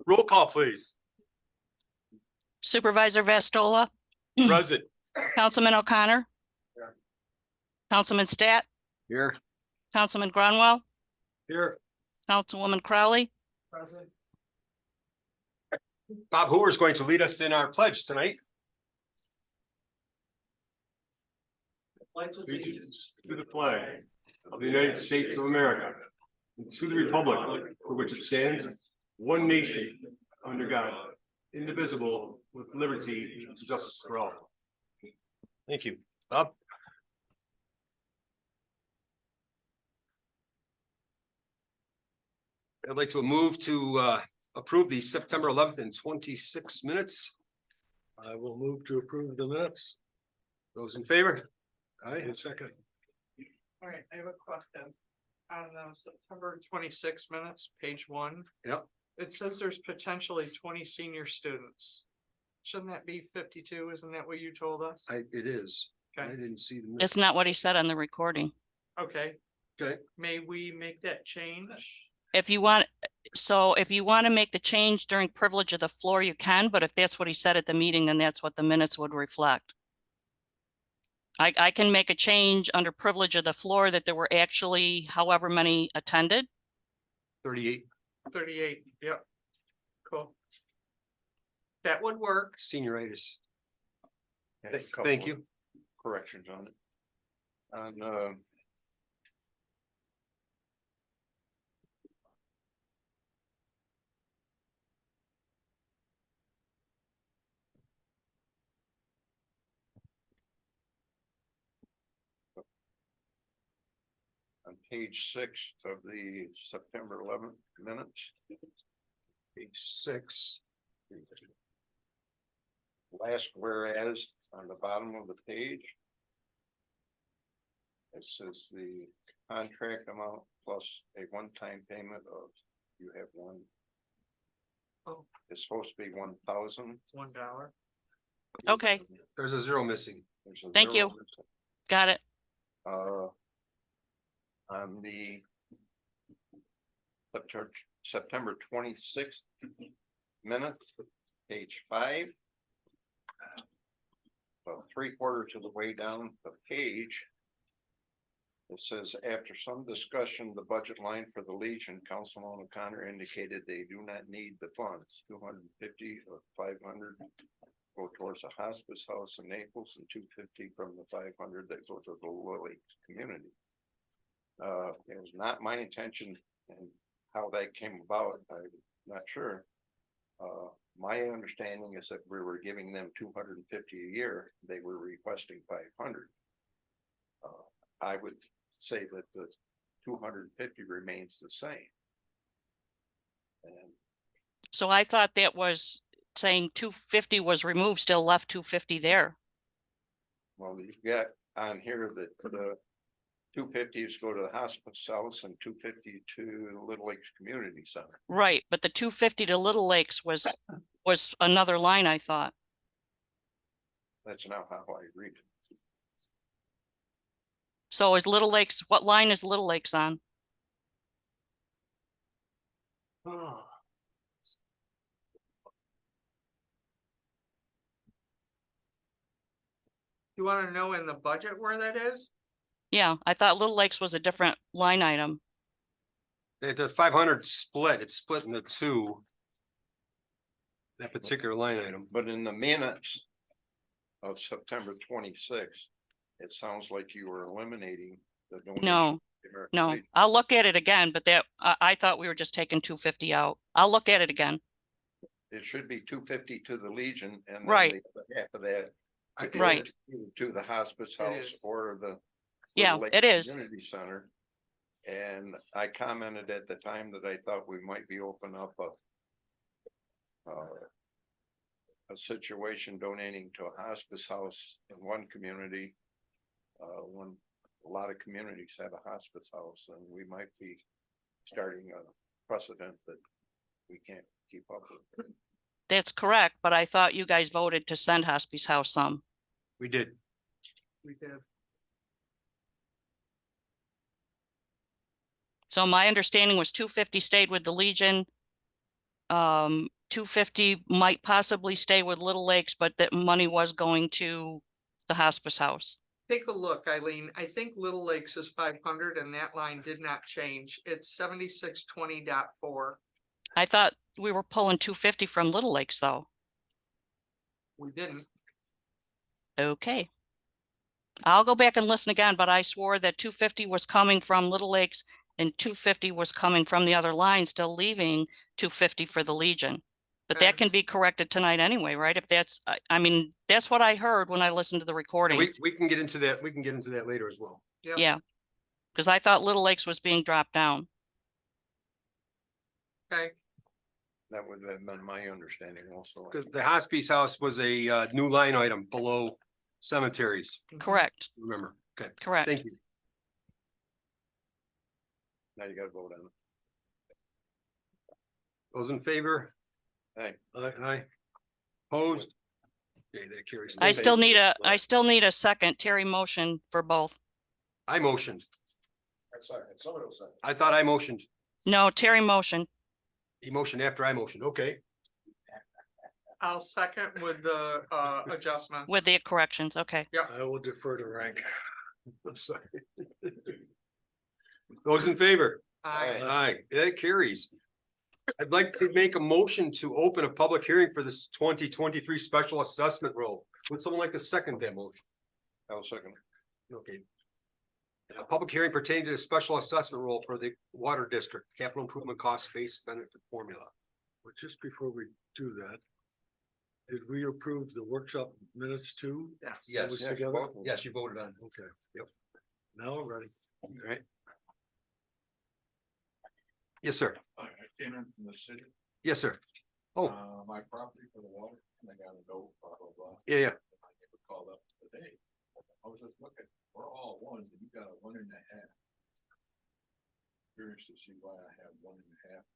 Roll call, please. Supervisor Vastola, Present. Councilman O'Connor. Here. Councilman Stat, Here. Councilman Grunwell, Here. Councilwoman Crowley. Present. Bob Hoover is going to lead us in our pledge tonight. Allegiance to the flag of the United States of America and to the republic for which it stands, one nation, under God, indivisible, with liberty and justice for all. Thank you. Bob? I'd like to move to approve the September 11th and 26 minutes. I will move to approve the minutes. Those in favor? Aye, and second. All right, I have a question. On the September 26 minutes, page 1. Yep. It says there's potentially 20 senior students. Shouldn't that be 52? Isn't that what you told us? It is. I Okay. didn't see the minutes. That's not what he said on the recording. Okay, Okay, may we make that change? If you want, so if you want to make the change during privilege of the floor, you can, but if that's what he said at the meeting, then that's what the minutes would reflect. I can make a change under privilege of the floor that there were actually however many attended. 38 38, yep. Cool. That would work. senioritis. Had a couple Thank of you. Corrections on it. On page 6 of the September 11th minutes. Page 6. Last whereas on the bottom of the page. It says the contract amount plus a one-time payment of, you have one. Oh. It's supposed to be 1,000. $1. Okay, There's a zero missing. There's a Thank zero you. missing. got it. On the September 26th minutes, page 5. About 3/4 of the way down the page. It says, after some discussion, the budget line for the Legion, Councilman O'Connor indicated they do not need the funds, 250 or 500. Go towards a hospice house in Naples and 250 from the 500 that go to the Lily community. It was not my intention, and how that came about, I'm not sure. My understanding is that we were giving them 250 a year, they were requesting 500. I would say that the 250 remains the same. And So I thought that was saying 250 was removed, still left 250 there. well, you've got on here that the 250s go to the hospice house and 250 to Little Lakes Community Center. Right, but the 250 to Little Lakes was another line, I thought. That's not how I read it. So is Little Lakes, what line is Little Lakes on? You want to know in the budget where that is? Yeah, I thought Little Lakes was a different line item. The 500 split, it's split into two. That particular line item. But in the minutes of September 26th, it sounds like you were eliminating the donation. No, to the American no, Legion. I'll look at it again, but that, I thought we were just taking 250 out. I'll look at it again. It should be 250 to the Legion and then Right. the other half of that. I- Right. To the hospice It house is. or the. Yeah, Little Lake it is. Community Center. And I commented at the time that I thought we might be open up a situation donating to a hospice house in one community. When a lot of communities have a hospice house, and we might be starting a precedent that we can't keep up with. That's correct, but I thought you guys voted to send Hospice House some. We did. We did. So my understanding was 250 stayed with the Legion. 250 might possibly stay with Little Lakes, but that money was going to the hospice house. Take a look, Eileen. I think Little Lakes is 500 and that line did not change. It's 7620.4. I thought we were pulling 250 from Little Lakes though. We didn't. Okay. I'll go back and listen again, but I swore that 250 was coming from Little Lakes and 250 was coming from the other line, still leaving 250 for the Legion. But that Okay. can be corrected tonight anyway, right? If that's, I mean, that's what I heard when I listened to the recording. We can get into that. We can get into that later as well. Yep. Yeah. Because I thought Little Lakes was being dropped down. Okay, That would have been my understanding also. Because the hospice house was a new line item below cemeteries, Correct, remember? Okay, correct. thank you. Now you gotta vote on it. Those in favor? Hey, Aye. Opposed? Okay, that carries. I still need a, Right. I still need a second Terry motion for both. I motioned. That's sorry, someone else said. I thought I motioned. No, Terry motion. He motioned after I motioned. Okay. I'll second with the adjustments. With the corrections, okay. I will defer to rank. I'm sorry. Those in favor? Aye. Aye, that carries. I'd like to make a motion to open a public hearing for this 2023 special assessment role. Would someone like to second that motion? I'll second. Okay. A public hearing pertaining to the special assessment role for the water district, capital improvement cost based benefit formula. But just before we do that, did we approve the workshop minutes too? Yes. Was together? Yes, you voted on. Okay, Yep. now I'm ready. All right. Yes, sir. I came in from the city, Yes, sir. Oh, my property for the water, and I got a note, blah, blah, blah. yeah, yeah. I never called up today. I was just looking, we're all ones, and you got a 1.5. Curious to see why I have 1.5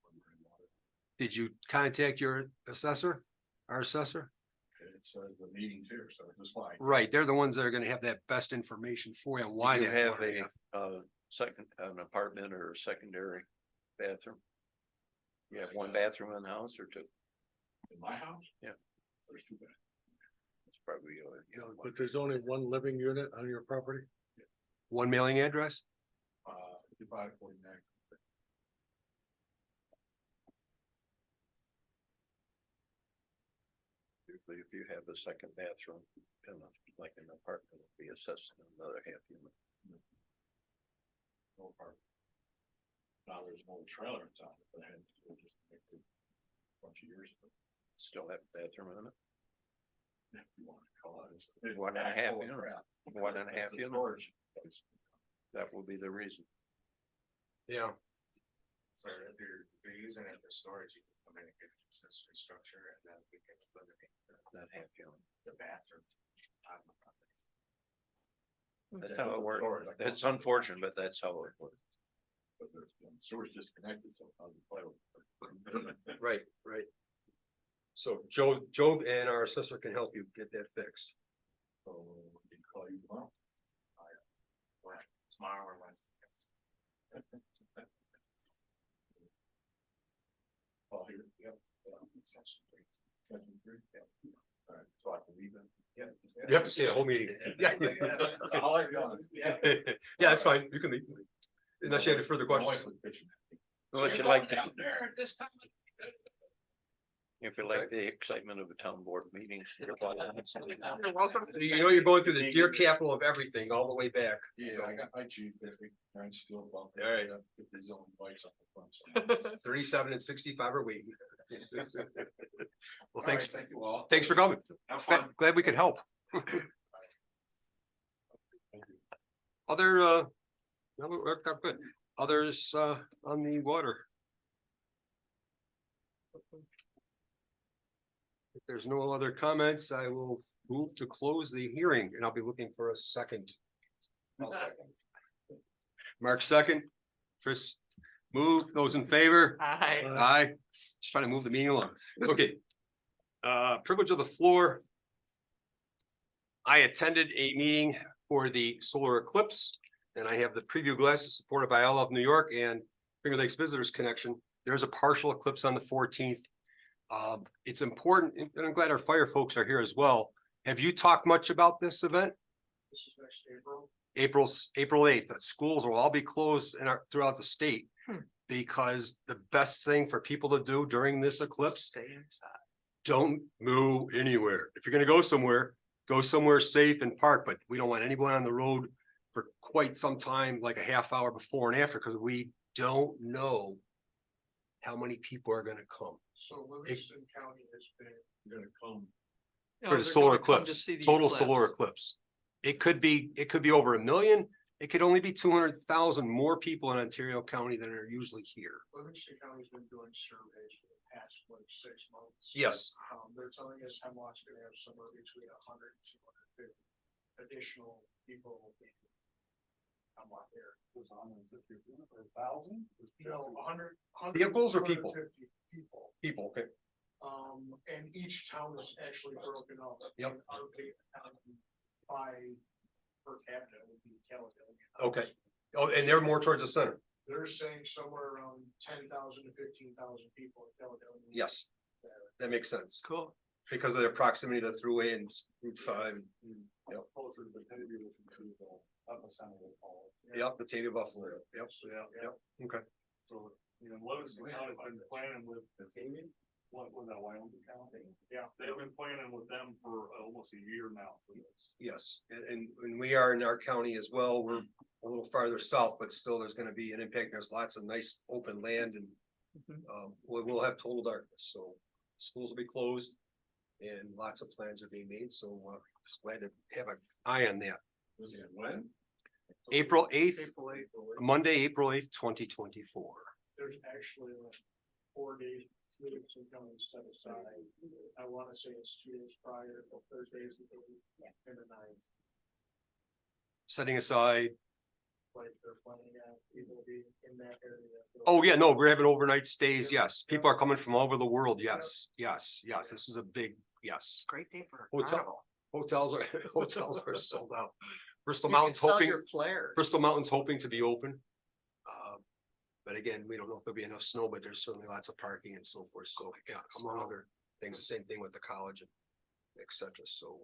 for my water. Did you contact your assessor? Our assessor? It says the meeting's here, so just like. Right, they're the ones that are gonna have that best information for you on why Do you that's have 1.5. a second, an apartment or a secondary bathroom? You have one bathroom in the house or two? In my house? Yeah. There's 2 bed. It's probably. But there's only one living unit on your property? One mailing address? 5549. Usually if you have a second bathroom, in a, like an apartment, it'll be assessed another half unit. No apartment. Now there's no trailer in town, but I had to just make it a bunch of years ago. Still have a bathroom in it? If you want to call it. 1.5 unit. 1.5 unit. Storage. That will be the reason. Yeah. So if you're using it for storage, you can come in and get an accessory structure and then we can eliminate That half unit. the bathroom. on the property. That's how it works. It's unfortunate, but that's how it works. But the sewer's disconnected, so how's it play with? Right, right. So Joe and our assessor can help you get that fixed. So we can call you tomorrow. Or tomorrow or Wednesday. yes. Call here, yep. Section 3. Section 3, yep. All right, so I can leave it. Yep. You have to see the whole meeting. Yeah. I'll let you on. Yeah, that's fine. You can leave. Unless you have any further My wife questions. was pitching that. Unless you like, Down there at this time. if you like the excitement of a town board meeting. You're welcome. You know, you're going through the deer capital of everything all the way back. Yeah, So I got my Jeep, every nine steel bump. All right. Get these own bikes up the front. So. 37 and 65 are waiting. Well, All thanks, right, thank you all. thanks for coming. Have fun. Glad we could help. Other, no, it worked out good. Others, on the water. If there's no other comments, I will move to close the hearing and I'll be looking for a second. Mark second. Chris, move. Those in favor? Aye. Aye. Just trying to move the meeting along. Okay. Privilege of the floor. I attended a meeting for the solar eclipse and I have the preview glasses supported by I Love New York and Finger Lakes Visitors Connection. There's a partial eclipse on the 14th. It's important, and I'm glad our fire folks are here as well. Have you talked much about this event? This is next April. April 8th, that schools will all be closed throughout the state. Because the best thing for people to do during this eclipse, Stay inside. don't move anywhere. If you're gonna go somewhere safe and park, but we don't want anyone on the road for quite some time, like a half hour before and after, because we don't know how many people are gonna come So Livingston County has been. Gonna come. No, for the they're solar gonna come to eclipse, see the total solar eclipse. eclipse. It could be over 1 million. It could only be 200,000 more people in Ontario County than are usually here. Livingston County's been doing surveys for the past, like, 6 months. Yes. They're telling us Hemlock's gonna have somewhere between 100 and 250 additional people will be. Hemlock there. Was 150 or 1,000? No, 100. Vehicles or people? 150 people. People, okay. And each town is actually broken up. Yep. And our big town by per capita would be Caledonia. Okay. Oh, and they're more towards the center. They're saying somewhere around 10,000 to 15,000 people in Caledonia. Yes, There. that makes sense. Cool. Because of their proximity to the throughway and Route 5. Yep. Closer to the Batavia, which is up the center of the fall. Yep, the Batavia Buffalo. Yep. So, yeah, Yep. Okay. so, Livingston County's been planning with Batavia, what was that, Wyoming County? Yeah, they've been planning with them for almost a year now for this. Yes, and we are in our county as well. We're a little farther south, but still there's gonna be an impact. There's lots of nice open land and we'll have total darkness, so schools will be closed. And lots of plans are being made, so just glad to have an eye on that. Was it when? April 8th, April 8th. Monday, April 8th, 2024. There's actually like 4 days. Livingston County set aside. I wanna say it's 2 days prior, but Thursdays and the 9th. Setting aside, Like they're planning on people to be in that area. oh yeah, no, we're having overnight stays, yes. People are coming from all over the world, yes, yes, yes. This is a big, yes. Great day for a Hotel- carnival. Hotels are sold out. Bristol You can Mountain's sell hoping, your flares. Bristol Mountain's hoping to be open. But again, we don't know if there'll be enough snow, but there's certainly lots of parking and so forth. So, yeah, among other things, the same thing with the college and et cetera. So,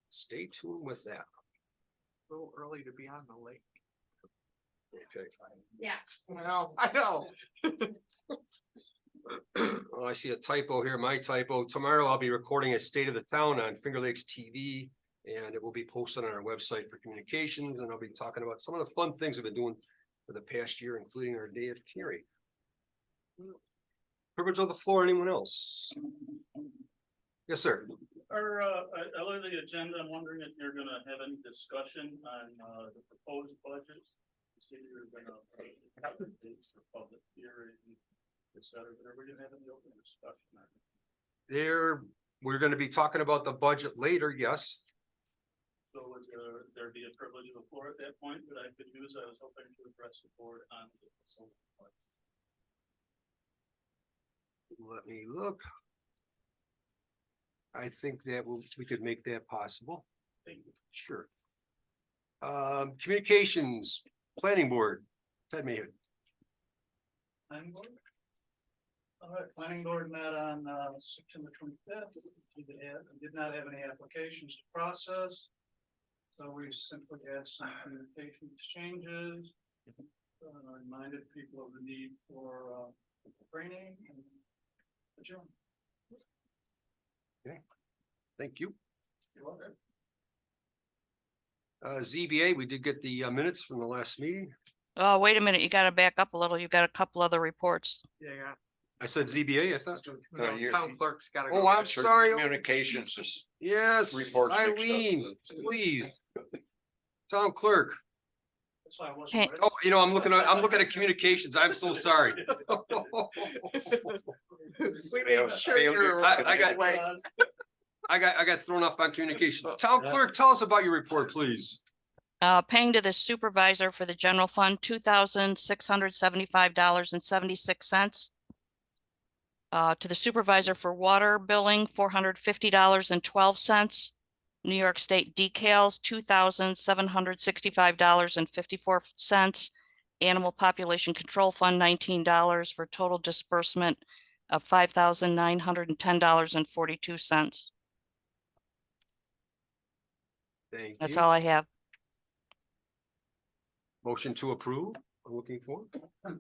stay tuned with that. A little early to be on the lake. Okay. Yeah. Well, I know. Oh, I see a typo here, my typo. Tomorrow I'll be recording a State of the Town on Finger Lakes TV. And it will be posted on our website for communications, and I'll be talking about some of the fun things we've been doing for the past year, including our day of caring. Privilege of the floor, anyone else? Yes, sir. Or, I look at the agenda, I'm wondering if you're gonna have any discussion on, the proposed budget. See, you're gonna have the dates for public hearing, et cetera, but are we gonna have any open discussion on it? We're gonna be talking about the budget later, yes. So would there be a privilege of the floor at that point that I could use? I was hoping to address the board on the proposed budget. Let me look. I think that we could make that possible. Thank you. Sure. Communications, planning board, Ted Mayhew. Planning board? All right, planning board met on September 25th. Did not have any applications to process. So we simply had some communication exchanges. Reminded people of the need for training and adjourn. Thank you. You're welcome. ZBA, we did get the minutes from the last meeting. Oh, wait a minute, you gotta back up a little. You've got a couple other reports. Yeah. I said ZBA, I thought. No, you're- town clerk's gotta Oh, go. I'm get it. sorry. Communications is Yes, Reports mixed up. Eileen, please. Town clerk. That's why I wasn't Hey. ready. Oh, I'm looking at communications. I'm so sorry. We made sure you're I got- away. I got thrown off on communications. Town clerk, tell us about your report, please. Paying to the supervisor for the general fund, $2,675.76. To the supervisor for water billing, $450.12. New York State decals, $2,765.54. Animal Population Control Fund, $19 for total disbursement, of $5,910.42. Thank That's you. all I have. Motion to approve, I'm looking for. I'll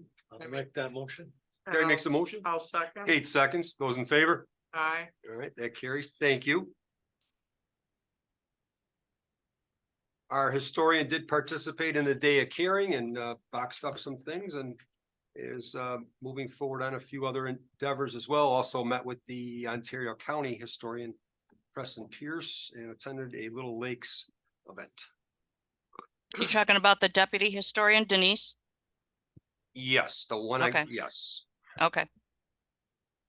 make that motion. Terry makes a motion. I'll second. 8 seconds, those in favor? Aye. All right, that carries. Thank you. Our historian did participate in the day of caring and boxed up some things and is moving forward on a few other endeavors as well. Also met with the Ontario County historian Preston Pierce and attended a Little Lakes event. You talking about the deputy historian Denise? Yes, the one Okay. yes, Okay,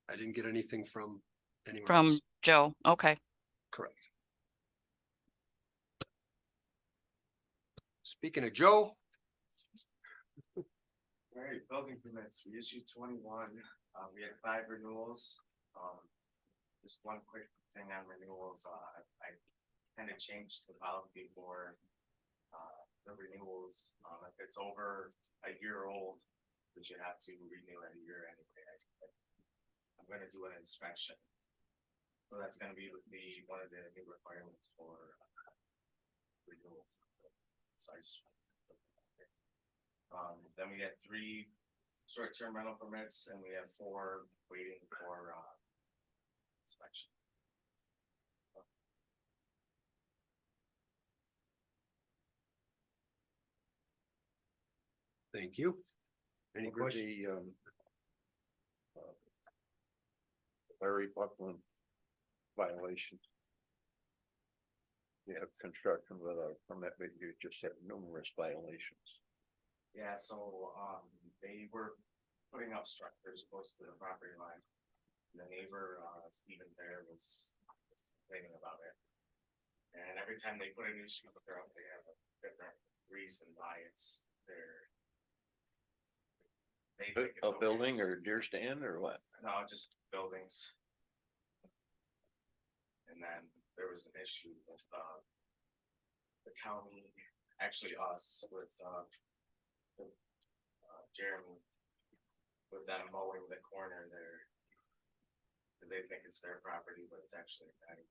I didn't get anything from anyone from else. Joe. Okay. Correct. Speaking of Joe, Alright, building permits, we issued 21, we had 5 renewals, just one quick thing on renewals, I kind of changed the policy for. The renewals, if it's over a year old, which you have to renew every year anyway, I'm gonna do an inspection. So that's gonna be one of the new requirements for renewals. So I just. Then we had 3 short-term rental permits and we have 4 waiting for inspection. thank you. Any Under questions? the, Larry Buckland violations. You have construction without a permit, but you just have numerous violations. Yeah, so, they were putting up structures close to the property line. The neighbor, Stephen there was complaining about it. And every time they put a new structure up, they have a different reason why it's there. They think it's A okay. building or deer stand or what? No, just buildings. And then there was an issue with, the county, actually us, with, Jeremy. With them mowing the corner there. Cause they think it's their property, but it's actually the county.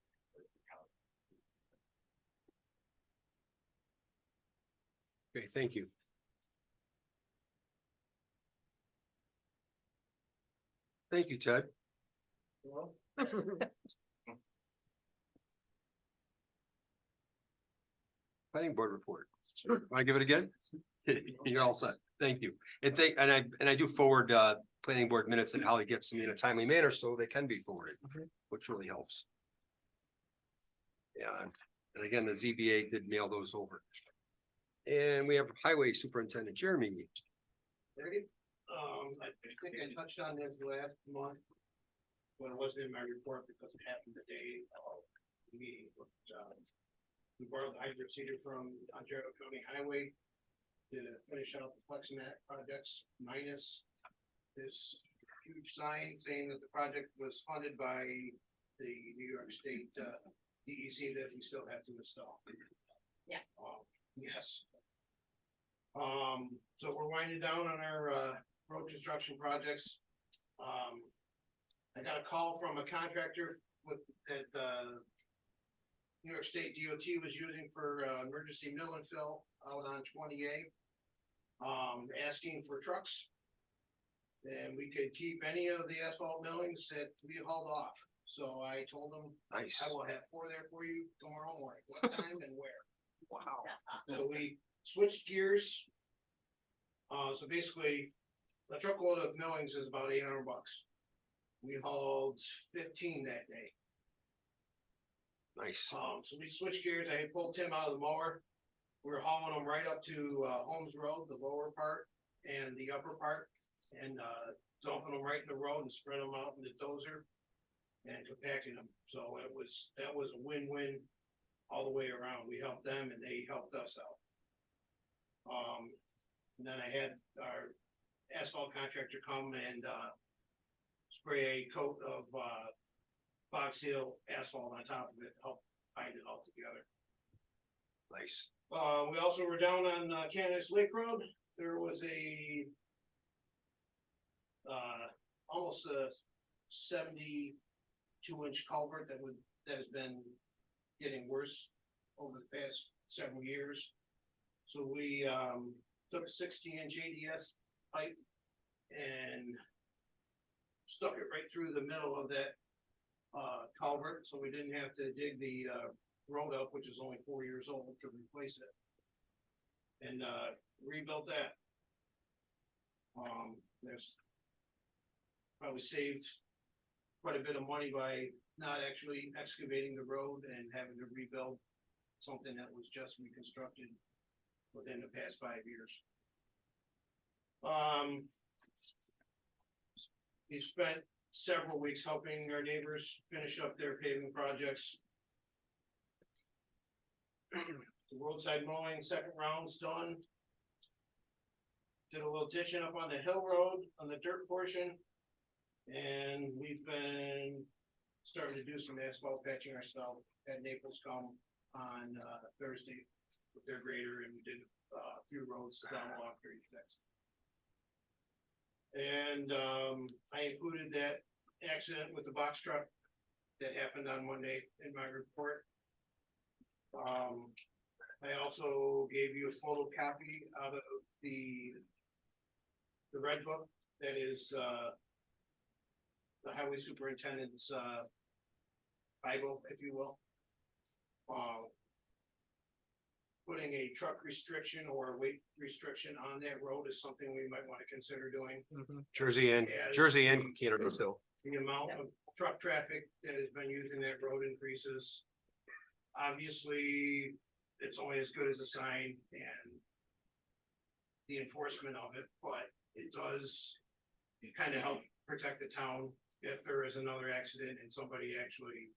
Okay, thank you. Thank you, Ted. Planning board report. Want to give it again? You're all set. Thank you. And I do forward planning board minutes and Holly gets them in a timely manner so they can be forwarded, which really helps. Yeah, and again, the ZBA did mail those over. And we have Highway Superintendent Jeremy. I think I touched on this last month. When it wasn't in my report because it happened the day of the meeting, but, we borrowed the hydro seeder from Ontario County Highway. To finish out the Fleximat projects minus this huge sign saying that the project was funded by the New York State, DEC that we still have to install. Yeah. Yes. So we're winding down on our, road construction projects. I got a call from a contractor that New York State DOT was using for emergency mill and fill out on 20A. Asking for trucks. And we could keep any of the asphalt millings that we hauled off. So I told them Nice. I will have 4 there for you tomorrow morning. What time and where? Wow. So we switched gears. So basically, a truckload of millings is about $800. We hauled 15 that day. Nice. So we switched gears. I pulled Tim out of the mower. We were hauling them right up to Holmes Road, the lower part and the upper part, and dumping them right in the road and spread them out in the dozer and compacting them. So that was a win-win all the way around. We helped them and they helped us out. And then I had our asphalt contractor come and spray a coat of Fox Hill asphalt on top of it, help bind it all together. Nice. We also were down on Canada's Lake Road. There was a almost 72-inch culvert that has been getting worse over the past several years. So we, took 60-inch ADS pipe and stuck it right through the middle of that, culvert, so we didn't have to dig the, road up, which is only 4 years old, to replace it. And, rebuilt that. There's probably saved quite a bit of money by not actually excavating the road and having to rebuild something that was just reconstructed within the past 5 years. We spent several weeks helping our neighbors finish up their paving projects. The roadside mowing, second round's done. Did a little ditching up on the hill road, on the dirt portion. And we've been starting to do some asphalt patching ourselves at Naples come on, Thursday with their grader, and we did a few roads down Walk Creek next. And, I included that accident with the box truck that happened on Monday in my report. I also gave you a photocopy out of the red book that is, the highway superintendent's, Bible, if you will. Putting a truck restriction or a weight restriction on that road is something we might want to consider doing. Jersey and Canada Hill. The amount of truck traffic that has been using that road increases. Obviously, it's only as good as a sign and the enforcement of it, but it does kind of help protect the town if there is another accident and somebody actually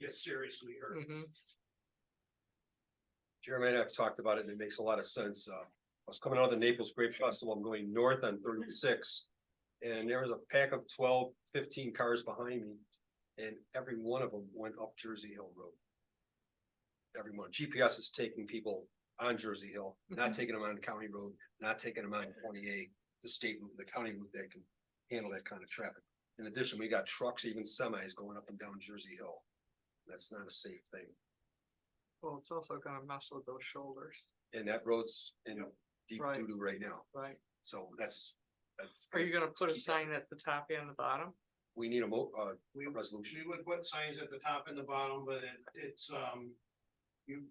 gets seriously hurt. Jeremy and I have talked about it and it makes a lot of sense. I was coming out of the Naples Grape Festival, I'm going north on 36. And there was a pack of 12, 15 cars behind me. And every one of them went up Jersey Hill Road. Everyone, GPS is taking people on Jersey Hill, not taking them on County Road, not taking them on 28, the state route, the county route that can handle that kind of traffic. In addition, we got trucks, even semis going up and down Jersey Hill. That's not a safe thing. Well, it's also gonna mess with those shoulders, And that road's in deep Right. doo-doo right now. right? So that's. Are you gonna put a sign at the top and the bottom? We need a We resolution. We would put signs at the top and the bottom, but it's, you,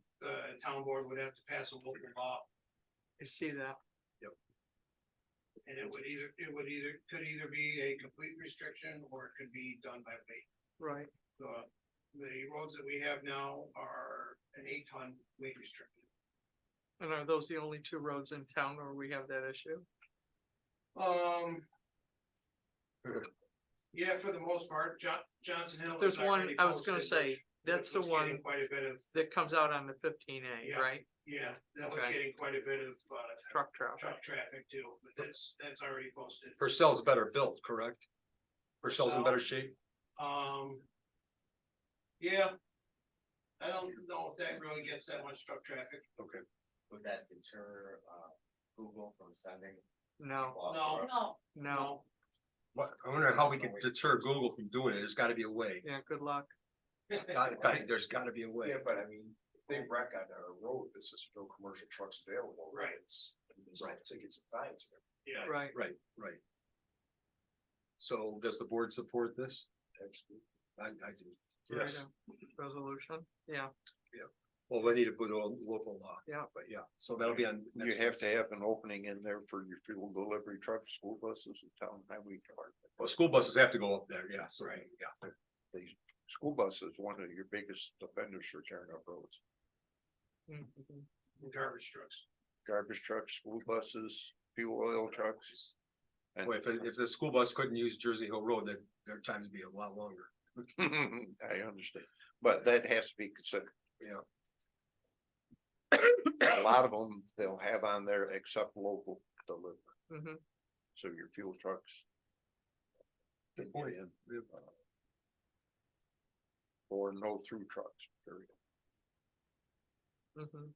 town board would have to pass a local law. You see that? And it could either be a complete restriction or it could be done by weight. Right. The roads that we have now are an 8-ton weight restriction. And are those the only two roads in town where we have that issue? Yeah, for the most part, Johnson Hill. There's is one, already I was gonna posted, say, which that's the was getting one Quite a bit of, that comes out on the 15A, Yeah. right? yeah, that was Okay. getting quite a bit of, Truck traffic. truck traffic too, but that's already posted. Purcell's better built, correct? Purcell's in better shape? Yeah. I don't know if that really gets that much truck traffic. Okay. Would that deter, Google from sending? No, No, What, I wonder how we can deter Google from doing it. There's gotta be a way. yeah, good luck. There's gotta be a way. Yeah, but I mean, if they wreck on our road, this is no commercial trucks available, right? Right. There's all tickets and fines. yeah. Right. Right. So does the board support this? Absolutely. I do. Right, Yes. Resolution, yeah, Well, we need to put on local law. Yeah. But yeah, so that'll be on. You next have week's. to have an opening in there for your fuel delivery trucks, school buses, and town highway department. Well, school buses have to go up there, yeah, so, Right. yeah. The school bus is one of your biggest offenders for tearing up roads. Mhm. Garbage trucks. Garbage trucks, school buses, fuel oil trucks. And Boy, if the school bus couldn't use Jersey Hill Road, then their times would be a lot longer. I understand, but that has to be considered. Yeah. A lot of them, they'll have on there except local delivery, Mhm. so your fuel trucks. Good point. Or no through trucks, period. Mhm.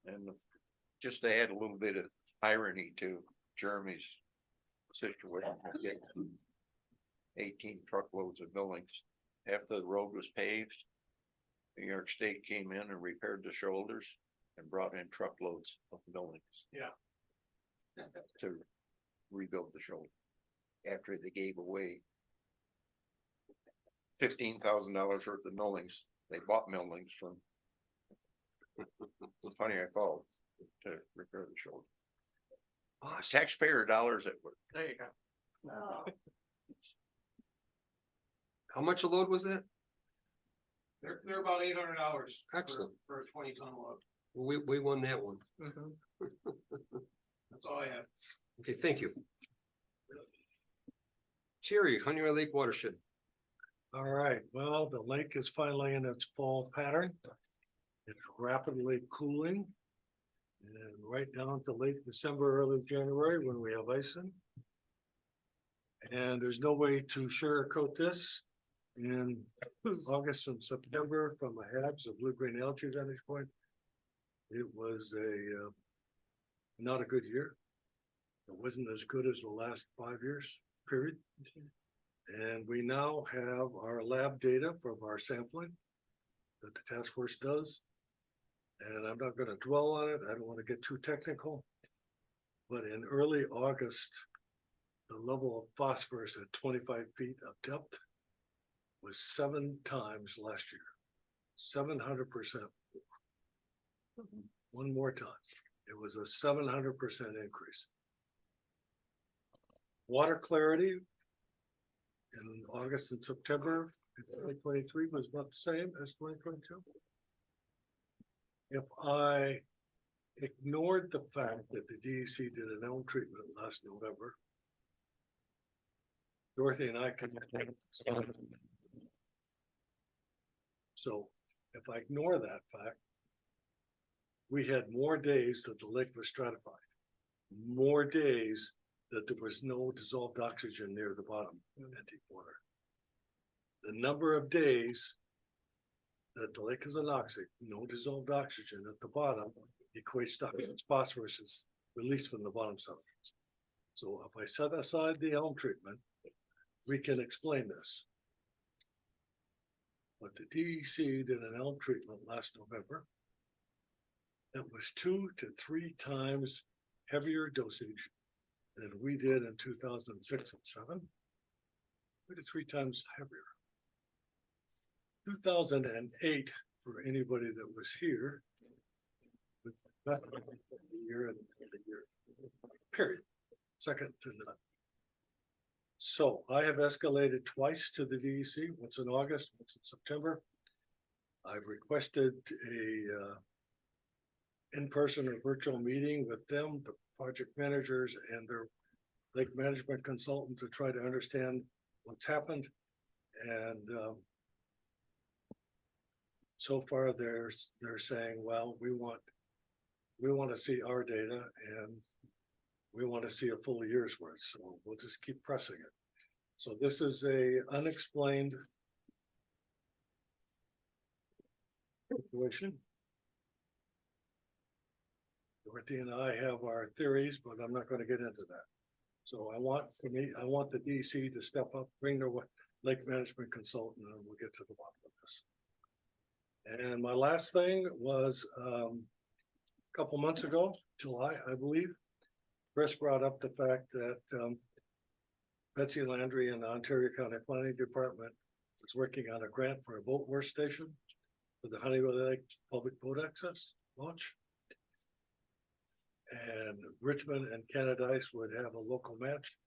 And just to add a little bit of irony to Jeremy's situation. of getting 18 truckloads of millings. After the road was paved, New York State came in and repaired the shoulders and brought in truckloads of millings. Yeah. To rebuild the shoulder. After they gave away $15,000 worth of millings, they bought millings from. It's funny I called to repair the shoulder. Taxpayer dollars that were. There you go. How much a load was that? They're about $800. Excellent. For a 20-ton load. We won that one. Mhm. That's all I have. Okay, thank you. Terry, Honeywell Lake Watershed. All right, well, the lake is finally in its fall pattern. It's rapidly cooling. And right down to late December, early January, when we have icing. And there's no way to sugarcoat this. In August and September, from a HABs, a blue-green algae vantage point, it was not a good year. It wasn't as good as the last 5 years, period. And we now have our lab data from our sampling that the task force does. And I'm not gonna dwell on it. I don't want to get too technical. But in early August, the level of phosphorus at 25 feet of depth was 7 times last year. 700%. One more time. It was a 700% increase. Water clarity in August and September in 2023 was about the same as 2022. If I ignored the fact that the DEC did an elm treatment last November, Dorothy and I can. So if I ignore that fact, we had more days that the lake was stratified, more days that there was no dissolved oxygen near the bottom in deep water. The number of days that the lake is anoxic, no dissolved oxygen at the bottom, equates to how much phosphorus is released from the bottom sediments. So if I set aside the elm treatment, we can explain this. But the DEC did an elm treatment last November. That was 2 to 3 times heavier dosage than we did in 2006 and 7. 2 to 3 times heavier. 2008, for anybody that was here, that year and the year, period, second to none. So I have escalated twice to the DEC, once in August, once in September. I've requested a in-person or virtual meeting with them, the project managers and their lake management consultant to try to understand what's happened. And so far they're saying, well, we want to see our data and we want to see a full year's worth. So we'll just keep pressing it. So this is a unexplained situation. Dorothy and I have our theories, but I'm not going to get into that. So I want the DC to step up, bring their lake management consultant, and we'll get to the bottom of this. And my last thing was a couple months ago, July, I believe, Chris brought up the fact that Betsy Landry and the Ontario County Planning Department is working on a grant for a boat wash station for the Honeywell Lake Public Boat Access launch. And Richmond and Canadice would have a local match.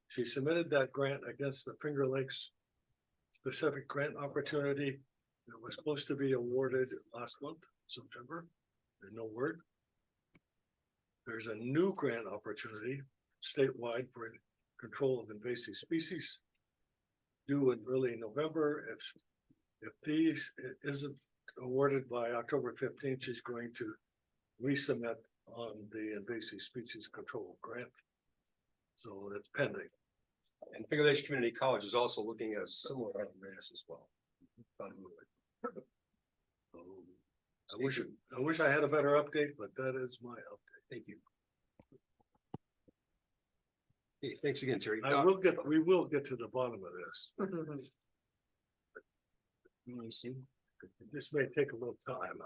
She submitted that grant against the Finger Lakes specific grant opportunity that was supposed to be awarded last month, September. There's no word. There's a new grant opportunity statewide for control of invasive species due in early November. If these isn't awarded by October 15th, she's going to resubmit on the invasive species control grant. So that's pending. And Finger Lakes Community College is also looking at a similar grants as well. I wish I had a better update, but that is my update. Thank you. Hey, thanks again, Terry. we will get to the bottom of this. This may take a little time.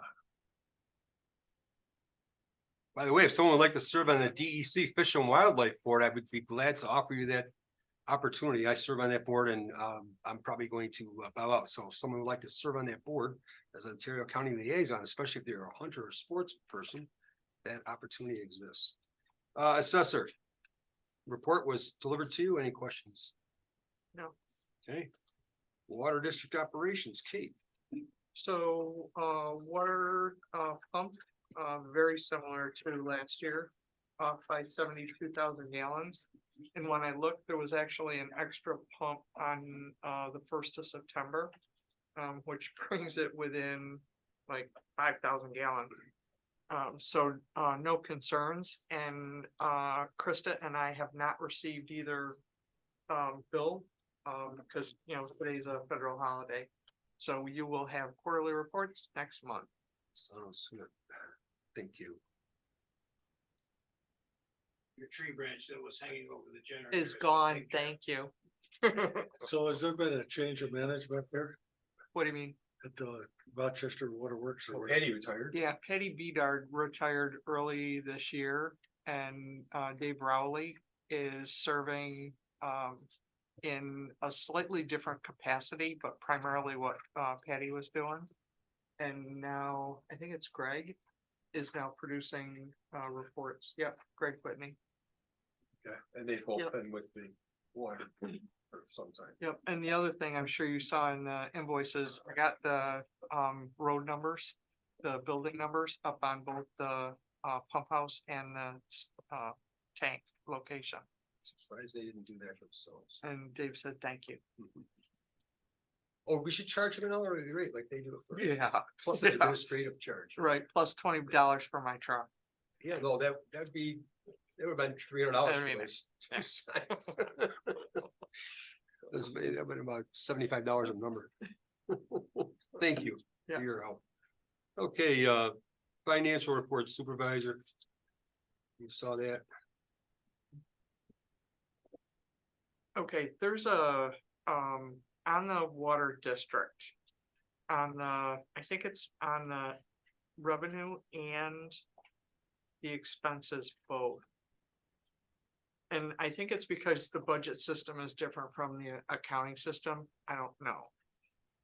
By the way, if someone would like to serve on the DEC Fish and Wildlife Board, I would be glad to offer you that opportunity. I serve on that board and I'm probably going to bow out. So if someone would like to serve on that board as an Ontario County liaison, especially if they're a hunter or sports person, that opportunity exists. Assessor. Report was delivered to you. Any questions? No. Okay. Water District Operations, Kate. So, water, pump, very similar to last year, off by 72,000 gallons. And when I looked, there was actually an extra pump on, the 1st of September, which brings it within like 5,000 gallons. So, no concerns, and, Krista and I have not received either, bill, because, you know, today's a federal holiday. So you will have quarterly reports next month. Sounds good. Thank you. Your tree branch that was hanging over the generator. Is gone, thank you. So has there been a change of management there What do you mean? at the Rochester Waterworks? or Eddie retired. Yeah, Patty Bedard retired early this year, and Dave Rowley is serving in a slightly different capacity, but primarily what Patty was doing. And now, I think it's Greg is now producing reports. Yep, Greg Whitney. Okay, and they've both Yep. been with the water for some time. Yep, and the other thing I'm sure you saw in the invoices, I got the road numbers, the building numbers up on both the pump house and the tank location. Surprised they didn't do that themselves. And Dave said, thank you. Oh, we should charge them an hourly rate like they do it for. Yeah. Plus an administrative charge. Right, plus $20 for my truck. Yeah, no, that'd be, that would have been $300 That'd be for those two signs. That would have been about $75 a number. Thank you Yeah. for your help. Okay, financial report supervisor. You saw that. Okay, there's a, on the water district. On the, I think it's on the revenue and the expenses both. And I think it's because the budget system is different from the accounting system. I don't know.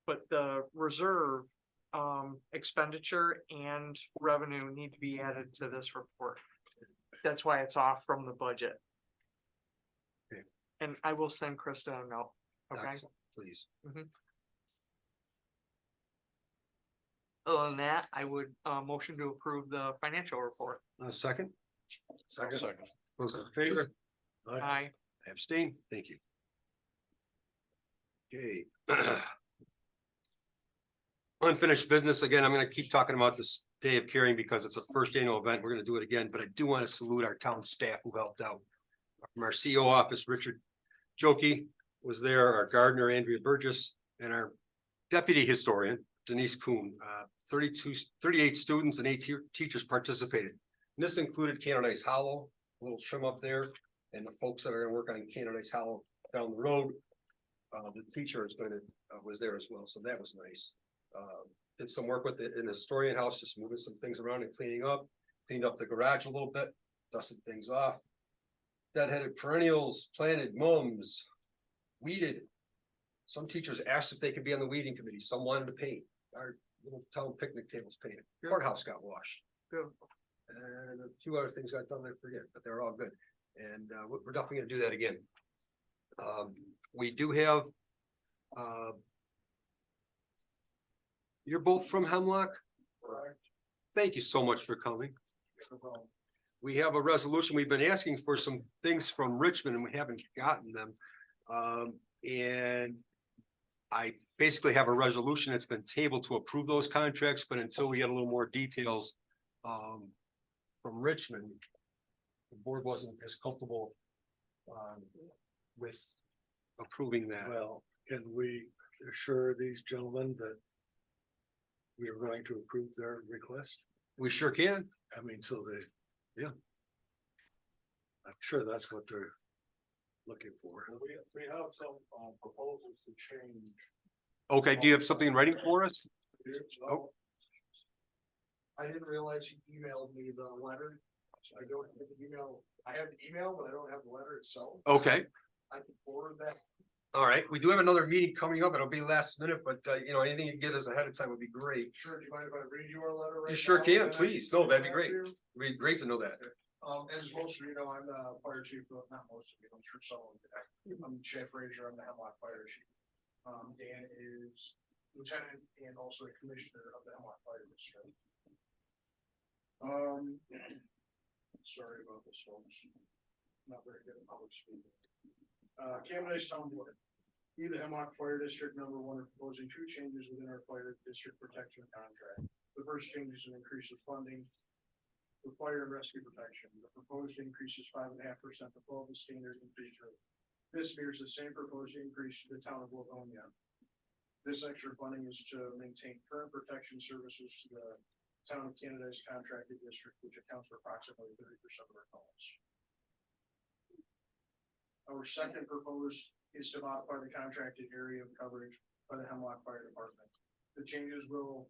But the reserve, expenditure and revenue need to be added to this report. That's why it's off from the budget. Okay. And I will send Krista a note, okay? Excellent, please. Other than that, I would, motion to approve the financial report. Second? Second. Those in favor? Aye. I abstain. Thank you. Okay. Unfinished business. Again, I'm gonna keep talking about this day of caring because it's a first annual event. We're gonna do it again, but I do want to salute our town staff who helped out. From our CO office, Richard Jokey was there, our gardener, Andrea Burgess, and our deputy historian, Denise Kuhn. 38 students and 8 teachers participated. And this included Canadice Hollow, a little trim up there, and the folks that are gonna work on Canadice Hollow down the road. The teacher is gonna, was there as well, so that was nice. Did some work with it in the historian house, just moving some things around and cleaning up, cleaned up the garage a little bit, dusted things off. Deadheaded perennials, planted mums, weeded. Some teachers asked if they could be on the weeding committee, some wanted to paint. Our little town picnic tables painted, courthouse got washed. Good. And a few other things got done, I forget, but they're all good. And we're definitely gonna do that again. We do have. You're both from Hemlock? Thank you so much for coming. We have a resolution. We've been asking for some things from Richmond and we haven't gotten them. And I basically have a resolution that's been tabled to approve those contracts, but until we get a little more details from Richmond, the board wasn't as comfortable with approving that. Well, can we assure these gentlemen that we are going to approve their request? We sure can. I mean, so they, yeah. I'm sure that's what they're looking for. We have some, proposals to change. Okay, do you have something in writing for us? Oh. I didn't realize he emailed me the letter, so I don't have the email, I have the email, but I don't have the letter itself. Okay, I can forward that. all right. We do have another meeting coming up. It'll be last minute, but anything you can get us ahead of time would be great. Sure, do you mind if I read you our letter right now? You sure can, And then I please. can No, that'd be send it great. to you? It'd be great to know that. As most of you know, I'm the fire chief, but not most of you, I'm sure some of you. I'm Chef Frazier, I'm the Hemlock Fire Chief. Dan is lieutenant and also a commissioner of the Hemlock Fire District. Sorry about this, folks. Not very good at public speaking. Canada's Town Board. We, the Hemlock Fire District #1, are proposing 2 changes within our fire district protection contract. The first change is an increase of funding for fire and rescue protection. The proposed increase is 5.5% above the standard increase rate. This mirrors the same proposed increase to the town of Livonia. This extra funding is to maintain current protection services to the town of Canada's contracted district, which accounts for approximately 30% of our calls. Our second proposed is to modify the contracted area of coverage by the Hemlock Fire Department. The change will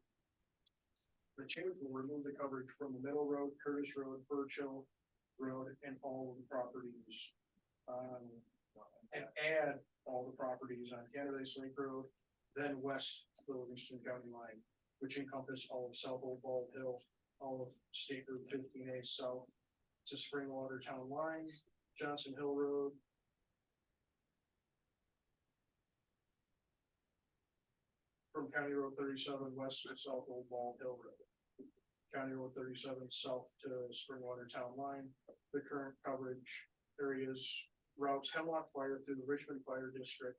remove the coverage from the Middle Road, Curtis Road, Birch Hill Road, and all of the properties. And add all the properties on Canada's Lake Road, then west of the Livingston County line, which encompass all of South Old Bald Hill, all of State Route 15A south to Springwater Town Line, Johnson Hill Road, from County Road 37 west to South Old Bald Hill Road. County Road 37 south to Springwater Town Line. The current coverage areas routes Hemlock Fire through the Richmond Fire District.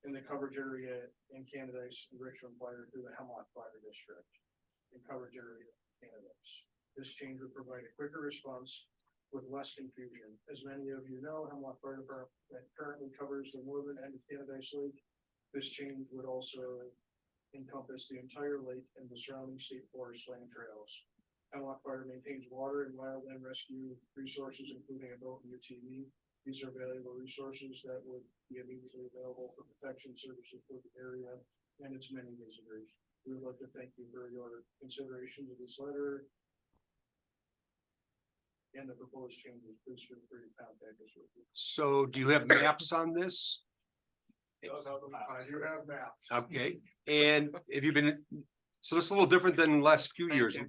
In the coverage area in Canada's and Richmond Fire through the Hemlock Fire District. In coverage area in Canada's. This change would provide a quicker response with less confusion. As many of you know, Hemlock Fire Department currently covers the northern end of Canada's Lake. This change would also encompass the entire lake and the surrounding state forest land trails. Hemlock Fire maintains water and wildland rescue resources, including a boat and UTV. These are valuable resources that would be immediately available for protection services for the area and its many visitors. We would like to thank you for your consideration of this letter and the proposed changes. Please feel free to contact us with you. So do you have maps on this? Does have the map. I do have maps. Okay, and have you been, so this is a little different than the last few Thank years. you.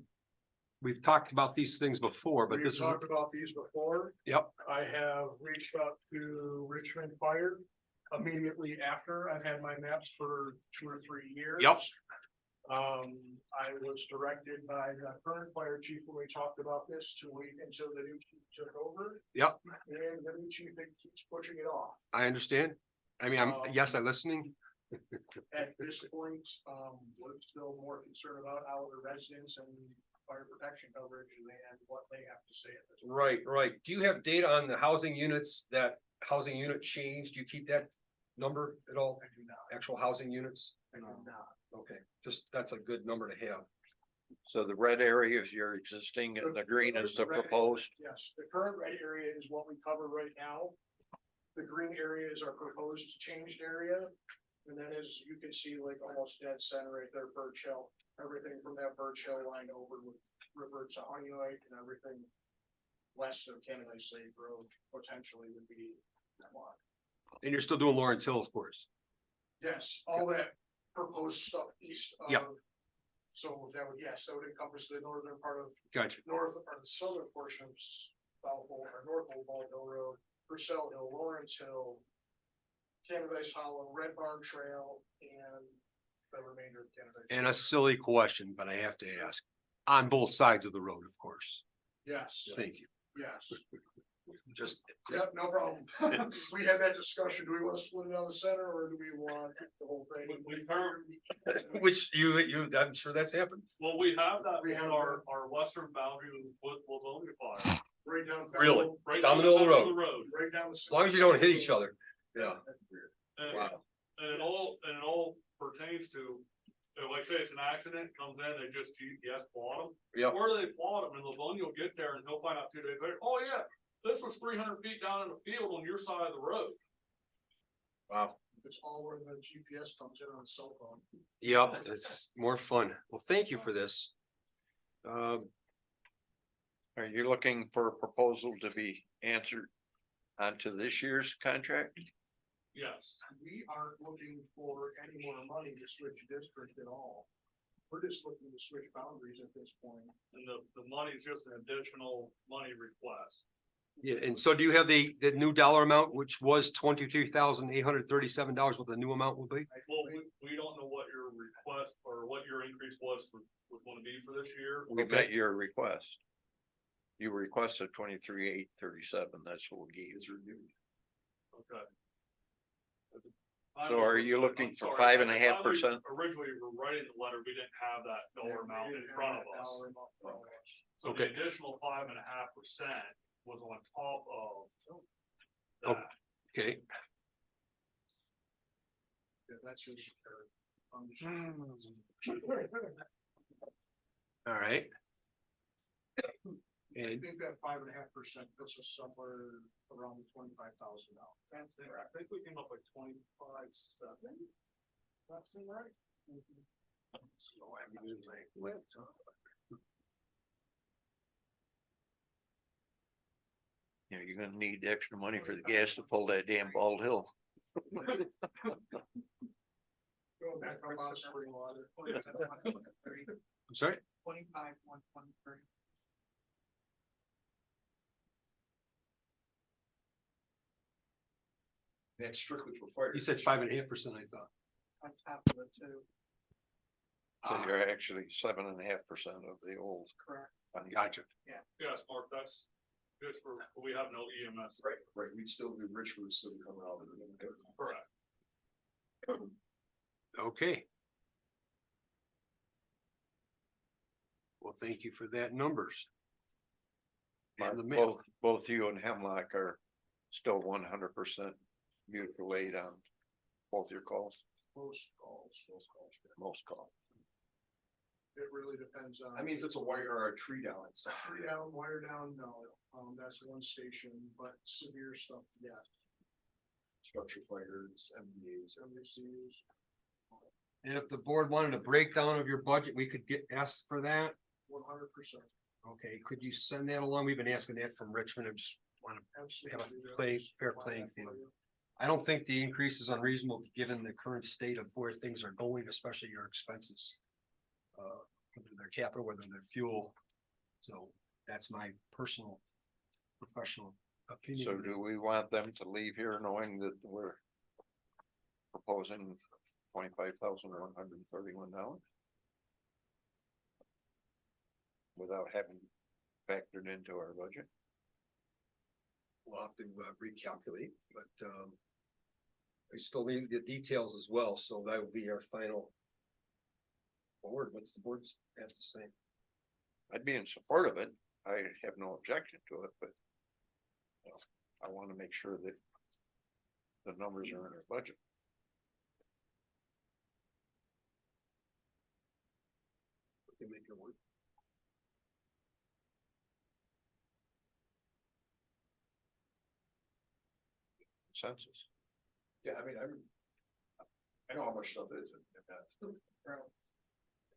We've talked about these things before, but We've this is, talked about these before. yep, I have reached out to Richmond Fire immediately after. I've had my maps for 2 or 3 years. Yep. I was directed by the current fire chief when we talked about this to wait until the new chief took over. Yep. And the new chief keeps pushing it off. I understand. I mean, I'm listening. At this point, we're still more concerned about our residents and fire protection coverage and what they have to say at this. point. Right, right. Do you have data on the housing units, that housing unit changed? Do you keep that number at all? I do not. Actual housing units? I do not. Okay, just, that's a good number to have. So the red area is your existing and the green is the proposed. Yes, the current red area is what we cover right now. The green area is our proposed changed area. And then as you can see, like almost dead center right there, Birch Hill, everything from that Birch Hill line over would revert to Honey Lake, and everything west of Canada's Lake Road potentially would be Hemlock. And you're still doing Lawrence Hill, of course. Yes, all that proposed stuff east of. Yep. So that would, yes, that would encompass the northern part of Gotcha. north or the southern portion of South Old or North Old Bald Hill Road, Purcell Hill, Lawrence Hill, Canada's Hollow, Red Barn Trail, and the remainder of Canada's. And a silly question, but I have to ask. On both sides of the road, of course. Yes, Thank you. yes. Just, Yep, no problem. We had that discussion. Do we want to split it down the center or do we want the whole thing? We currently- which I'm sure that's happened. Well, we have that, We have our western boundary with Livonia Fire. Right down. Really? Right Down the middle of the center road. Right down the. As long as you don't hit each other. Yeah. And, Wow. and it all pertains to, like say it's an accident, comes in, they just GPS plot them. Yep. Where do they plot them? And Livonia will get there and he'll find out 2 days later, oh yeah, This was 300 feet down in the field on your side of the road. Wow. It's all where the GPS comes in on a cell phone. Yep, it's more fun. Well, thank you for this. Are you looking for a proposal to be answered onto this year's contract? Yes. We aren't looking for any more money to switch district at all. We're just looking to switch boundaries at this point. And the money's just an additional money request. Yeah, and so do you have the new dollar amount, which was $23,837, what the new amount will be? Well, we don't know what your request or what your increase was was gonna be for this year. We met your request. You requested 23,837. That's what we gave. Okay. So are you looking I'm for sorry, 5.5%? Originally, we were writing the letter, we didn't have that dollar amount in front of us. So the Okay. additional 5.5% was on top of Oh. that. Okay, Yeah, that's just. all right. I And think that 5.5% puts us somewhere around $25,000. That's it. I think we came up with 25.7. That seem right? So I mean, like, You know, you're gonna need the extra money for the gas to pull that damn Bald Hill. go back up on spring water. I'm sorry, 25,123. that's strictly for fire. You said 5.5%, I thought. On top of the two, So Ah, you're actually 7.5% of the old. correct? gotcha. Yes, Mark, that's just for, we have no EMS. Right, we'd still be rich, would still be coming out of it. Correct. Okay. Well, thank you for that numbers. And the mail. Both you and Hemlock are still 100% mutual aid on both your calls, Most calls. most calls. It really depends on. I mean, if it's a wire or a tree down, it's. Tree down, wire down, no, that's one station, but severe stuff, yeah. Structure fires, MBAs. MVCs, And if the board wanted a breakdown of your budget, we could get asked for that. 100%, Okay, could you send that along? We've been asking that from Richmond. I just want to, absolutely. fair playing field. I don't think the increase is unreasonable, given the current state of where things are going, especially your expenses. Whether they're capital, whether they're fuel. So that's my personal, professional opinion. So do we want them to leave here knowing that we're proposing $25,131? Without having factored into our budget? We'll have to recalculate, but we still need the details as well, so that will be our final. Board, what's the board's have to say? I'd be in support of it. I have no objection to it, but you know, I want to make sure that the numbers are in our budget. We can make it work. Consensus. Yeah, I mean, I know how much stuff is in that.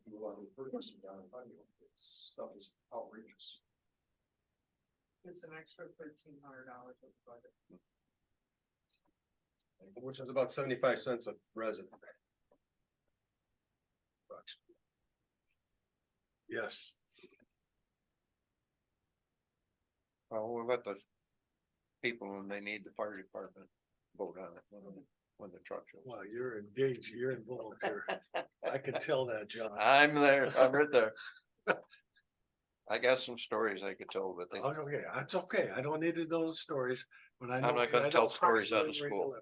Do a lot of purchasing down in Honey, it's stuff is outrageous. It's an extra $1,300 of the budget. Which is about 75 cents a resident. Yes. Well, we'll let the people, when they need the fire department, vote on it when the truck shows. Wow, you're engaged, you're involved here. I could tell that, John. I'm there, I'm right there. I got some stories I could tell, but they, Oh, okay, that's okay. I don't need to know the stories, but I know. I'm not I gonna know tell stories out of personally school. where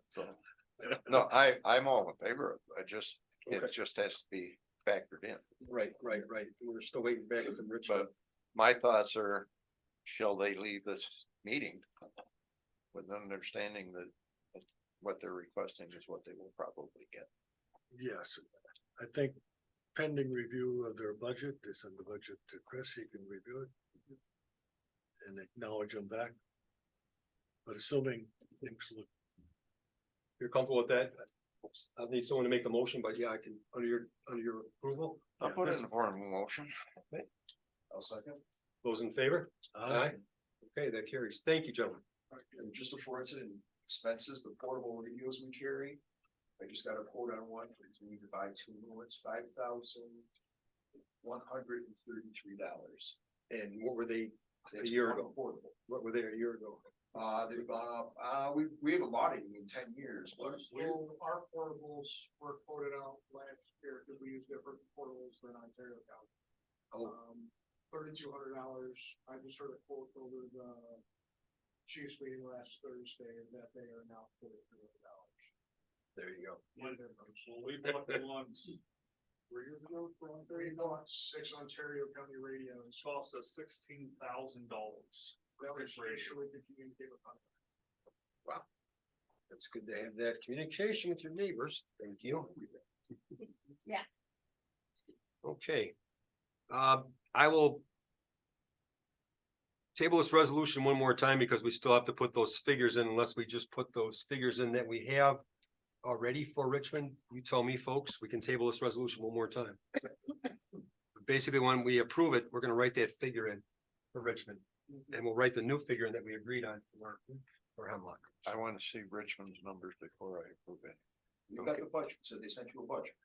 you so. No, I'm all in favor of it. Okay. It just has to be factored in. Right. We're still waiting back from Richmond. But my thoughts are, shall they leave this meeting with an understanding that what they're requesting is what they will probably get? live. Yes, I think pending review of their budget, they send the budget to Chris, he can review it. And acknowledge them back. But assuming things look, You're comfortable with that? I need someone to make the motion, but yeah, I can, under your approval. I'll Yeah, put it this- in the form of a motion. I'll second. Those in favor? Aye. Okay, that carries. Thank you, gentlemen. And just for incident expenses, the portable radios we carry. I just got a quote on one, we need to buy two new ones, $5,133. And what were they That's a year one ago? portable. What were they a year ago? They've gone up, we haven't bought it in 10 years, but So our portables were quoted out last year, because we use different portables than Ontario County. Oh. $3,200, I just heard a quote over the chief's meeting last Thursday, that they are now $4,300. There you go. When we bought the ones 3 years ago for We Ontario, bought 6 Ontario County radios, it cost us $16,000. that was racially to communicate with them. It's good to have that communication with your neighbors. Thank you. Yeah. Okay. I will table this resolution one more time because we still have to put those figures in unless we just put those figures in that we have already for Richmond. You tell me, folks, we can table this resolution one more time. Basically, when we approve it, we're gonna write that figure in for Richmond. And we'll write the new figure in that we agreed on for Hemlock. I want to see Richmond's numbers before I approve it. you got the budget, so they sent you a budget.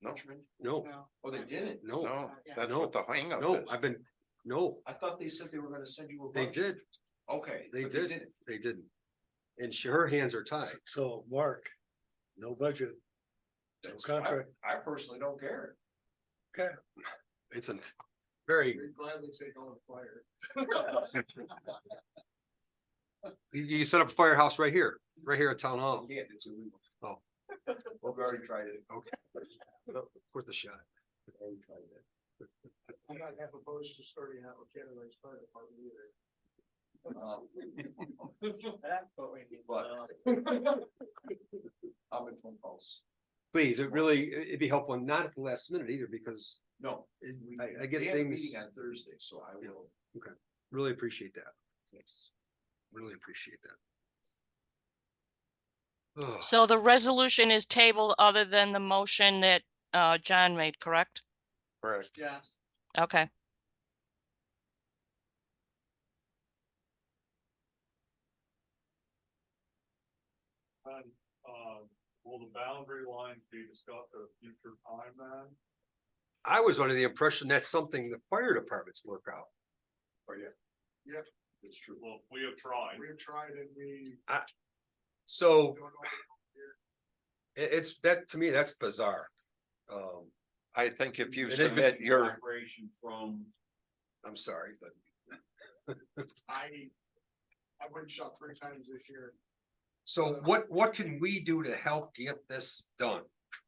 No. Richmond? No, Oh, they didn't? no, No, that's No. what the hangup no, is. no, I thought they said they were gonna send you a they budget. did, Okay. they but did, didn't. they didn't. And her hands are tied. so Mark, no budget, no That's fine. contract. I personally don't care. It's a very, We'd gladly take on the fire. you set up a firehouse right here at Town Hall. Yeah, it's illegal. Oh. Well, we already tried it. Okay. Worth the shot. I'm not half opposed to starting out with Canada Fire Department either. But. I'm in phone calls. Please, it'd be helpful, not at the last minute either, because No. I get they have a things- Meeting on Thursday, so I will. really appreciate that. Yes. Really appreciate that. Oh, So the resolution is tabled other than the motion that John made, correct? Correct. Yes. Okay. And, will the boundary lines be discussed at a future time then? I was under the impression that's something the fire departments work out. Oh, yeah. It's true. Well, we have tried. We've tried and we So don't know. it's, that, to me, that's bizarre. I think if you It is submit your, Vibration from. I'm sorry, but I went shot 3 times this year. so what can we do to help get this done?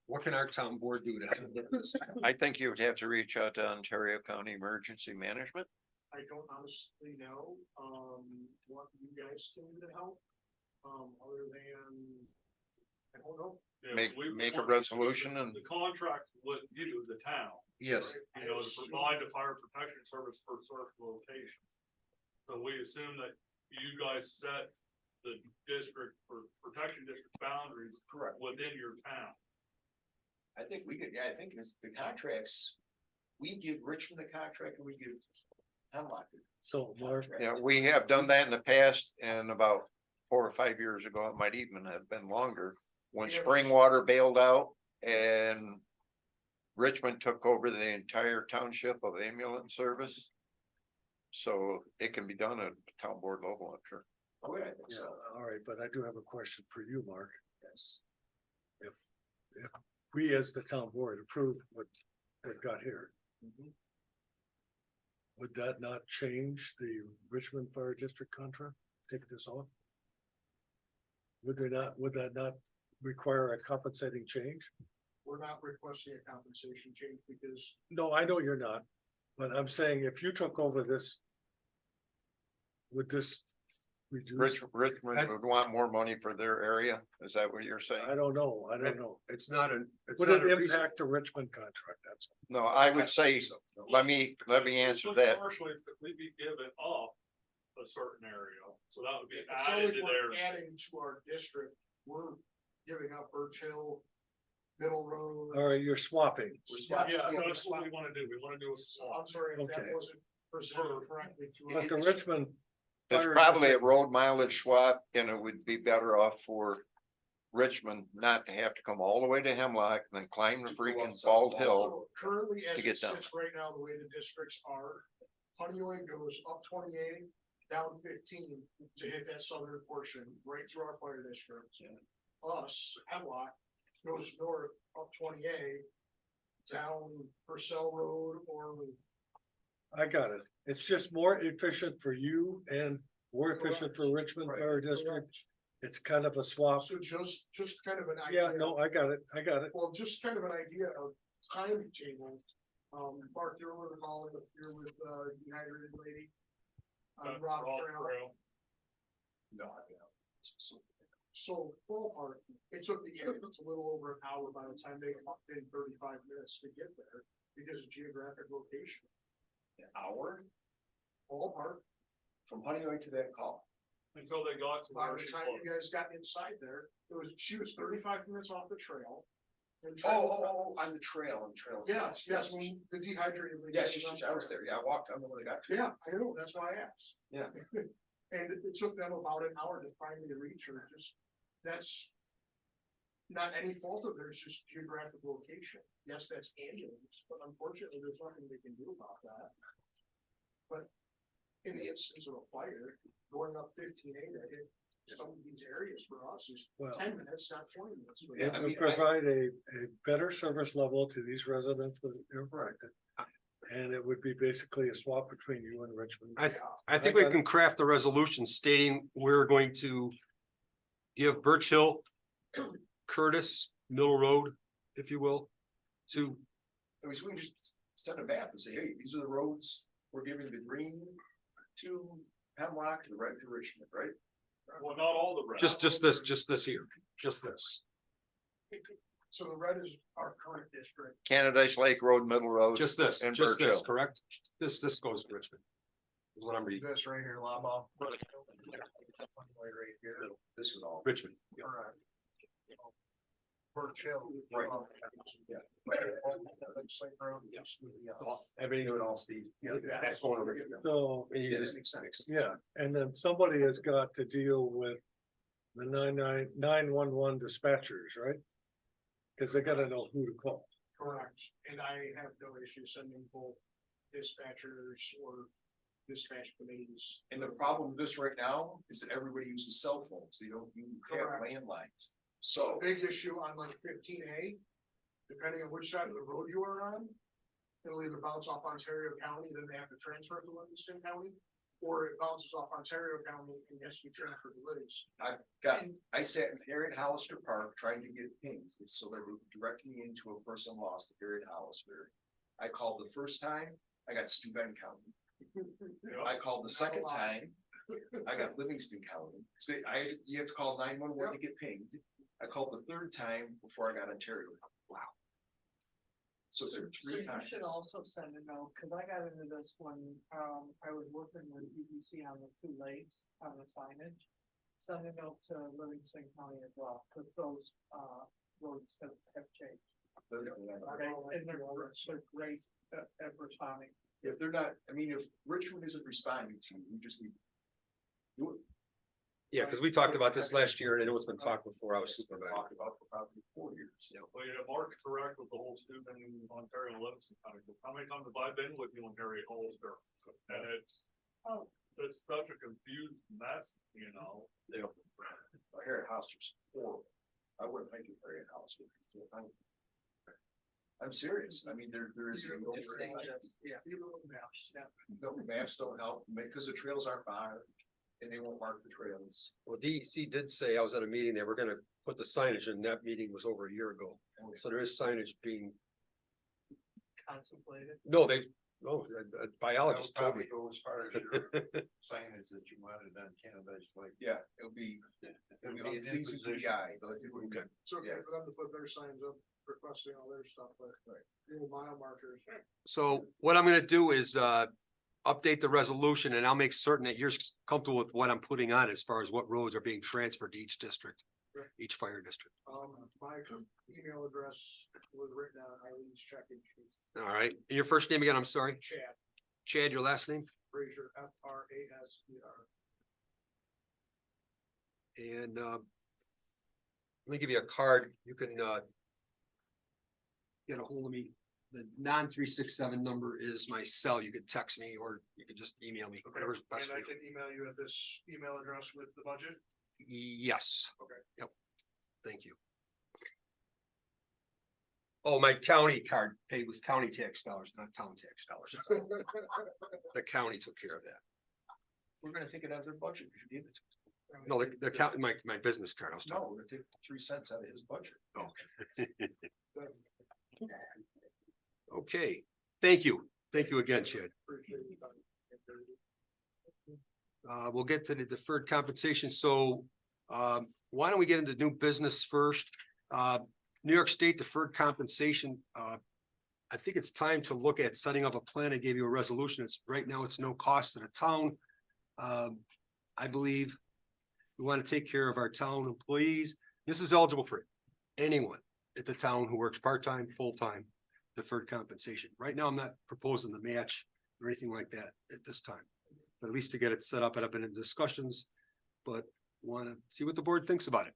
What can our town board do to help get this? done? I think you would have to reach out to Ontario County Emergency Management. I don't honestly know, what you guys can do to help, other than, I don't know. Yeah, Make a resolution and The contract with you, the town, Yes, you know, to provide the fire protection service for certain locations. So we assume that you guys set the district or protection district boundaries Correct. within your town. I think we could, yeah, I think it's the contracts. We give Richmond the contract and we give Hemlock. the So Mark, contract. Yeah, we have done that in the past and about 4 or 5 years ago, it might even have been longer. When Yeah. Springwater bailed out and Richmond took over the entire township of ambulance service. So it can be done at town board level, I'm sure. Oh, yeah, I think yeah, so. all right, but I do have a question for you, Mark. Yes. If we as the town board approve what they've got here, would that not change the Richmond Fire District contract? Take this off? Would that not require a compensating change? We're not requesting a compensation change because No, I know you're not, but I'm saying if you took over this. Would this reduce? Richmond would want more money for their area. Is that what you're saying? I don't know, I don't know. it's not an. it's Would not it a reason- impact the Richmond contract? That's all. No, I would say, So, no. let me answer But that. Partially, could we be given up a certain area, so that would be It's only added to we're their. adding to our district, we're giving up Birch Hill, Middle Road. All right, you're swapping. Yeah, that's what we wanna do, we wanna do a swap. I'm sorry if that Okay. wasn't presented correctly to But us. the Richmond. It's Fire probably a District- road mileage swap and it would be better off for Richmond not to have to come all the way to Hemlock and then climb the freaking Bald Hill. So currently, as to it get down. sits right now, the way the districts are, Honeywell goes up 28, down 15 to hit that southern portion, right through our fire district. Us, Hemlock, goes north up 28, down Purcell Road or. I got it. It's just more efficient for you and more efficient for Richmond Right, Fire District. correct. It's kind of a swap. So just kind of an idea. Yeah, no, I got it. I got it. Well, just kind of an idea of timetable. Mark, you're with the call, you're with, United Lady. Rob Trail. No, I don't. So ballpark, it took the ambulance a little over an hour by the time they walked in 35 minutes to get there because of geographic location. An hour Ballpark, from Honeywell to that call. Until they got to by where the she time was. you guys got inside there, she was 35 minutes off the trail. And On the trail, Yes, when the dehydrated. lady Yes, was on I was trail. there. Yeah, I walked, I don't know when I got. Yeah, I know, that's why I asked. Yeah. And it took them about an hour to finally reach her, just, that's. Not any fault of theirs, just geographic location. Yes, that's ambulance, but unfortunately, there's nothing they can do about that. But in the instance of a fire, going up 15A to hit some of these areas for us is Well, 10 minutes, not 20 minutes. for it them. would provide a better service level to these residents that are impacted. And it would be basically a swap between you and Richmond. I think we can craft a resolution stating we're going to give Birch Hill, Curtis, Middle Road, if you will, to, We can just send a map and say, hey, these are the roads, we're giving the green to Hemlock, the red to Richmond, right? Well, not all the rest. just this here, just this, So the red is our current district. Canada's Lake Road, Middle Road. just this, And just Birch this, Hill. correct? This goes to Richmond. Is what I'm reading, This right here, Lobba. Right here, this would all. Richmond. Correct. Birch Hill. Right. Yeah. Everything Do it all, Steve. that's going to Richmond. So, And you Yeah, just- that makes sense. yeah, and then somebody has got to deal with the 911 dispatchers, right? Cause they gotta know who to call. Correct, and I have no issue sending both dispatchers or dispatch committees. And the problem with this right now is that everybody uses cell phones, they don't have Correct. landlines. So, Big issue on like 15A, depending on which side of the road you are on. It'll either bounce off Ontario County, then they have to transfer to Livingston County. Or it bounces off Ontario County and has to be transferred to Livingston. I sat in Harriet Hollister Park trying to get pinged, so they would direct me into a person lost at Harriet Hollister. I called the first time, I got Steuben County. I called the second time, I got Livingston County. So you have to call 911 to get pinged. I called the third time before I got Ontario. Wow. So there were So 3 you times. should also send a note, cause I got into this when, I was working with BBC on the 2 lakes on the signage. Send a note to Livingston County as well, cause those, roads have changed. Okay, and they're great at responding. If they're not, I mean, if Richmond isn't responding to you, you just need. Do it. Yeah, because we talked about this last year and it was been talked before I was It's been supervisor. talked about for probably 4 years. Well, yeah, Mark's correct with the whole student in Ontario and Livingston County. How many times have I been with you on Harriet Hollister? And it's such a confused mess, you know? Harriet Hollister's horrible. I wouldn't make it Harriet Hollister. I'm serious. I mean, there is. Yeah. No, maps don't help, because the trails aren't marked, and they won't mark the trails. Well, DEC did say, I was at a meeting, they were gonna put the signage and that meeting was over a year ago. So there is signage being, Contemplated. no, a biologist told me. Go as far as your signage that you wanted on Canada's Lake. Yeah, it'll be pleasing to the eye. Okay. It's okay for them to put their signs up requesting all their stuff, but little mile markers. So what I'm gonna do is, I'll update the resolution and I'll make certain that you're comfortable with what I'm putting on as far as what roads are being transferred to each district, each fire district. My email address was written on Eileen's checking sheet. All right. And your first name again, I'm sorry? Chad Chad, your last name? Fraser, Fraser. And let me give you a card. You can get a hold of me. The 9367 number is my cell. You could text me or you could just email me, whatever's best And for I you. can email you at this email address with the budget. Yes. Okay. Yep. Thank you. Oh, my county card paid with county tax dollars, not town tax dollars. The county took care of that. We're gonna take it out of their budget. You should give it to us. No, the county, my business card, I was No, talking. we're gonna take 3 cents out of his budget. Okay, thank you. Thank you again, Chad. We'll get to the deferred compensation. So, why don't we get into new business first? New York State deferred compensation, I think it's time to look at setting up a plan. I gave you a resolution. It's right now, it's no cost to the town. I believe we want to take care of our town employees. This is eligible for anyone at the town who works part-time, full-time, deferred compensation. Right now, I'm not proposing the match or anything like that at this time. But at least to get it set up and I've been in discussions, but want to see what the board thinks about it.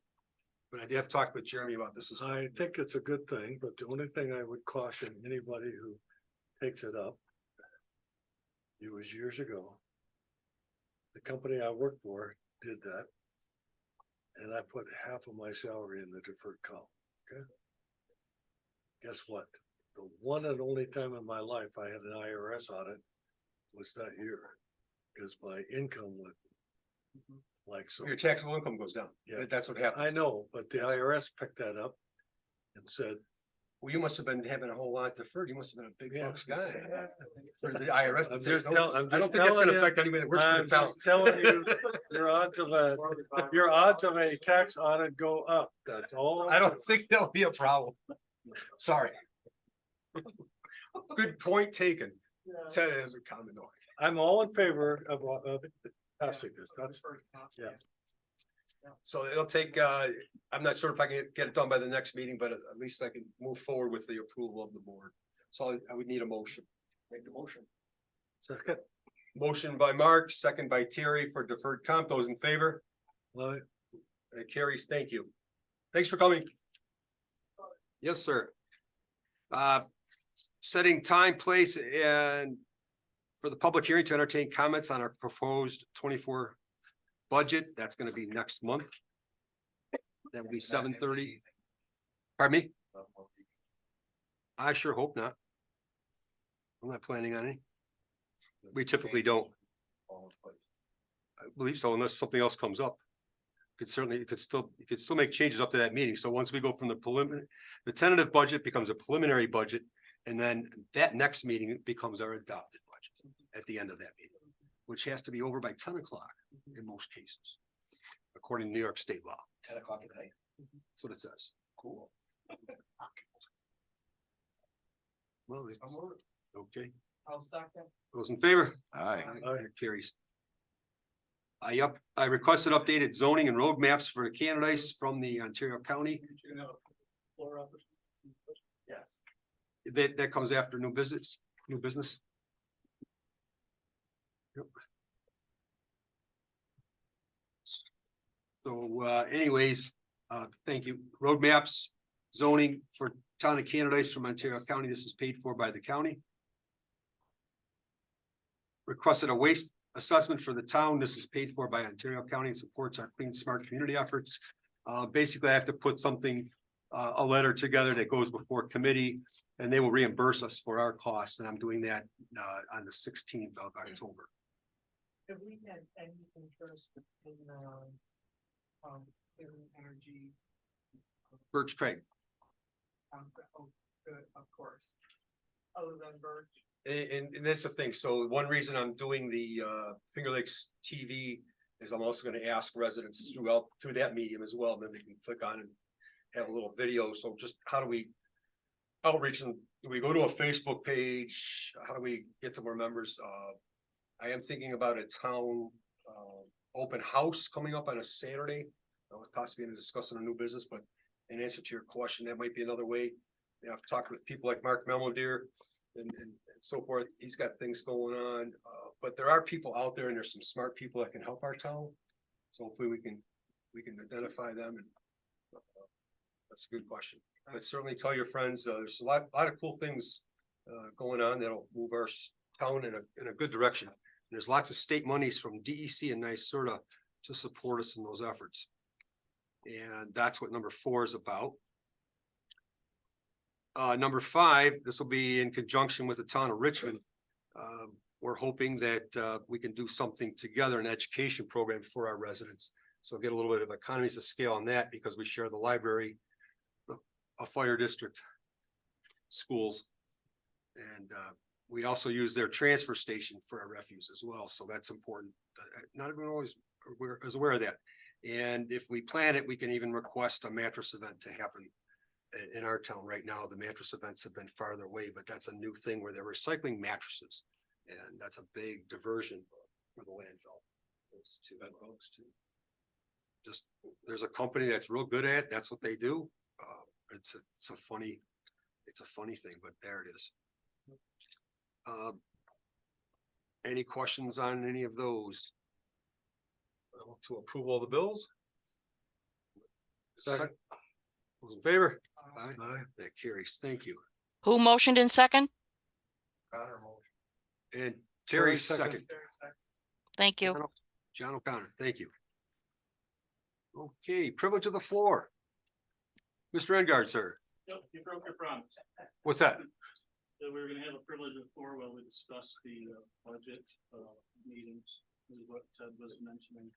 But I did have talked with Jeremy about this. I think it's a good thing, but the only thing I would caution anybody who takes it up. It was years ago. The company I worked for did that. And I put half of my salary in the deferred comp, okay? Guess what? The one and only time in my life I had an IRS audit was that year. Cause my income went like so. Your taxable income goes down. Yeah. That's what happens. I know, but the IRS picked that up and said, Well, you must have been having a whole lot deferred. You must have been a big Yeah. bucks guy. For the IRS. to I'm take just notice. tell- I'm I don't just think that's gonna telling you, affect anybody that works for I'm the town. just telling you, your odds of a tax audit go up, that's all. I don't think there'll be a problem. Sorry. Good point taken. Said it as a common noise. I'm all in favor of passing this, that's, yeah. So it'll take, I'm not sure if I can get it done by the next meeting, but at least I can move forward with the approval of the board. So I would need a motion. Make the motion. Second, Motion by Mark, second by Terry for deferred comp. Those in favor? well, It carries. Thank you. Thanks for coming. Yes, sir. Setting time, place, and for the public hearing to entertain comments on our proposed 24 budget. That's gonna be next month. That will be 7:30. Pardon me? I sure hope not. I'm not planning on any. We typically don't. I believe so, unless something else comes up. You could still make changes up to that meeting. So once we go from the preliminary, the tentative budget becomes a preliminary budget. And then that next meeting becomes our adopted budget at the end of that meeting, which has to be over by 10 o'clock in most cases, according to New York state law. 10 o'clock at night. That's what it says. Cool. Well, okay. I'll stop that. Those in favor? Aye. It carries. I requested updated zoning and road maps for candidates from the Ontario County. Yes. That comes after new business. Yep. So anyways, thank you. Road maps, zoning for town of candidates from Ontario County. This is paid for by the county. Requested a waste assessment for the town. This is paid for by Ontario County and supports our clean, smart community efforts. Basically, I have to put something, a letter together that goes before committee and they will reimburse us for our costs. And I'm doing that on the 16th of October. Have we had any interest in, clean energy? Birch Craig. Oh, good, of course. Other than Birch. And that's the thing. So one reason I'm doing the Finger Lakes TV is I'm also going to ask residents through that medium as well. Then they can click on and have a little video. So just how do we outreach them? Do we go to a Facebook page? How do we get to more members? I am thinking about a town, open house coming up on a Saturday. I was possibly going to discuss on a new business, but in answer to your question, that might be another way. I've talked with people like Mark Melmodeer and so forth. He's got things going on, but there are people out there and there's some smart people that can help our town. So hopefully we can identify them and that's a good question. But certainly tell your friends, there's a lot of cool things going on that'll move our town in a good direction. And there's lots of state monies from DEC and NYSERDA to support us in those efforts. And that's what number 4 is about. Number 5, this will be in conjunction with the town of Richmond. We're hoping that we can do something together, an education program for our residents. So get a little bit of economies of scale on that because we share the library, a fire district, schools. And we also use their transfer station for our refuse as well. So that's important. Not everyone always is aware of that. And if we plan it, we can even request a mattress event to happen in our town. Right now, the mattress events have been farther away, but that's a new thing where they're recycling mattresses. And that's a big diversion for the landfill. Those two bed bugs too. Just, there's a company that's real good at it. That's what they do. It's a funny thing, but there it is. Any questions on any of those? To approval of the bills? Second. Those in favor? Aye. That carries. Thank you. Who motioned in second? Connor motion. And Terry second. Thank you. John O'Connor, thank you. Okay, privilege of the floor. Mr. Engard, sir. Yep, you broke your promise. What's that? So we were gonna have a privilege of floor while we discuss the budget meetings, is what Ted was mentioning.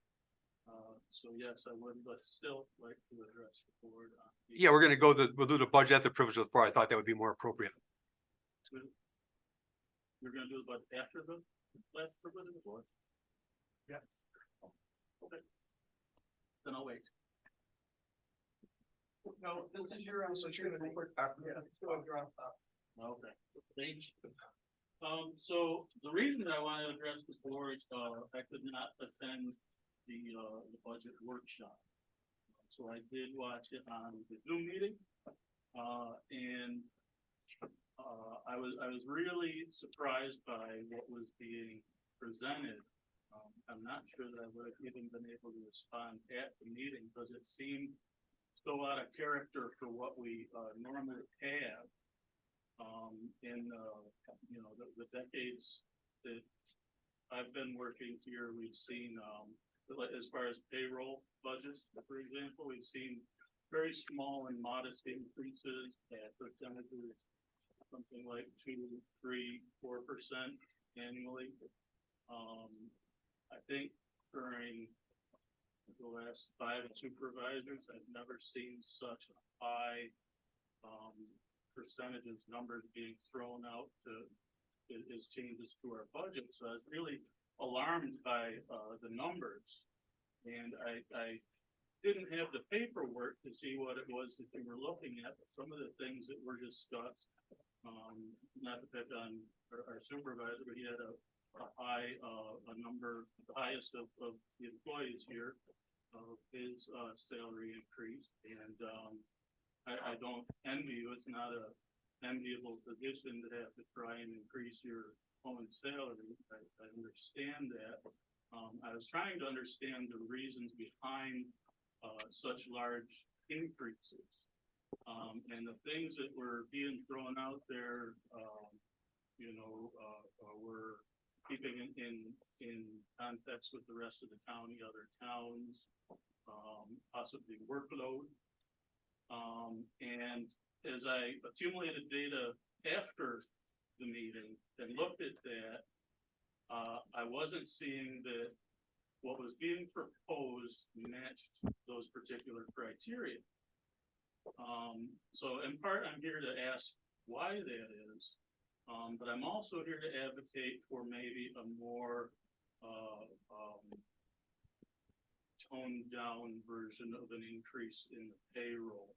So yes, I would, but still like to address the board. Yeah, we'll do the budget at the privilege of the floor. I thought that would be more appropriate. We're gonna do the budget after the last privilege of the floor? Yeah. Okay. Then I'll wait. No, this is your, so you're gonna make. Yeah. Okay, thank you. So the reason that I want to address the board, I could not attend the budget workshop. So I did watch it on the Zoom meeting, and I was really surprised by what was being presented. I'm not sure that I would have even been able to respond at the meeting because it seemed so out of character for what we normally have. In the decades that I've been working here, we've seen as far as payroll budgets, for example, we've seen very small and modest increases at percentages, something like 2, 3, 4% annually. I think during the last 5 supervisors, I've never seen such a high percentages numbers being thrown out as changes to our budget. So I was really alarmed by the numbers, and I didn't have the paperwork to see what it was that you were looking at. But some of the things that were discussed, not to pick on our supervisor, but he had a high a number, the highest of the employees here, of his salary increase, and I don't envy you. It's not a enviable position to have to try and increase your own salary. I understand that. I was trying to understand the reasons behind such large increases. And the things that were being thrown out there, were keeping in context with the rest of the county, other towns, possibly workload. And as I accumulated data after the meeting and looked at that, I wasn't seeing that what was being proposed matched those particular criteria. So in part, I'm here to ask why that is, but I'm also here to advocate for maybe a more toned down version of an increase in the payroll.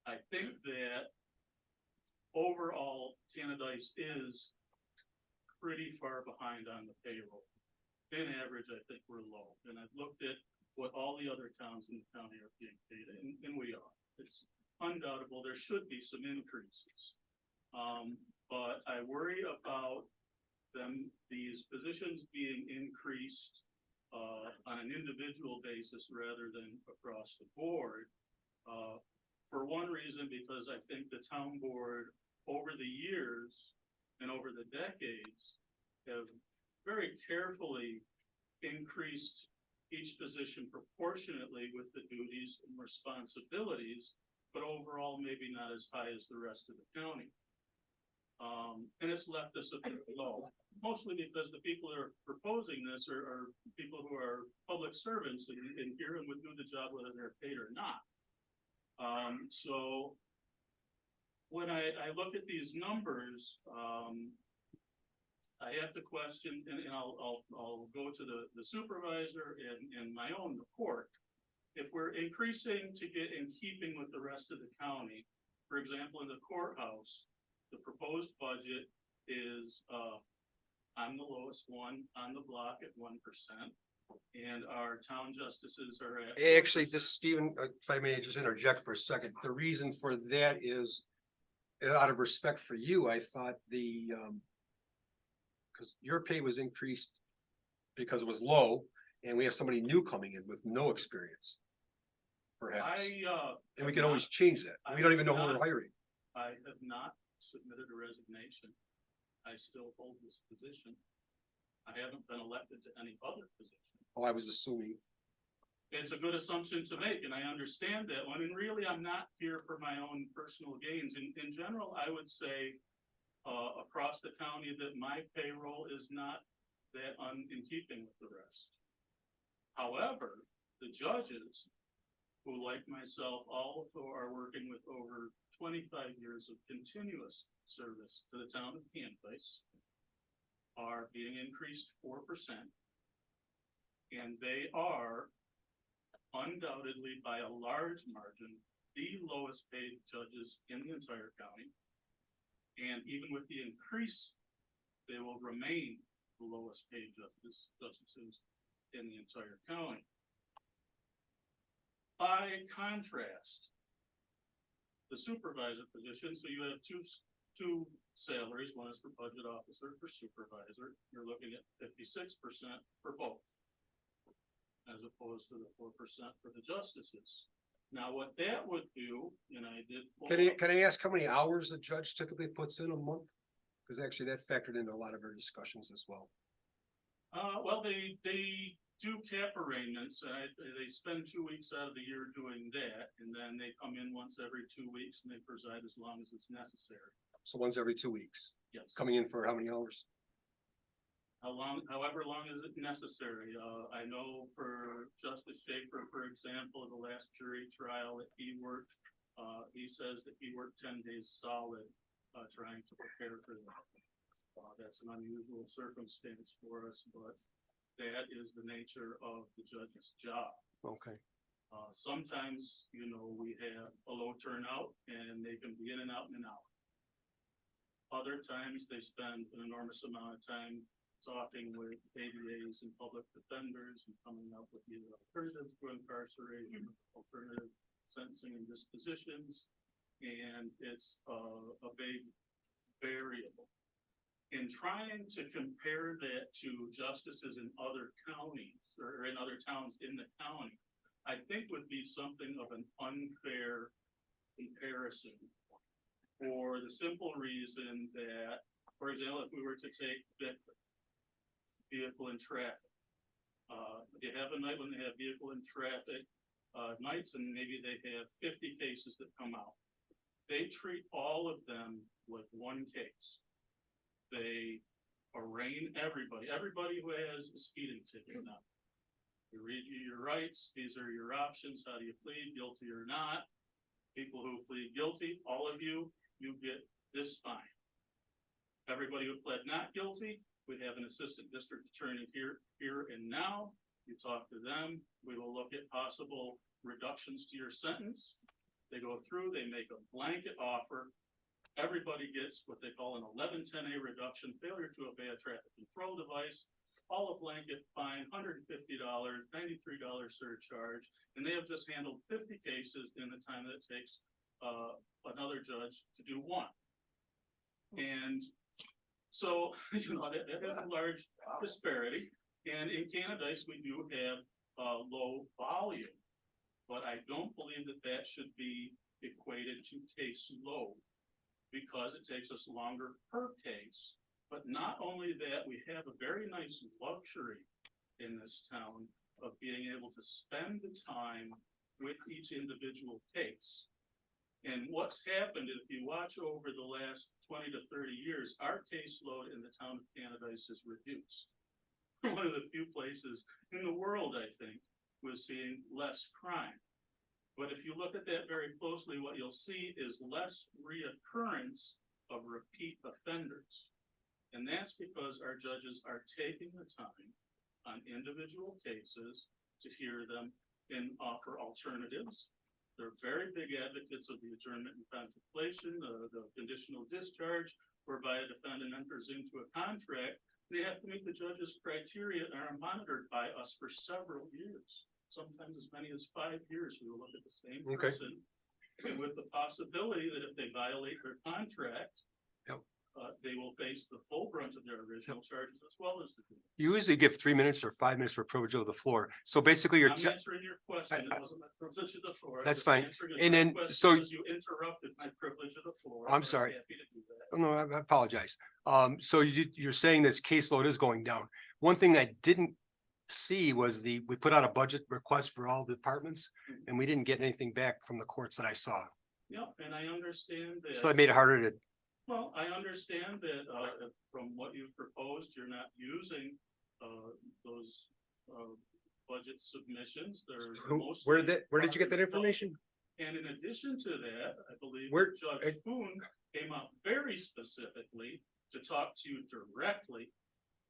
I think that overall Canadice is pretty far behind on the payroll. In average, I think we're low, and I've looked at what all the other towns in the county are being paid, and we are. It's undoubtable, there should be some increases. But I worry about these positions being increased on an individual basis rather than across the board. For one reason, because I think the town board over the years and over the decades have very carefully increased each position proportionately with the duties and responsibilities, but overall maybe not as high as the rest of the county. And it's left us a bit low, mostly because the people that are proposing this are people who are public servants in here and would do the job whether they're paid or not. So when I look at these numbers, I have to question, and I'll go to the supervisor and my own report. If we're increasing to get in keeping with the rest of the county, for example, in the courthouse, the proposed budget is, I'm the lowest one on the block at 1%. And our town justices are at. Actually, just Stephen, if I may just interject for a second, the reason for that is out of respect for you, I thought because your pay was increased because it was low and we have somebody new coming in with no experience. Perhaps, and we can always change that. We don't even know who we're hiring. I have not submitted a resignation. I still hold this position. I haven't been elected to any other position. Oh, I was assuming. It's a good assumption to make, and I understand that one, and really, I'm not here for my own personal gains. In general, I would say across the county that my payroll is not that in keeping with the rest. However, the judges, who like myself, also are working with over 25 years of continuous service to the town of Kansas, are being increased 4%. And they are undoubtedly by a large margin, the lowest paid judges in the entire county. And even with the increase, they will remain the lowest paid justices in the entire county. By contrast, the supervisor position, so you have two salaries, one is for budget officer, for supervisor, you're looking at 56% for both, as opposed to the 4% for the justices. Now, what that would do, and I did. Can I ask how many hours a judge typically puts in a month? Because actually that factored into a lot of our discussions as well. Well, they do cap arraignments, and they spend 2 weeks out of the year doing that, and then they come in once every 2 weeks and they preside as long as it's necessary. So once every 2 weeks, Yes. coming in for how many hours? However long is it necessary. I know for Justice Schaefer, for example, the last jury trial that he worked, he says that he worked 10 days solid, trying to prepare for that. That's an unusual circumstance for us, but that is the nature of the judge's job. Okay. Sometimes, we have a low turnout and they can be in and out in an hour. Other times they spend an enormous amount of time talking with ADAs and public defenders and coming up with either alternatives to incarceration, alternative sentencing and dispositions. And it's a big variable. In trying to compare that to justices in other counties or in other towns in the county, I think would be something of an unfair comparison, for the simple reason that, for example, if we were to take Bickford, vehicle in traffic, they have a night when they have vehicle in traffic nights, and maybe they have 50 cases that come out. They treat all of them like one case. They arraign everybody who has a speeding ticket now. They read you your rights. These are your options. How do you plead, guilty or not? People who plead guilty, all of you get this fine. Everybody who pled not guilty, we have an assistant district attorney here and now. You talk to them. We will look at possible reductions to your sentence. They go through, they make a blanket offer. everybody gets what they call an 1110A reduction, failure to obey a traffic control device, all a blanket fine, $150, $93 surcharge, and they have just handled 50 cases in the time that it takes another judge to do one. And so, you know, that has a large disparity. And in Canadice, we do have low volume. But I don't believe that that should be equated to case load, because it takes us longer per case. But not only that, we have a very nice luxury in this town of being able to spend the time with each individual case. And what's happened, if you watch over the last 20 to 30 years, our caseload in the town of Canadice is reduced. One of the few places in the world, I think, was seeing less crime. But if you look at that very closely, what you'll see is less reoccurrence of repeat offenders. And that's because our judges are taking the time on individual cases to hear them and offer alternatives. They're very big advocates of the adjournment and contemplation, the conditional discharge, whereby a defendant enters into a contract. They have to meet the judge's criteria and are monitored by us for several years, sometimes as many as 5 years. We will look at the same Okay. person, and with the possibility that if they violate their contract, they will face the full brunt of their original charges as well as the. You usually give 3 minutes or 5 minutes for privilege of the floor. So basically you're, I'm answering your question. It wasn't my privilege of the floor. I That's was fine. answering And your then, question so- because you interrupted my privilege of the floor. I'm and sorry. happy to do that. no, I apologize. So you're saying this caseload is going down. One thing I didn't see was we put out a budget request for all the departments and we didn't get anything back from the courts that I saw. Yeah, and I understand that. So that made it harder to, Well, I understand that, from what you've proposed, you're not using, those, budget submissions. They're mostly. where did you get that information? And in addition to that, I believe Where- Judge Kuhn came up very specifically to talk to you directly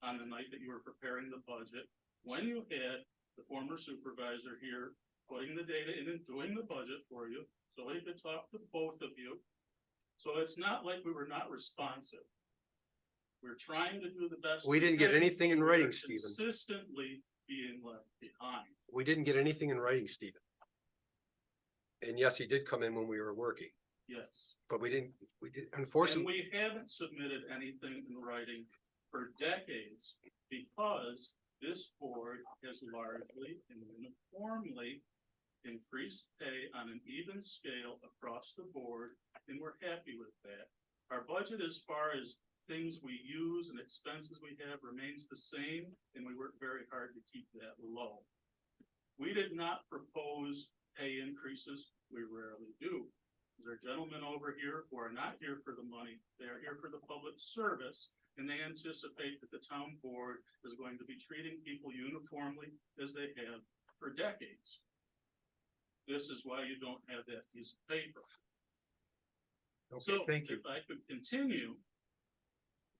on the night that you were preparing the budget, when you had the former supervisor here putting the data in and doing the budget for you, so he could talk to both of you. So it's not like we were not responsive. We're trying to do the best. We didn't get can, anything in but writing, we're Stephen. Consistently being left behind. We didn't get anything in writing, Stephen. And yes, he did come in when we were working, Yes. but we did, And unfortunately, we haven't submitted anything in writing for decades because this board has largely and uniformly increased pay on an even scale across the board, and we're happy with that. Our budget, as far as things we use and expenses we have, remains the same, and we work very hard to keep that low. We did not propose pay increases. We rarely do. There are gentlemen over here who are not here for the money. They are here for the public service, and they anticipate that the town board is going to be treating people uniformly as they have for decades. This is why you don't have that piece of paper. So thank you. if I could continue,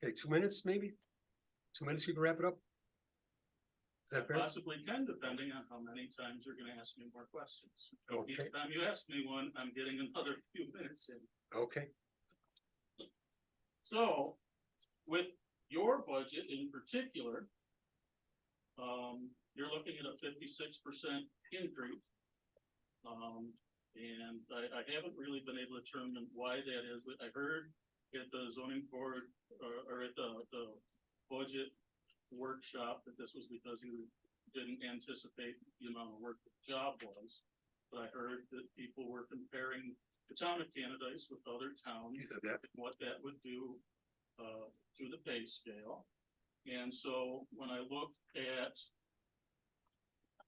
Okay, 2 minutes, maybe? 2 minutes, you can wrap it up? Is I that fair? possibly can, depending on how many times you're gonna ask me more questions. Each Okay, time you ask me one, I'm getting another few minutes in. okay. So, with your budget in particular, you're looking at a 56% increase. And I haven't really been able to determine why that is, but I heard at the zoning board, or at the budget workshop, that this was because you didn't anticipate the amount of work the job was. But I heard that people were comparing the town of Canadice with other towns, You said that. and what that would do to the pay scale. And so when I look at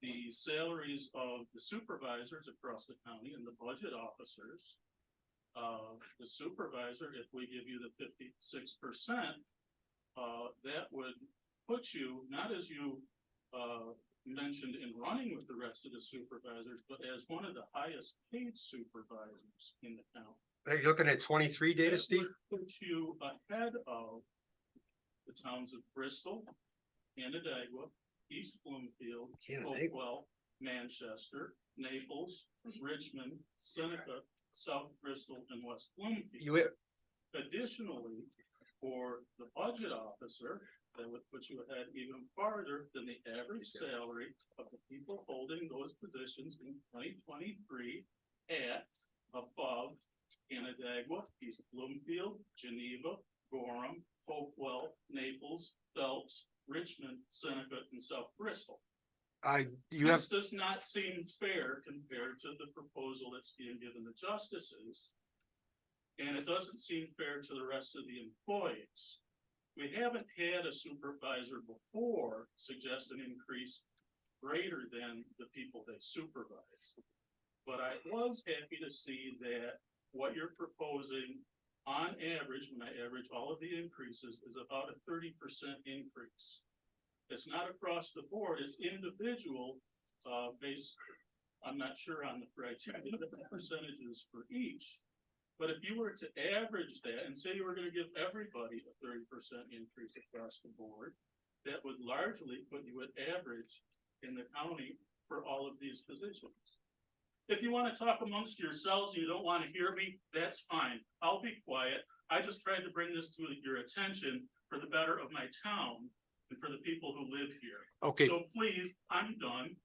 the salaries of the supervisors across the county and the budget officers, the supervisor, if we give you the 56%, that would put you, not as you mentioned in running with the rest of the supervisors, but as one of the highest paid supervisors in the county. Are you looking at 23 data, That Steve? would put you ahead of the towns of Bristol, Canandaigua, East Bloomfield, Canandaigua. Hopewell, Manchester, Naples, Richmond, Seneca, South Bristol, and West Bloomfield. You, Additionally, for the budget officer, that would put you ahead even farther than the average salary of the people holding those positions in 2023 at above Canandaigua, East Bloomfield, Geneva, Gorham, Hopewell, Naples, Phelps, Richmond, Seneca, and South Bristol. You have, This does not seem fair compared to the proposal that's being given the justices. And it doesn't seem fair to the rest of the employees. We haven't had a supervisor before suggest an increase greater than the people they supervise. But I was happy to see that what you're proposing on average, when I average all of the increases, is about a 30% increase. It's not across the board, it's individual, based, I'm not sure on the criteria, the percentages for each. But if you were to average that and say you were gonna give everybody a 30% increase across the board, that would largely put you at average in the county for all of these positions. If you wanna talk amongst yourselves and you don't wanna hear me, that's fine. I'll be quiet. I just tried to bring this to your attention for the better of my town and for the people who live here. okay, So please, I'm done.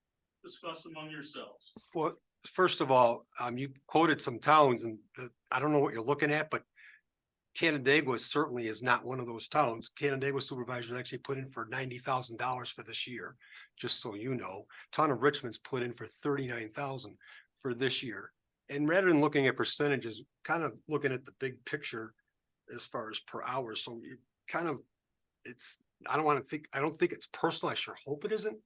Discuss among yourselves. well, first of all, you quoted some towns and I don't know what you're looking at, but Canandaigua certainly is not one of those towns. Canandaigua supervisors actually put in for $90,000 for this year, just so you know. Town of Richmond's put in for 39,000 for this year. And rather than looking at percentages, kind of looking at the big picture as far as per hour, so you kind of, I don't think it's personal. I sure hope it isn't.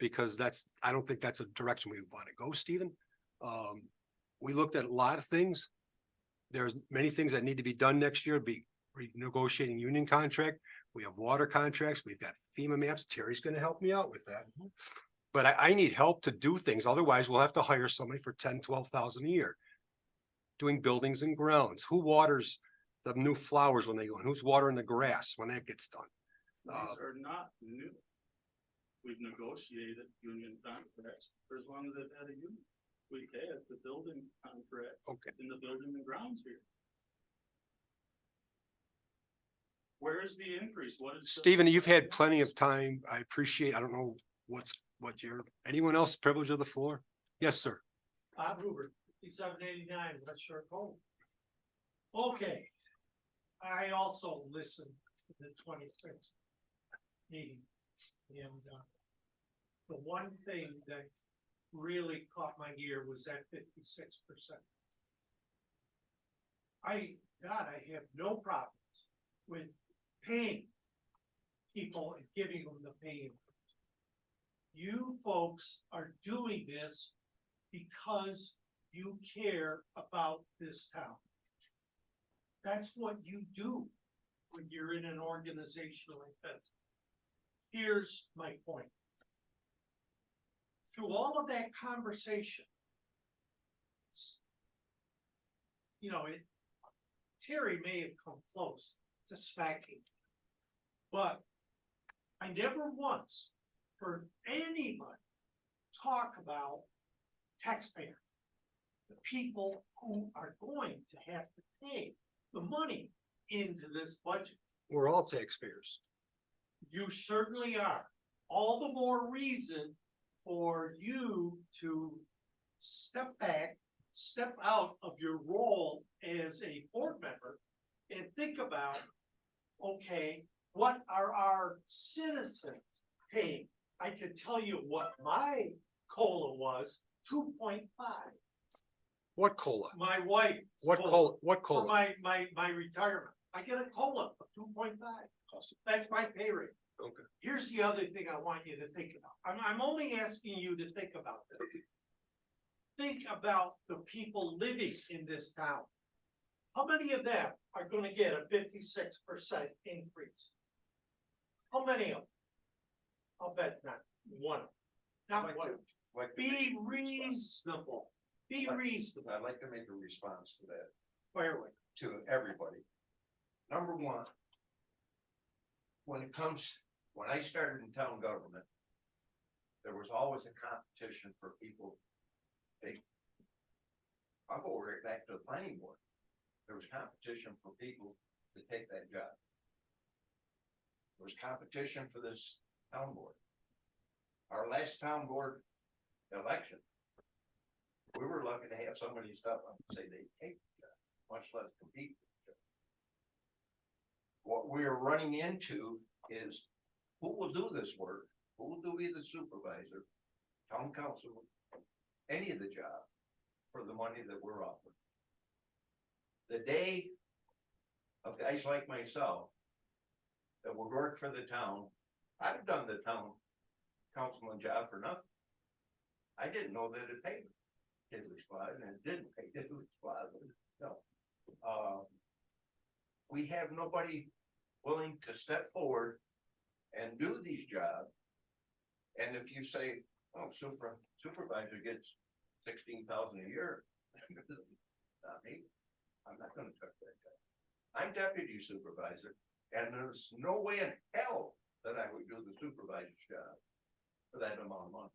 Because I don't think that's a direction we want to go, Stephen. We looked at a lot of things. There's many things that need to be done next year, be renegotiating union contract. We have water contracts. We've got FEMA maps. Terry's gonna help me out with that. But I need help to do things. Otherwise, we'll have to hire somebody for 10, 12,000 a year. Doing buildings and grounds. Who waters the new flowers when they go in? Who's watering the grass when that gets done? These are not new. We've negotiated union contracts for as long as I've had a union. We've had the building contract Okay. in the building and grounds here. Where is the increase? What is? Stephen, you've had plenty of time. I appreciate, I don't know anyone else privilege of the floor? Yes, sir. Bob Hoover, 5789 West Shore Cove. Okay. I also listened to the 26th meeting. And the one thing that really caught my ear was that 56%. I have no problems with paying people and giving them the pay. You folks are doing this because you care about this town. That's what you do when you're in an organization like this. Here's my point. Through all of that conversation, Terry may have come close to smacking, but I never once heard anybody talk about taxpayer, the people who are going to have to pay the money into this budget. We're all taxpayers. You certainly are. All the more reason for you to step back, step out of your role as a board member and think about, okay, what are our citizens paying? I can tell you what my COLA was, 2.5. What COLA? My wife. What COLA? What For COLA? my retirement. I get a COLA of 2.5. That's my pay rate. Okay. Here's the other thing I want you to think about. I'm only asking you to think about this. Think about the people living in this town. How many of them are gonna get a 56% increase? How many of them? I'll bet not one of them. Not one of them. Be reasonable. Be reasonable. I'd like to make a response to that, Fire away. to everybody. Number one, when I started in town government, there was always a competition for people. I'll go right back to the planning board. there was competition for people to take that job. There was competition for this town board. Our last town board election, we were lucky to have somebody step up and say they take the job, much less compete. What we're running into is who will do this work? Who will do either supervisor, town council, any of the job for the money that we're offering? The day of guys like myself that would work for the town, I've done the town councilman job for nothing. I didn't know that it paid Diddley Squad, and it didn't pay Diddley Squad, no. We have nobody willing to step forward and do these jobs. And if you say, oh, supervisor gets 16,000 a year, not me. I'm not gonna touch that job. I'm deputy supervisor, and there's no way in hell that I would do the supervisor's job for that amount of money.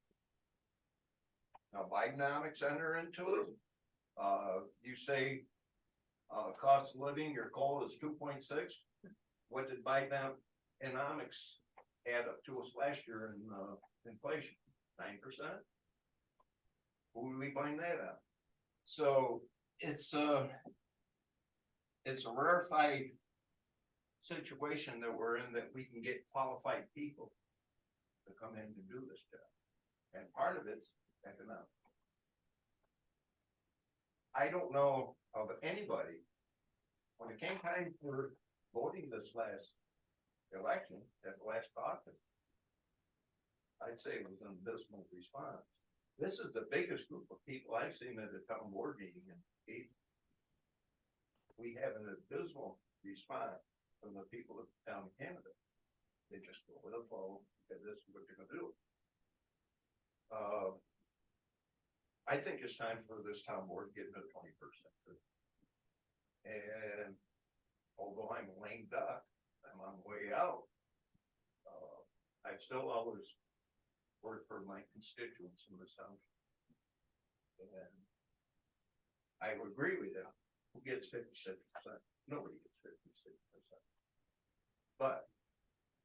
Now, Bidenomics enter into it. You say, cost of living, your goal is 2.6. What did Bidenomics add up to us last year in inflation? 9%. Who would we find that out? So it's a rarefied situation that we're in, that we can get qualified people to come in to do this job. And part of it's economic. I don't know of anybody, when it came time for voting this last election, at the last caucus, I'd say it was an abysmal response. This is the biggest group of people I've seen at a town board meeting in 8. We have an abysmal response from the people of the town of Canada. They just go with the flow, because this is what they're gonna do. I think it's time for this town board to get into 20%. And although I'm a lame duck, I'm on the way out. I've still always worked for my constituents in this town. And I would agree with them. Who gets 56%? Nobody gets 56%. But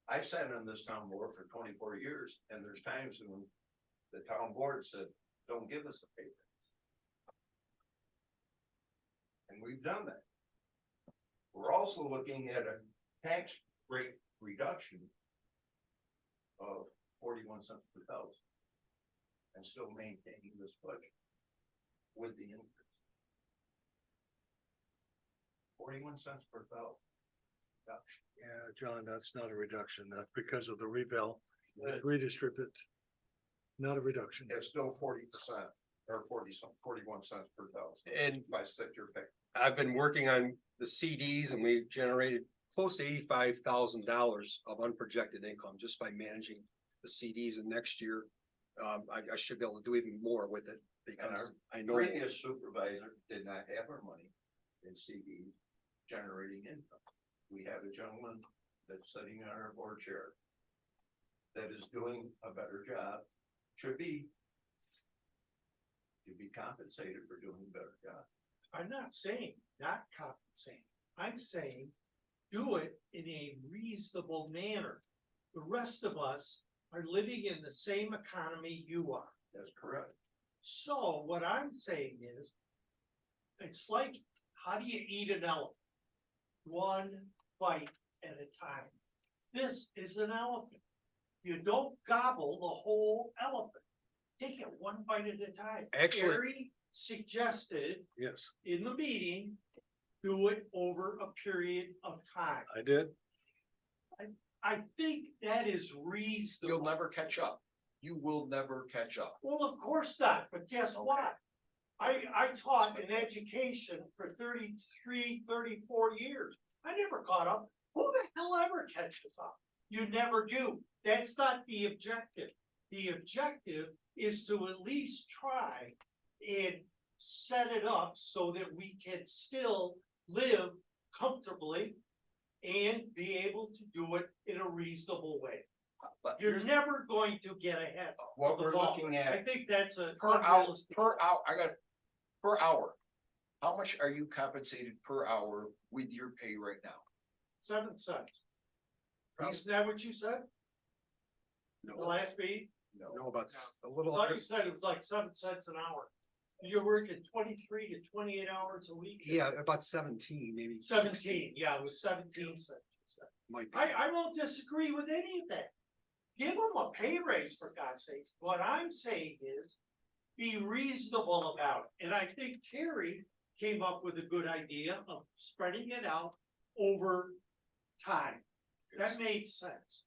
I sat on this town board for 24 years, and there's times when the town board said, don't give us a pay raise. And we've done that. We're also looking at a tax rate reduction of 41 cents per thousand, and still maintaining this budget with the increase. 41 cents per thousand. Yeah, John, that's not a reduction. That's because of the redistribute. Not a reduction. It's still 40% or 41 cents per thousand. And By set your pick. I've been working on the CDs, and we generated close to $85,000 of unprojected income just by managing the CDs. And next year, I should be able to do even more with it, because I know. Previous supervisor did not have our money in CDs generating income. We have a gentleman that's sitting on our board chair that is doing a better job, should be compensated for doing a better job. I'm not saying not compensating. I'm saying do it in a reasonable manner. The rest of us are living in the same economy you are. That's correct. So what I'm saying is, it's like, how do you eat an elephant? One bite at a time. This is an elephant. You don't gobble the whole elephant. Take it one bite at a time. Actually- Gary suggested Yes, in the meeting, do it over a period of time. I did. I think that is reasonable. You'll never catch up. You will never catch up. Well, of course not, but guess what? I taught in education for 33, 34 years. I never caught up. Who the hell ever catches up? You never do. That's not the objective. The objective is to at least try and set it up so that we can still live comfortably and be able to do it in a reasonable way. But You're never going to get ahead. What of the we're ball. looking I at think that's a. per hour, unrealistic- per hour, per hour, How much are you compensated per hour with your pay right now? 7 cents. Please? Is that what you said? The No, last meeting? no, about a I little. thought you said it was like 7 cents an hour. You're working 23 to 28 hours a week? Yeah, about 17, maybe. 17, yeah, it was 17 cents. you said. Might be. I won't disagree with any of that. Give them a pay raise for God's sakes. What I'm saying is be reasonable about it. And I think Terry came up with a good idea of spreading it out over time. That made sense.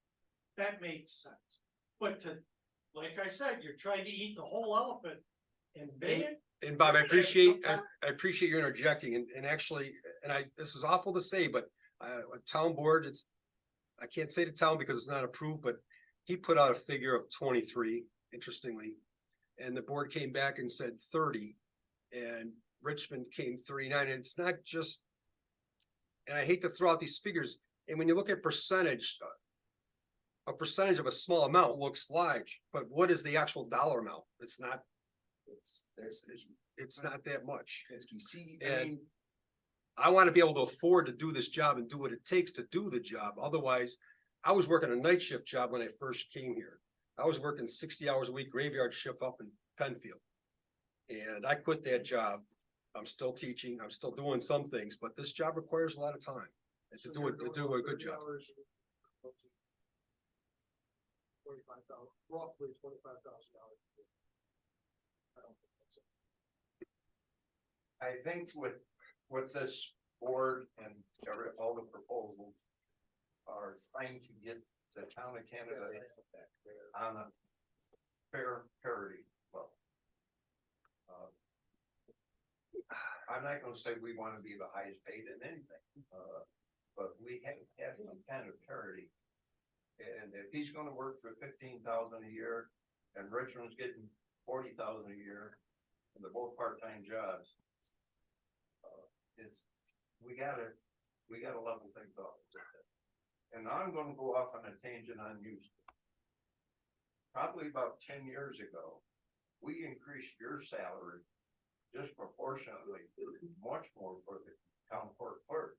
That made sense. But to, like I said, you're trying to eat the whole elephant and bake it. And Bob, I You're gonna have appreciate, some time. I appreciate you interjecting and actually, this is awful to say, but a town board, I can't say the town because it's not approved, but he put out a figure of 23, interestingly. And the board came back and said 30 and Richmond came 39 and it's not just. And I hate to throw out these figures. And when you look at percentage, a percentage of a small amount looks large, but what is the actual dollar amount? It's not. It's not that much. Penske, see, I And mean, I want to be able to afford to do this job and do what it takes to do the job. Otherwise, I was working a night shift job when I first came here. I was working 60 hours a week, graveyard shift up in Penfield. And I quit that job. I'm still teaching, I'm still doing some things, but this job requires a lot of time. And to do it, to do a good job. 25,000, roughly $25,000. I think with this board and all the proposals are trying to get the town of Canada on a fair parity level. I'm not gonna say we wanna be the highest paid in anything, but we have to have some kind of parity. And if he's gonna work for 15,000 a year and Richmond's getting 40,000 a year, and they're both part-time jobs. We gotta level things off. And now I'm gonna go off on a tangent on Houston. Probably about 10 years ago, we increased your salary disproportionately, much more for the town court clerk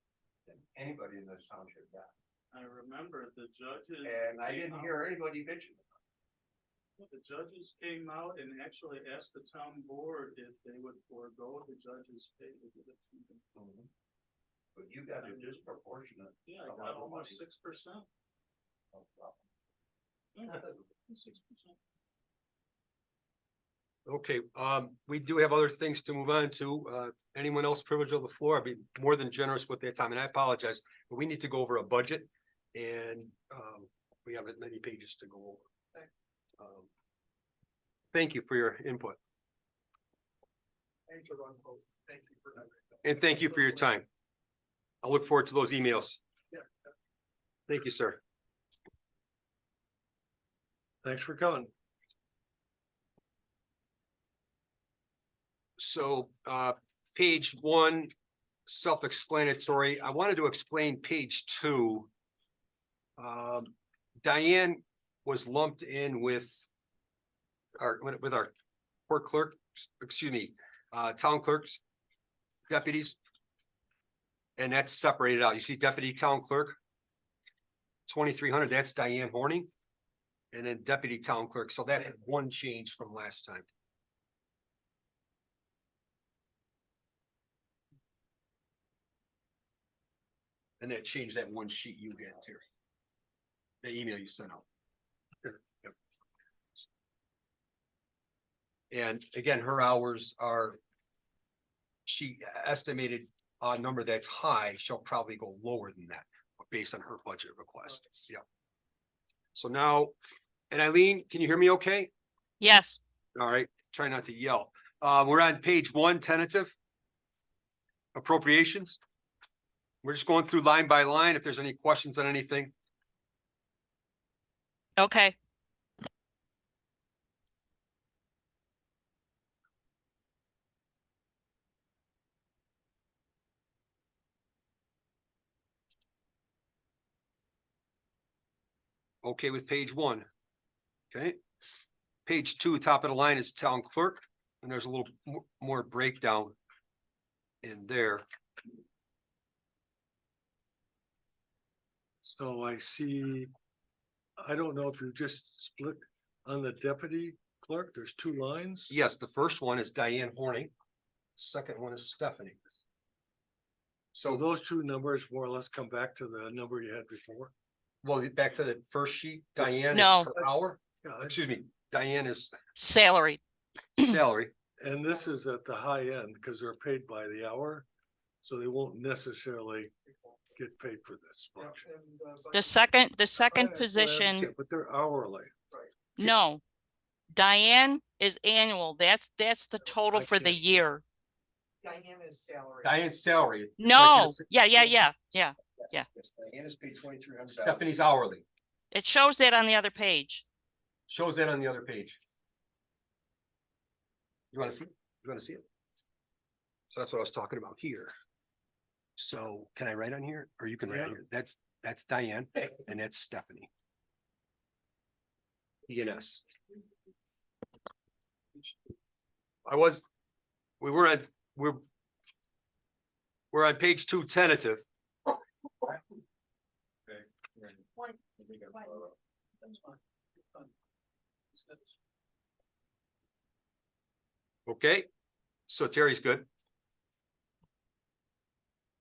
than anybody in this township got. I remember the judges. And I came didn't out- hear anybody bitching. The judges came out and actually asked the town board if they would forego the judges' pay to give it to them. But you got a disproportionate. Yeah, I amount got of almost money. 6%. of profit. Yeah, 6%. Okay, we do have other things to move on to. Anyone else privilege of the floor? I'd be more than generous with that time, and I apologize, but we need to go over a budget. And we have many pages to go over. Thank you for your input, Thank you, Ron. Thank you for that. and thank you for your time. I'll look forward to those emails. Yeah. Thank you, sir. Thanks for coming. So, page 1, self-explanatory. I wanted to explain page 2. Diane was lumped in with our court clerk, excuse me, town clerks, deputies. And that's separated out. You see deputy town clerk, 2,300, that's Diane Horning. And then deputy town clerk. So that had one change from last time. And that changed that one sheet you had, Terry. The email you sent out. Yep. And again, her hours are. She estimated a number that's high, she'll probably go lower than that, based on her budget request, yeah. So now, and Eileen, can you hear me okay? Yes, All right, try not to yell. We're on page 1, tentative. Appropriations. We're just going through line by line. If there's any questions on anything. okay. Okay with page 1. Okay. Page 2, top of the line is town clerk, and there's a little more breakdown. in there. So I see, I don't know if you just split on the deputy clerk, there's two lines. Yes, the first one is Diane Horning. Second one is Stephanie. So those two numbers more or less come back to the number you had before. Well, back to the first sheet, Diane No. is per hour, Yeah, excuse me, Diane is Salary. salary. and this is at the high end because they're paid by the hour. So they won't necessarily get paid for this much. The second That's what I position, understand, but they're hourly. no. Diane is annual. That's the total I for the can't- year. Diane is salary. Diane's salary. It's like No, this. yeah. Yeah. Yeah. Yes, yes, Diane is paid $2,300. Stephanie's hourly. It shows that on the other page. Shows that on the other page. You wanna see? You wanna see it? So that's what I was talking about here. So can I write on here? Or you can write on here? That's Diane and that's Stephanie. ENS. We're on page 2 tentative. Okay, so Terry's good.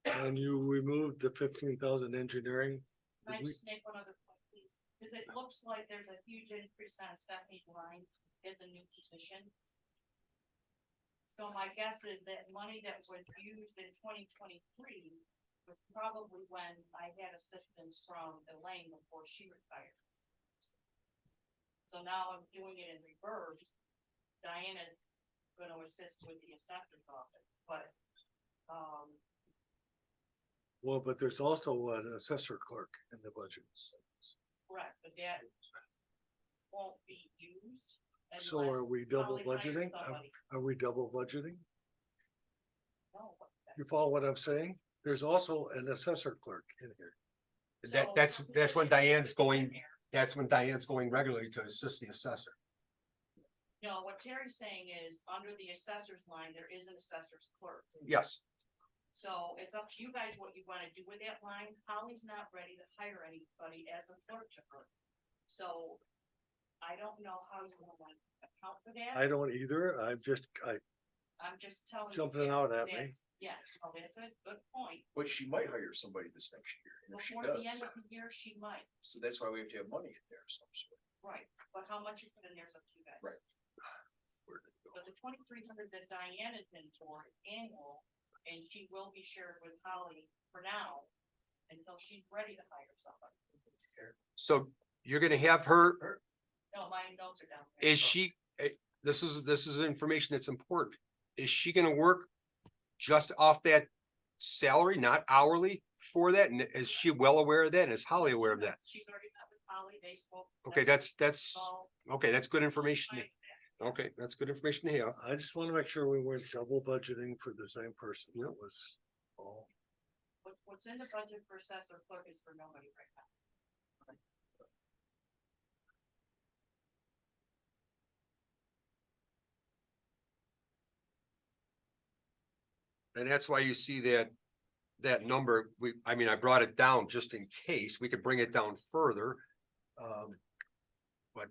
And you removed the 15,000 engineering. Can I Did we- just make one other point, please? Because it looks like there's a huge increase on Stephanie's line as a new position. So my guess is that money that was used in 2023 was probably when I had assistance from Elaine before she retired. So now I'm doing it in reverse. Diana's gonna assist with the assessor's office, but, Well, but there's also an assessor clerk in the budget. correct, but that won't be used. So unless are we double Holly hires budgeting? somebody. Are we double budgeting? No, what the- You follow what I'm saying? There's also an assessor clerk in here. So That's the when position Diane's is going, in there. that's when Diane's going regularly to assist the assessor. No, what Terry's saying is, under the assessor's line, there is an assessor's clerk. Yes, So it's up to you guys what you wanna do with that line. Holly's not ready to hire anybody as a clerk to her. So I don't know how you wanna account for that. I don't either. I'm just telling you. jumping that- out at me. that- Yeah, oh, that's a good point. But she might hire somebody this next year, and if she Before the end does, of the year, she might, so that's why we have to have money in there of some sort. right, but how much you put in there is up to you guys. Right. But the 2,300 that Diane is in for is annual, and she will be shared with Holly for now. Until she's ready to hire somebody. so you're gonna have her, No, my notes are down. there. is she, this is information that's important. Is she gonna work just off that salary, not hourly for that? And is she well aware of that? And is Holly aware of that? She's already met with Holly, they spoke. Okay, that's, all okay, that's good information. fine with that. Okay, that's good information to have. I just want to make sure we weren't double budgeting for the same person. That was all. What's in the budget for assessor clerk is for nobody right now. And that's why you see that number, I mean, I brought it down just in case, we could bring it down further. But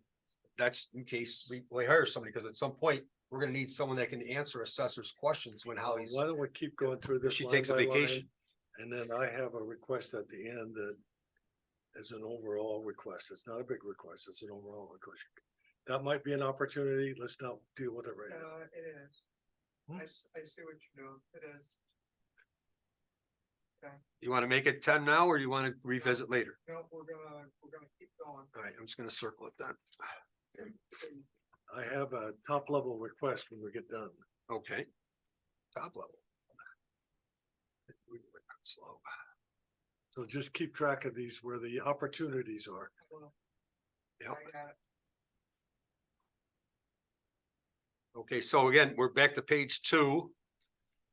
that's in case we hire somebody, because at some point, we're gonna need someone that can answer assessors' questions when Holly's, Why don't we keep going through this? she line takes a by line, vacation. And then I have a request at the end that is an overall request. It's not a big request, it's an overall request. That might be an opportunity. Let's not deal with it right now. It is. Hmm? I see what you're doing. It is. You wanna make it 10 now, or do you wanna revisit later? No, we're gonna keep going. All right, I'm just gonna circle it then. I have a top level request when we get done. Okay. Top level. We went slow. So just keep track of these where the opportunities are. Yep. I got it. Okay, so again, we're back to page 2.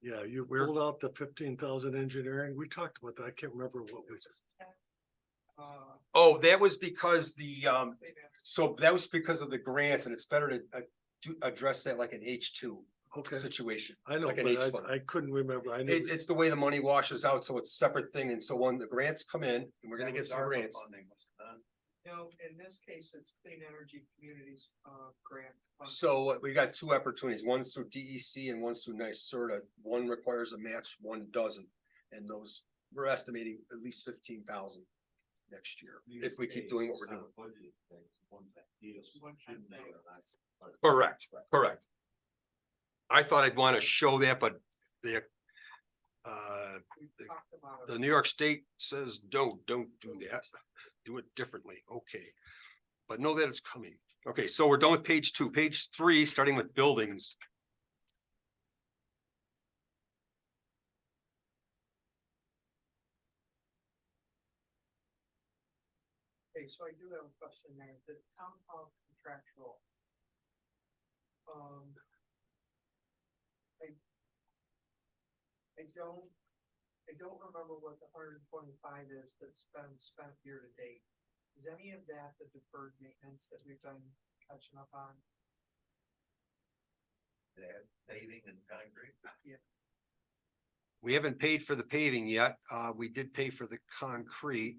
Yeah, you We're- pulled out the 15,000 engineering. We talked about that. I can't remember what was. Oh, that was because the, They did. so that was because of the grants, and it's better to address that like an H2. Okay, situation. I know, like an but H fund. I couldn't remember. I knew. It's the way the money washes out, so it's a separate thing, and so when the grants come in, and we're gonna That get was some ARPA grants. funding, was it not? No, in this case, it's Clean Energy Communities, grant. funding. So we got two opportunities, one's through DEC and one's through NYSERDA, one requires a match, one doesn't. And those, we're estimating at least 15,000 next year, if we keep doing what we're doing. Correct, correct. I thought I'd wanna show that, but the We talked about it. the New York State says, don't do that, do it differently, okay. But know that it's coming. Okay, so we're done with page 2, page 3, starting with buildings. Okay, so I do have a question there, the town hall contractual. I don't remember what the 125 is that's been spent year to date. Is any of that the deferred maintenance that we've been catching up on? That paving and concrete. We haven't paid for the paving yet. We did pay for the concrete.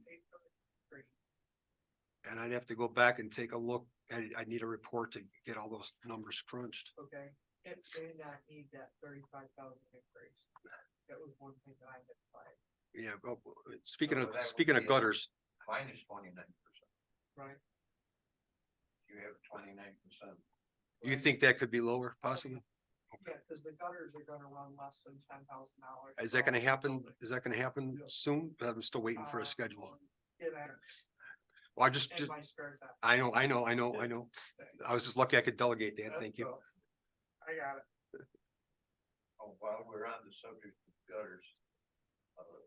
And I'd have to go back and take a look. I need a report to get all those numbers crunched. Okay, it may not need that 35,000 increase. That was one thing that I had flagged. Yeah, well, speaking So of, that would speaking of be a- gutters, Minus 29%. Right. You have 29%. you think that could be lower possibly? Yeah, because the gutters are gonna run less than $10,000. Is that gonna happen? Is that gonna happen soon? I'm still waiting for a schedule. Yeah, Well, I just, and my spare time. I know. I was just lucky I could delegate that. Thank you. I got it. Oh, while we're on the subject of gutters,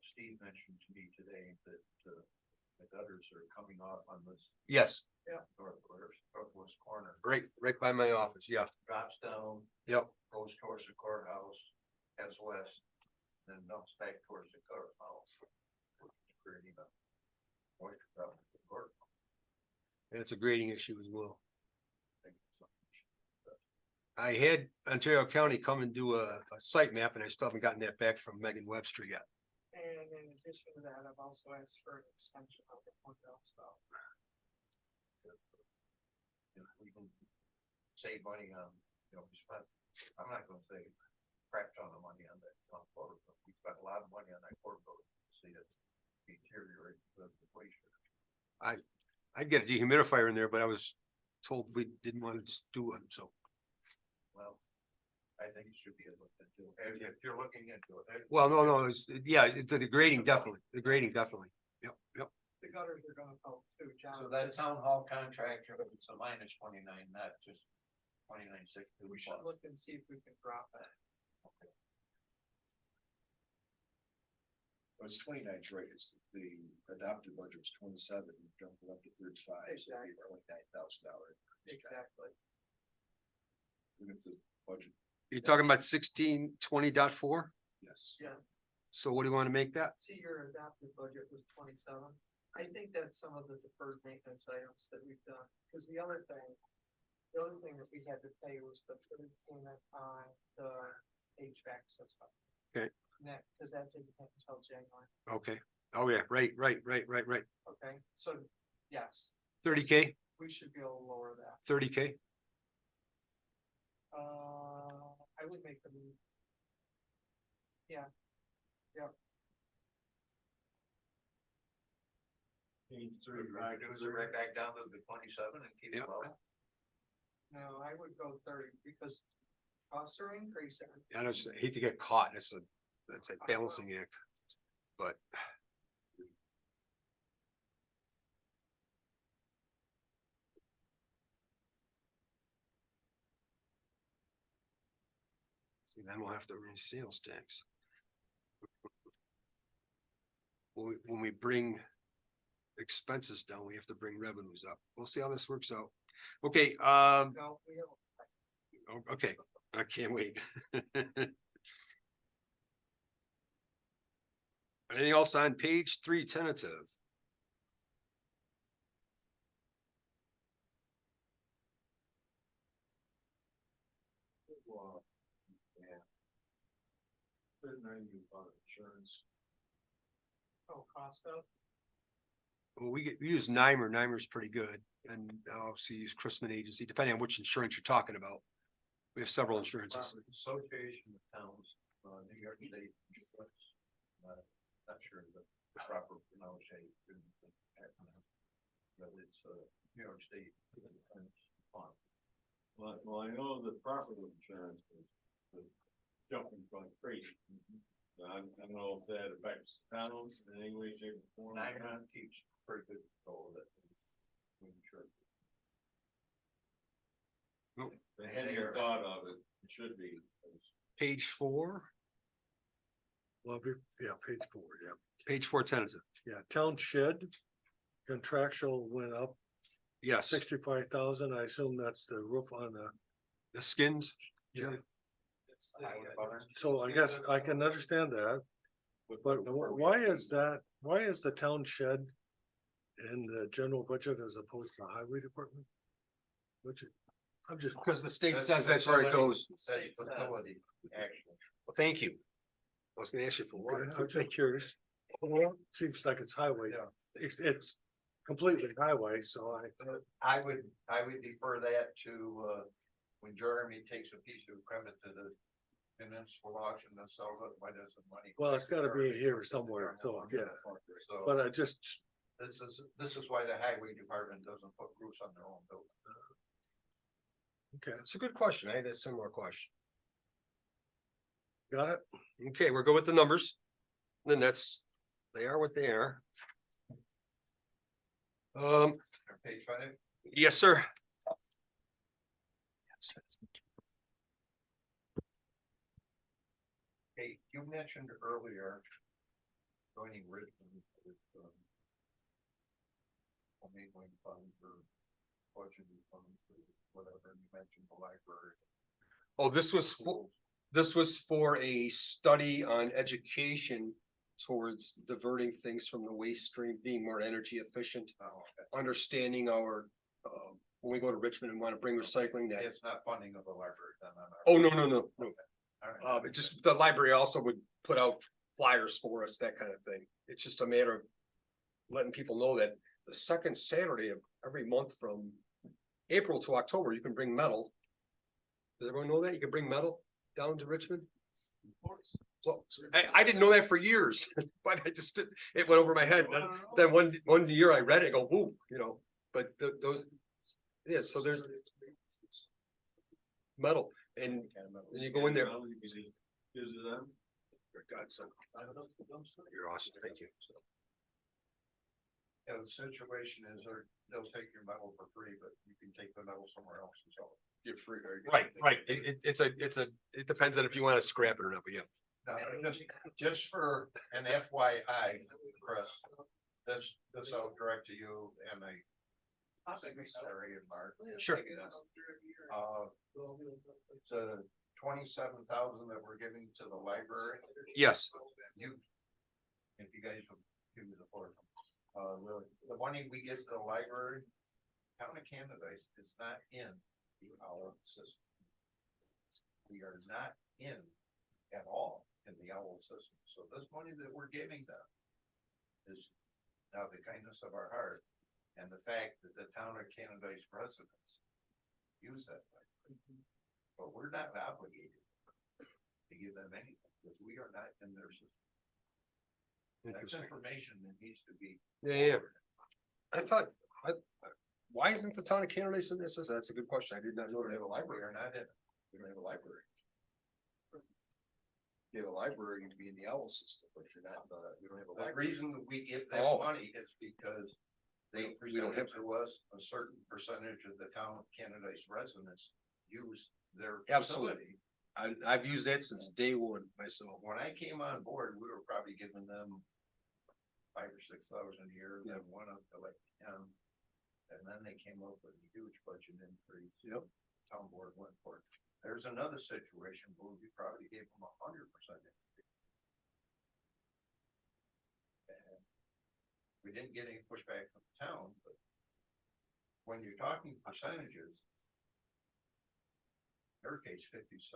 Steve mentioned to me today that, the gutters are coming off on this Yes, northwest corner. right by my office. Yeah, Drops down, yep. goes towards the courthouse, heads west, then dumps back towards the courthouse. Creating a moisture problem at the courthouse. And it's a grading issue as well. I had Ontario County come and do a site map and I still haven't gotten that back from Megan Webster yet. And in addition to that, I've also asked for an extension of the one downspout. If we can save money on, we spent, I'm not gonna say crap ton of money on that, but we spent a lot of money on that court road, see it deteriorate the waste. I'd get a dehumidifier in there, but I was told we didn't want to do one, so. Well, I think it should be looked into, if you're looking into it. Well, no, the grading definitely, Yep. The gutters are gonna help too, John. So that town hall contractor, it's a minus 29, not just 29.60. We should look and see if we can drop it. Well, it's 29's right, it's the adopted budget was 27, you jumped it up to 35, so it'd be $29,000. Exactly. Even if the budget, You're talking about 1620.4. yes. Yeah, So what do you want to make that? see, your adopted budget was 27. I think that's some of the deferred maintenance items that we've done, because the other thing that we had to pay was the third payment on the HVAC system. Okay. Because that didn't hit until January, Okay. Oh, yeah, right. okay, so, yes, 30K, we should be able to lower that. 30K. I would make them. Yeah, Reduce it right back down to the 27 and keep it Yep. low. no, I would go 30 because costs are increasing. I just hate to get caught. That's a balancing act. But see, then we'll have to raise sales tax. When we bring expenses down, we have to bring revenues up. We'll see how this works out. Okay, No, we have. okay, I can't wait. Anything else on page 3 tentative? Insurance. Oh, Costa. Well, we use NYMER. NYMER's pretty good, and obviously use Chrisman Agency, depending on which insurance you're talking about. We have several insurances. Association of Towns, New York State. Not sure the proper pronunciation. But it's New York State. Fund. Well, I know the property insurance is jumping like crazy. I don't know if that affects towns in any way, shape, or form. Nine keeps pretty good control of that. Insurance. The heavier thought of it, it should be. Page 4, Well, yeah, page 4, yeah. page 4 tentative. Yeah, town shed contractual went up Yes, 65,000. I assume that's the roof on the skins. Yeah. Highway butter. So I guess I can understand that, but why is that, why is the town shed in the general budget as opposed to the highway department? Which, I'm just, Because the state says that's where it goes. Says facility, actually. Well, thank you. I was gonna ask you for okay, what. I'm just curious. Well, seems like it's highway. Yeah. It's completely highway, so I would defer that to, when Jeremy takes a piece of equipment to the municipal auction and sells it, why doesn't money? well, it's gotta be here somewhere, so, yeah. So, But I just, this is why the highway department doesn't put roofs on their own building. okay, It's a good question. I had a similar question. got it? Okay, we're good with the numbers. Then they are what they are. Page 5. Yes, sir. Hey, you mentioned earlier joining Richmond with, enabling funds or budgeting funds or whatever, and you mentioned the library. Oh, this was for a study on education towards diverting things from the waste stream, being more energy efficient, Oh, okay. understanding our, when we go to Richmond and want to bring recycling that. It's not funding of the library then on our. Oh, no. All right. It just, the library also would put out flyers for us, that kind of thing. It's just a matter of letting people know that the second Saturday of every month from April to October, you can bring metal. Does everyone know that? You can bring metal down to Richmond? Well, I didn't know that for years, but I just, it went over my head. Then one year I read it, go, whoo, but those, yeah, so there's metal and you go in there. Your godson. You're awesome. Thank you. Yeah, the situation is they'll take your metal for free, but you can take the metal somewhere else and sell it. Get free. Right. It depends on if you want to scrap it or not, but yeah. Now, just for an FYI, Chris, this I'll direct to you and Larry and Mark. Sure. The 27,000 that we're giving to the library. Yes. If you guys will give me the floor. The money we give to the library, Town of Canada is not in the OWL system. We are not in at all in the OWL system. So this money that we're giving them is now the kindness of our heart and the fact that the Town of Canada's residents use that library. But we're not obligated to give them anything because we are not in their system. That's information that needs to be. Yeah. I thought, why isn't the Town of Canada in this? That's a good question. I did not know they have a library. We are not in it. We don't have a library. You have a library, you can be in the OWL system, but you're not, we don't have a The library. reason that we give that Oh. money is because they We don't presented to us a certain percentage of the Town of Canada's residents use their Absolutely. facility. I've used that since day one myself. When I came on board, we were probably giving them 5,000 or 6,000 a year, then went up to like 10. And then they came up with a huge budget increase. Yep. Town board went for it. There's another situation where we probably gave them 100% increase. And we didn't get any pushback from the town, but when you're talking percentages, in their case, 56%,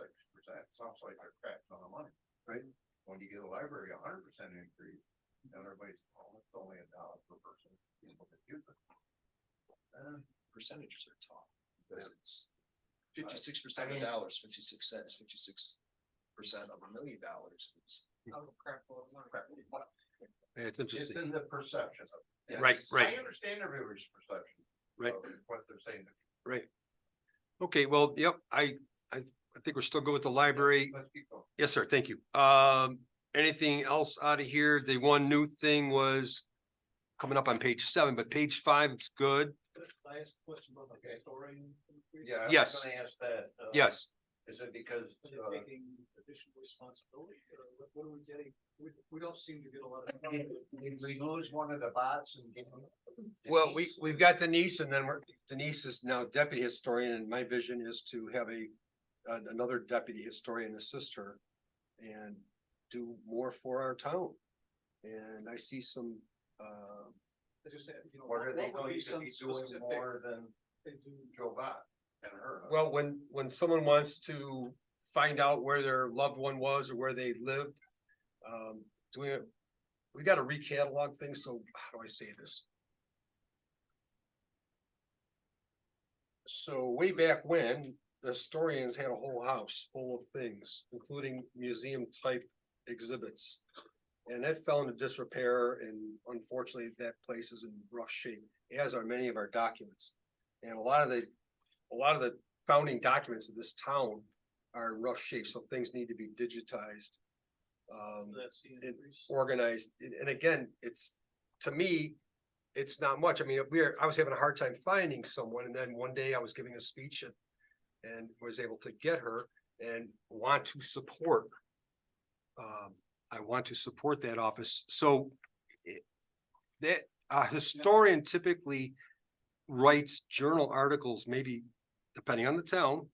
sounds like a crap ton of money. Right. When you get a library, 100% increase, then everybody's, oh, it's only $1 per person. People that use it. Percentages are tough. Because it's 56% of dollars, 56 cents, 56% of $1 million is. It's It's interesting. in the perception of. Yes. Right, right. I understand everybody's perception. Right. of What they're saying. Right. Okay, well, yep, I think we're still good with the library. Let's keep going. Yes, sir, thank you. Anything else out of here? The one new thing was coming up on page 7, but page 5 is good. I asked a question about the Okay. historian. increase. Yeah, I was Yes. gonna ask that. Yes, Is it because, Are they taking additional responsibility, or what are we getting? We don't seem to get a lot of. we lose one of the bots and get. well, we've got Denise and then Denise is now deputy historian and my vision is to have another deputy historian assist her and do more for our town. And I see some, I just said, you know. What are they what would going be to some be doing specific more than they do? Joe Bot and her? well, when someone wants to find out where their loved one was or where they lived, doing it, we got to recatalog things. So how do I say this? So way back when, the historians had a whole house full of things, including museum type exhibits. And that fell into disrepair and unfortunately that place is in rough shape, as are many of our documents. And a lot of the founding documents of this town are in rough shape, so things need to be digitized. That's the and increase. organized, and again, to me, it's not much. I mean, I was having a hard time finding someone, and then one day I was giving a speech and was able to get her and want to support. I want to support that office, so that a historian typically writes journal articles, maybe depending on the town,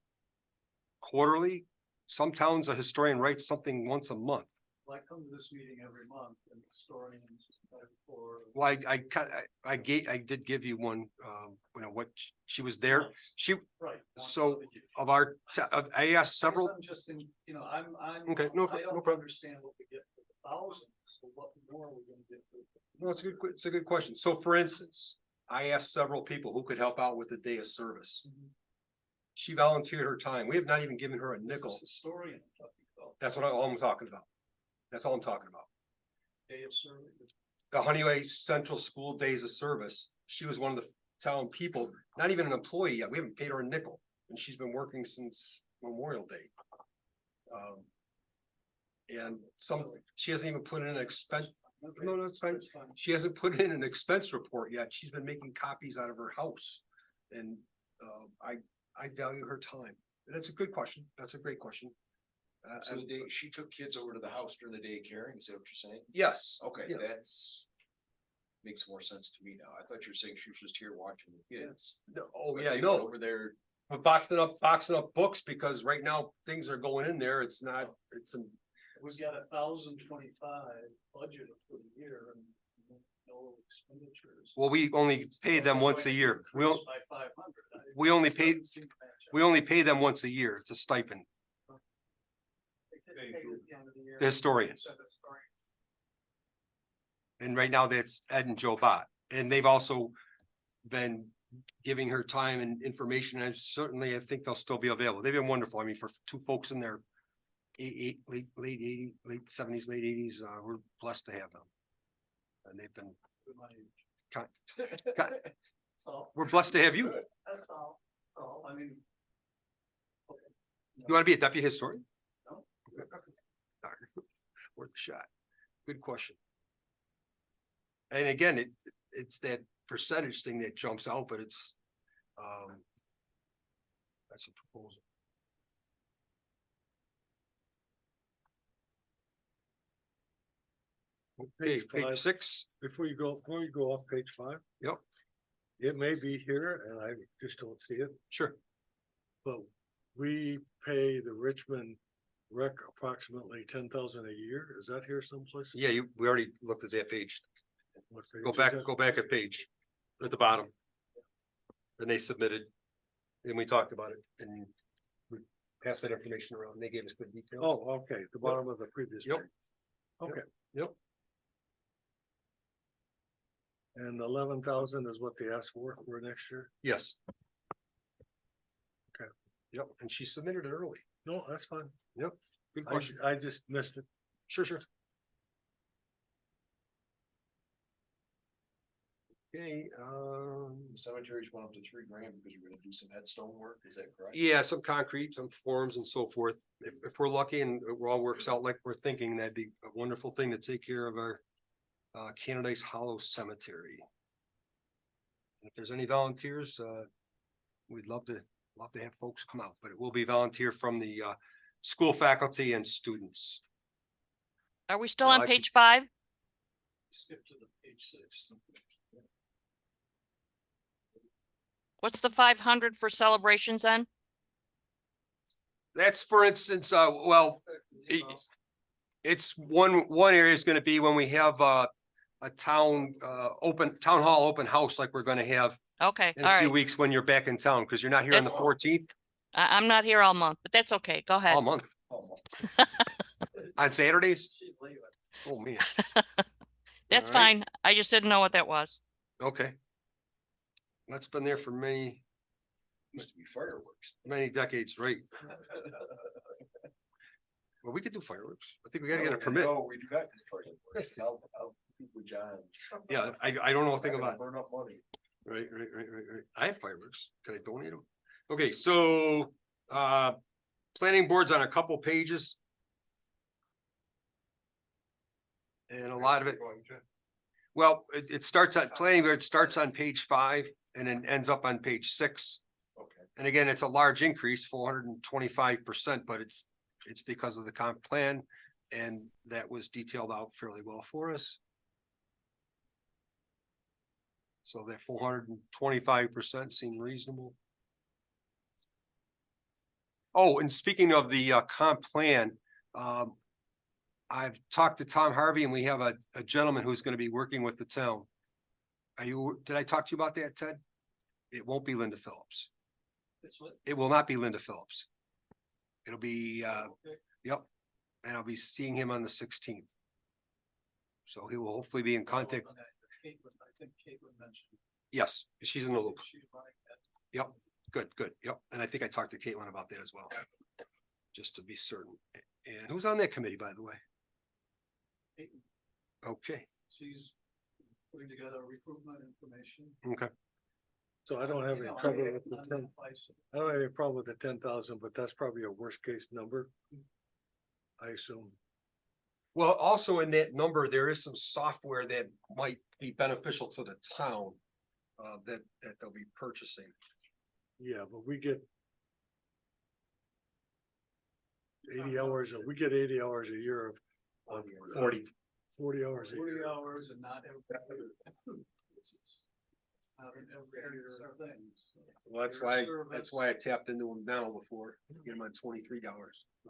quarterly. Some towns, a historian writes something once a month. Well, I come to this meeting every month and historians for. Well, I did give you one, what she was there. She, Right. so I asked several, I'm just in, I'm. Okay, no I don't problem. understand what we get for the thousands, so what more are we gonna get? no, it's a good question. So for instance, I asked several people who could help out with the day of service. She volunteered her time. We have not even given her a nickel. Historian I'm talking about. That's all I'm talking about. That's all I'm talking about. Day of service. The Honeyway Central School Days of Service, she was one of the town people, not even an employee yet. We haven't paid her a nickel, and she's been working since Memorial Day. And she hasn't even put in an expense. No, that's fine. That's fine. She hasn't put in an expense report yet. She's been making copies out of her house. And I value her time. And that's a good question. That's a great question. So the day she took kids over to the house during the day of caring, is that what you're saying? Yes. Okay, Yeah. that's. Makes more sense to me now. I thought you were saying she was just here watching the kids. No, oh, But yeah, they no. went over there. We're boxing up books because right now things are going in there. It's not, We've got 1,025 budgeted for the year and no expenditures. well, we only pay them once a year. By 500. we only It pay- doesn't seem to match up. we only pay them once a year. It's a stipend. They get paid at the end of the year. The historian. Said the historian. And right now that's Ed and Joe Bott. And they've also been giving her time and information. And certainly I think they'll still be available. They've been wonderful. I mean, for two folks in their late 80s, late 70s, late 80s, we're blessed to have them. And they've been, Good money. kind- That's all. we're blessed to have you. That's all. I mean. Okay. You want to be a deputy historian? No. Darn. Worth a shot. Good question. And again, it's that percentage thing that jumps out, but it's, that's a proposal. Okay, Page page 5. 6. Before you go off page 5. Yep. It may be here and I just don't see it, Sure. but we pay the Richmond rec approximately 10,000 a year. Is that here someplace? Yeah, we already looked at that page. What page Go is back, that? go back a page at the bottom. And they submitted, and we talked about it, and we passed that information around, and they gave us good detail. Oh, okay, the bottom of the previous. Yep. page. Okay. Yep. And 11,000 is what they asked for next year? Yes. Okay. Yep, and she submitted it early. No, that's fine. Yep. Good question. I just missed it. Sure, sure. Okay, The cemeteries went up to $3,000 because we're gonna do some headstone work, is that correct? yeah, some concrete, some forms and so forth. If we're lucky and it all works out like we're thinking, that'd be a wonderful thing to take care of our Candidates Hollow Cemetery. If there's any volunteers, we'd love to have folks come out, but it will be volunteer from the school faculty and students. Are we still No, on I page 5? Skip to the page 6. What's the 500 for celebrations then? That's for instance, it's one area is gonna be when we have a town hall open house like we're gonna have Okay, in all a few right. weeks when you're back in town, because you're not here on the That's- 14th I'm not here all month, but that's okay. Go ahead. all month. On Saturdays? Oh, man. That's all right. fine. I just didn't know what that was. Okay. That's been there for many Used to be fireworks. decades, right? Well, we could do fireworks. I think we gotta get a No, permit. No, we do not. do fireworks. I'll speak with John. Yeah, I don't know a thing Not gonna about it. Burn up money. Right. I have fireworks. Can I donate them? Okay, so, planning board's on a couple pages. And a lot of it, well, it starts at planning board, starts on page 5 and then ends up on page 6. Okay. And again, it's a large increase, 425%, but it's because of the comp plan. And that was detailed out fairly well for us. So that 425% seemed reasonable. Oh, and speaking of the comp plan, I've talked to Tom Harvey and we have a gentleman who's gonna be working with the town. Did I talk to you about that, Ted? It won't be Linda Phillips. That's what. It will not be Linda Phillips. It'll be, yep, and I'll be seeing him on the 16th. So he will hopefully be in contact. Caitlin, I think Caitlin mentioned. Yes, she's in the loop. She's like that. Yep, good, yep. And I think I talked to Caitlin about that as well. Just to be certain. And who's on that committee, by the way? Caitlin, Okay, she's putting together recruitment information. okay. So I don't have any trouble with the 10. I don't have any problem with the 10,000, but that's probably a worst case number. I assume. Well, also in that number, there is some software that might be beneficial to the town. That they'll be purchasing. Yeah, but we get 80 hours, we get 80 hours a year of 40. 40 hours a 40 year. hours and not every. It's not in every area of things. Well, that's why I tapped into them now before, get them on $23.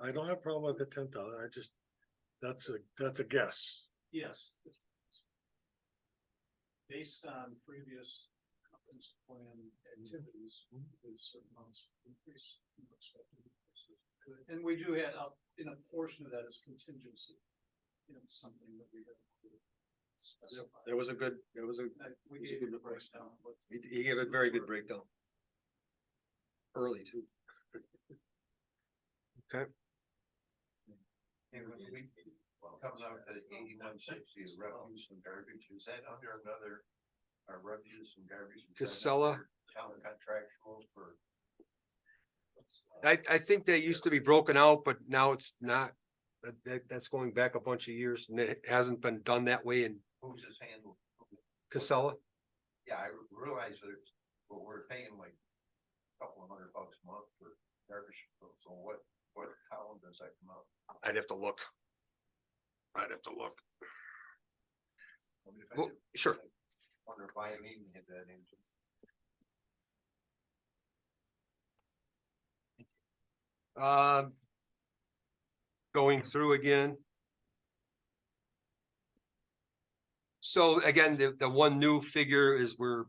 I don't have a problem with the 10,000. I just, that's a guess. Yes. Based on previous comprehensive plan activities, with certain amounts of increase. Expected increases. Good. And we do have, in a portion of that is contingency. You know, something that we have to specify. It was a good, We it was a gave good you the request. breakdown, but he gave a very good breakdown. Early too. Okay. And when we comes out to 8160 is refuse and garbage, is that under another, refuse and garbage? is that Casella. under Town contractual for. I think they used to be broken out, but now it's not. That's going back a bunch of years and it hasn't been done that way in Who's this handled? Casella. Yeah, I realize that, but we're paying like a couple of $100 a month for garbage, so what column does that come out? I'd have to look. I mean, if I Well, did- sure. Wonder if I even hit that into. Going through again. So again, the one new figure is we're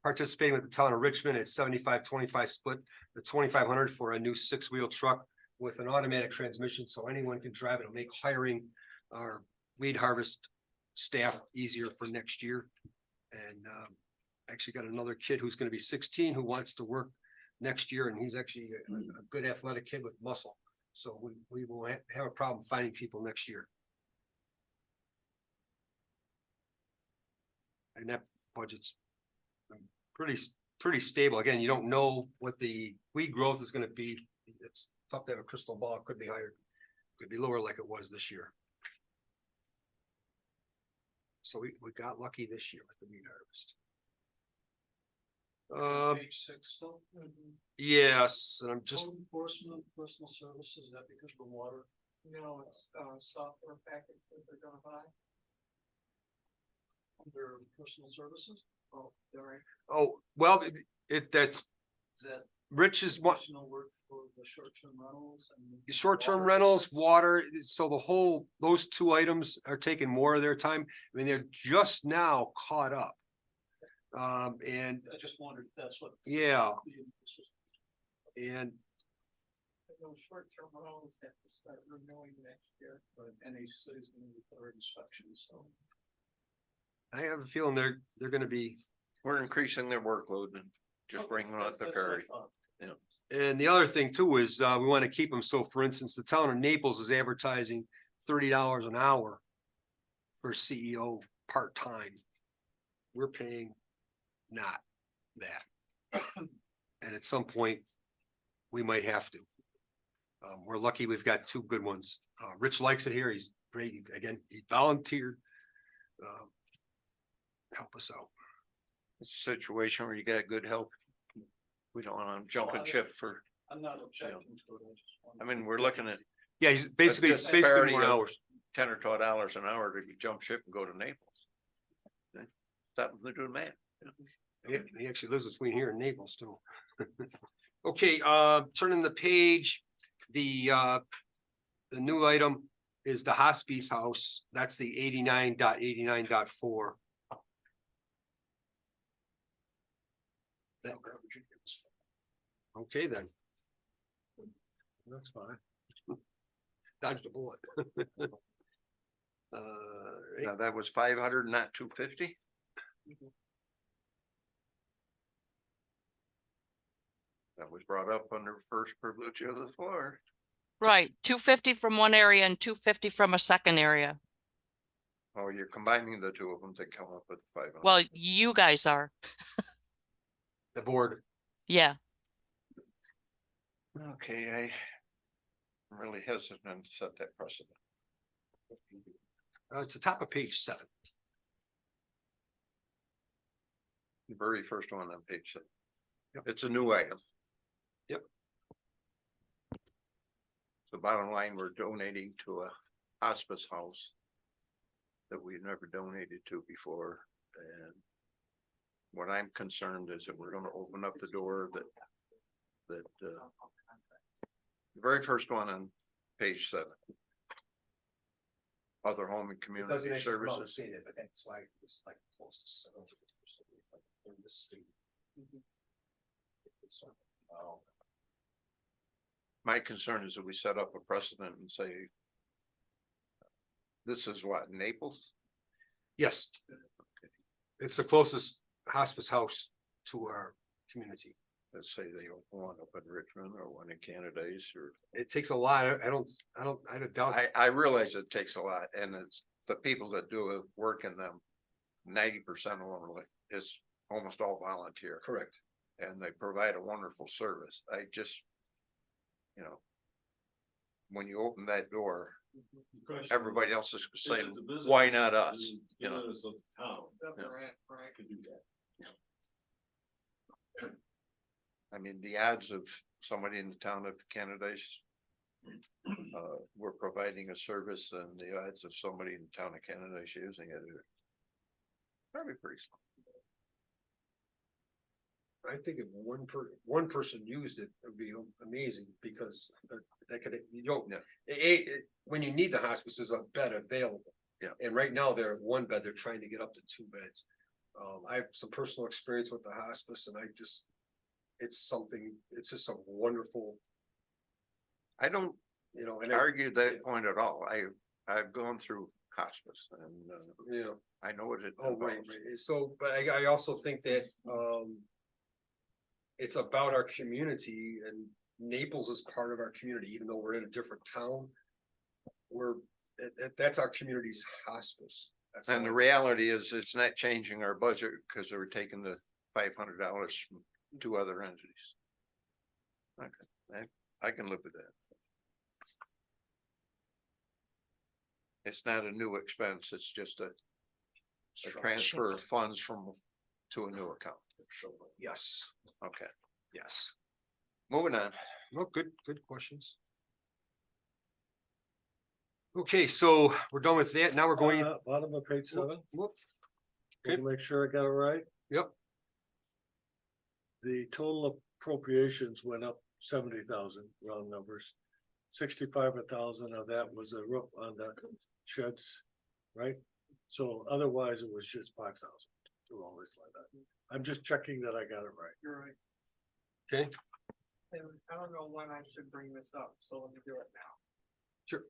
participating with the town of Richmond at 75-25 split, the 2,500 for a new 6-wheel truck with an automatic transmission, so anyone can drive it. It'll make hiring our weed harvest staff easier for next year. And actually got another kid who's gonna be 16 who wants to work next year, and he's actually a good athletic kid with muscle. So we will have a problem finding people next year. And that budget's pretty stable. Again, you don't know what the weed growth is gonna be. It's tough to have a crystal ball. It could be higher, could be lower like it was this year. So we got lucky this year with the weed harvest. Page 6 still. Yes, and I'm just, Code enforcement, personal services, is that because of the water? No, it's, software package that they're gonna buy. Under personal services? Oh, all right. oh, well, that's, Is that Rich is what, additional work for the short-term rentals and? short-term water? rentals, water, so those two items are taking more of their time. I mean, they're just now caught up. And I just wondered if that's what. yeah, and Those short-term rentals have to start renewing next year. But NAC is gonna be third inspection, so. I have a feeling they're gonna be. We're increasing their workload and just bringing them out the That's what I curry. thought. And the other thing too is, we want to keep them, so for instance, the town of Naples is advertising $30 an hour for CEO part-time. We're paying not that. And at some point, we might have to. We're lucky we've got two good ones. Rich likes it here. He's great. Again, he volunteered. Help us out. It's a situation where you got good help. We don't want to jump and ship for, I'm not objecting to it, I just. I mean, we're looking at Yeah, he's basically disparity more of- hours. $10 or $12 an hour to jump ship and go to Naples. Something to do with man. He actually lives between here and Naples too. Okay, turning the page, the new item is the hospice house. That's the 89.89.4. Okay, then. That's fine. Dodged a bullet. Right. Now, that was 500, not 250. That was brought up under first privilege of the floor. Right, 250 from one area and 250 from a second area. Oh, you're combining the two of them to come up with 500. Well, you guys are, The board. yeah. Okay, I'm really hesitant to set that precedent. It's the top of page 7. The very first one on page 7. Yep. It's a new item. Yep. The bottom line, we're donating to a hospice house that we've never donated to before, and what I'm concerned is that we're gonna open up the door that the very first one on page 7. Other home and community services. Say that, but that's why it's like close to 70%. In the state. My concern is that we set up a precedent and say, this is what, Naples? Yes. It's the closest hospice house to our community. Let's say they open one up in Richmond or one in Canada's or. It takes a lot. I don't doubt. I realize it takes a lot, and it's the people that do it, work in them. 90% of them is almost all volunteer. Correct. And they provide a wonderful service. I just. When you open that door, everybody else is saying, why not us? You know, Right. I mean, the odds of somebody in the town of Canada's. We're providing a service, and the odds of somebody in the town of Canada's using it are probably pretty small. I think if one person used it, it'd be amazing because that could, you don't. Yeah. When you need the hospice, there's a bed available. Yeah. And right now they're at 1 bed. They're trying to get up to 2 beds. I have some personal experience with the hospice, and it's just a wonderful, I don't and argue that point at all. I've gone through hospice and, Yeah. I know what it Oh, right, involves. right. So, but I also think that, it's about our community and Naples is part of our community, even though we're in a different town. That's our community's hospice. That's And the all. reality is, it's not changing our budget because they were taking the $500 from two other entities. Okay, I can live with that. It's not a new expense, it's just a transfer of funds from, to a new account. Yes, Okay, yes. moving on. Well, good questions. Okay, so we're done with that. Now we're going. Bottom of page 7, Whoop. to make sure I got it right. Yep, The total appropriations went up 70,000 round numbers. 65,000 of that was a roof on the sheds, right? So otherwise it was just 5,000 to all this like that. I'm just checking that I got it right. You're right. okay, And I don't know when I should bring this up, so let me do it now. Sure.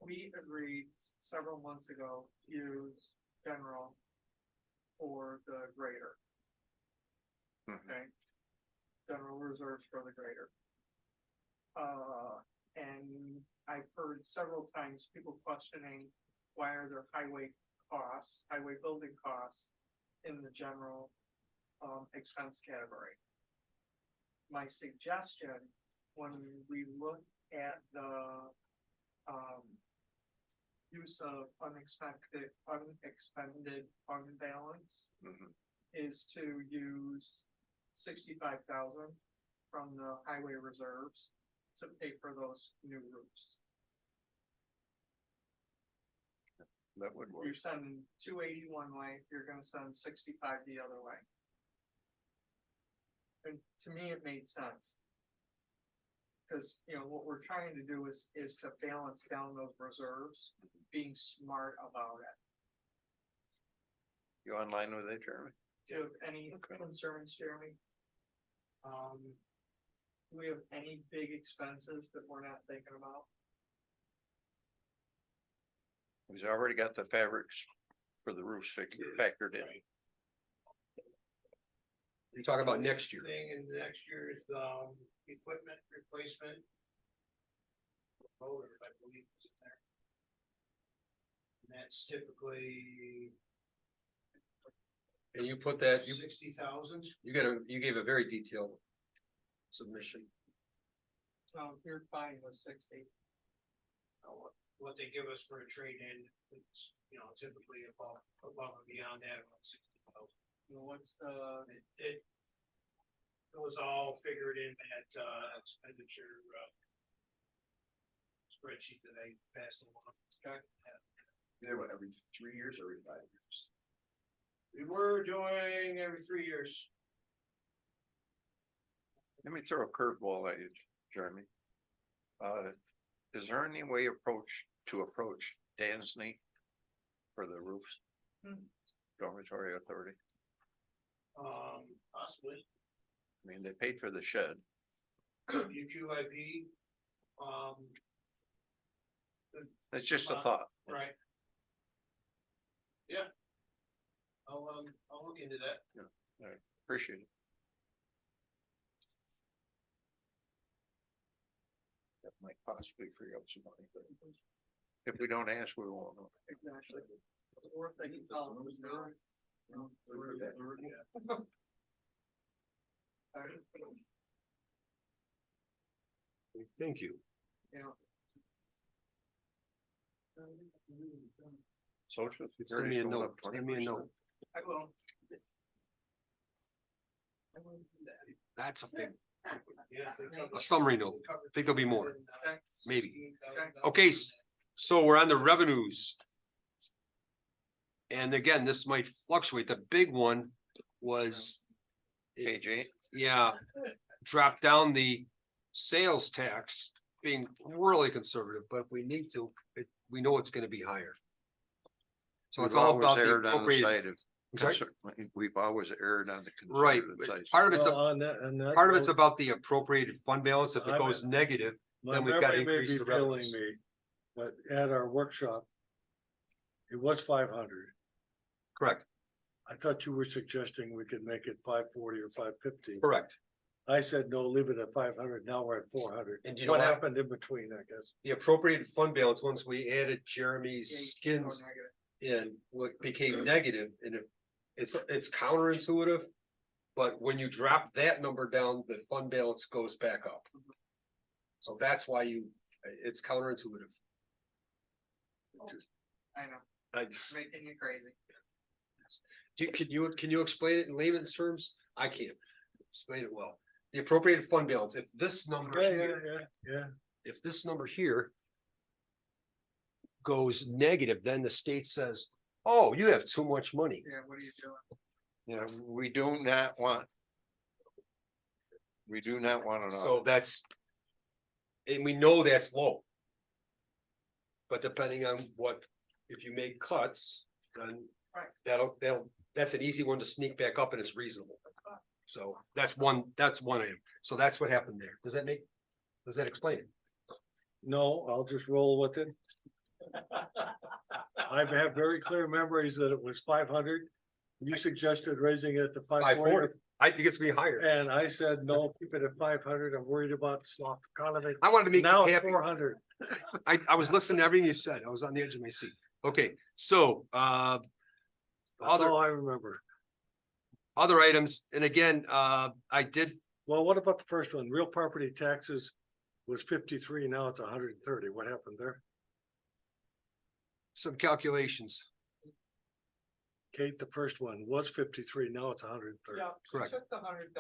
We agreed several months ago to use general for the grader. Mhm. Okay? General reserves for the grader. And I've heard several times people questioning why are there highway costs, highway building costs in the general expense category. My suggestion, when we look at the use of unexpected, unexpended fund balance, Mhm. is to use 65,000 from the highway reserves to pay for those new roofs. That would work. You're sending 280 one way, you're gonna send 65 the other way. And to me, it made sense. Cause, you know, what we're trying to do is to balance down those reserves, being smart about it. You online with it, Jeremy? Do you have any Okay. concerns, Jeremy? Do we have any big expenses that we're not thinking about? He's already got the fabrics for the roofs factored in. you're talking about next year. Thing in the next year's, equipment replacement. Motor, I believe, is in there. And that's typically And you put that, 60,000. you gave a very detailed submission. Your fine was 60. What they give us for a trade-in, it's, you know, typically above and beyond that, about 60,000. You know, what's the, It was all figured in that, expenditure, spreadsheet that I passed along. They went every 3 years, or every 5 years. We were doing every 3 years. Let me throw a curveball at you, Jeremy. Is there any way to approach Dansney for the roofs? Dormitory Authority? Possibly, I mean, they paid for the shed. UQIP, It's just a thought. right. Yeah. I'll look into that. Appreciate it. That might possibly free up some money, but if we don't ask, we won't know. exactly. Or if they can tell them, Thank you. you know. Social Send me a Security's going note, up send me a 20%. note. I will. I will do that. That's a big, Yes, it covers- a summary note. it covers- Think there'll be more. Okay. Maybe. Okay. Okay, so we're on the revenues. And again, this might fluctuate. The big one was. Page 8. Yeah, drop down the sales tax, being really conservative, but if we need to, we know it's gonna be higher. So it's We've all always about the erred on the appropriated. side of I'm sorry? We've always erred on the Right, conservative but side. part of it's, Well, on that part of it's note, about the appropriated fund balance. If it I'm- goes negative, my then we've got to memory may increase be the failing revenues. me. but at our workshop, it was 500. Correct, I thought you were suggesting we could make it 540 or 550. correct. I said, no, leave it at 500. Now we're at 400. And you know What what? happened in between, I guess? The appropriated fund balance, once we added Jeremy's skins in, what became negative, and it's counterintuitive. But when you drop that number down, the fund balance goes back up. So that's why it's counterintuitive. I know, I, making you crazy. can you explain it in layman's terms? I can't explain it well. The appropriated fund balance, if this number here, Yeah. if this number here goes negative, then the state says, oh, you have too much money. Yeah, what are you doing? You know, we do not want. We do not want to know. So that's. And we know that's low. But depending on if you make cuts, then Right. that's an easy one to sneak back up and it's reasonable. So that's one item. So that's what happened there. Does that explain it? No, I'll just roll with it. I have very clear memories that it was 500. You suggested raising it to 540. 540. I think it's gonna be higher. And I said, no, keep it at 500. I'm worried about the soft economy. I wanted to make Now you it's happy. 400. I was listening to everything you said. I was on the edge of my seat. Okay, so, That's other, all I remember. other items, and again, I did, Well, what about the first one? Real property taxes was 53, now it's 130. What happened there? some calculations. Kate, the first one was 53, now it's 130. Yeah, he Correct. took the 100,000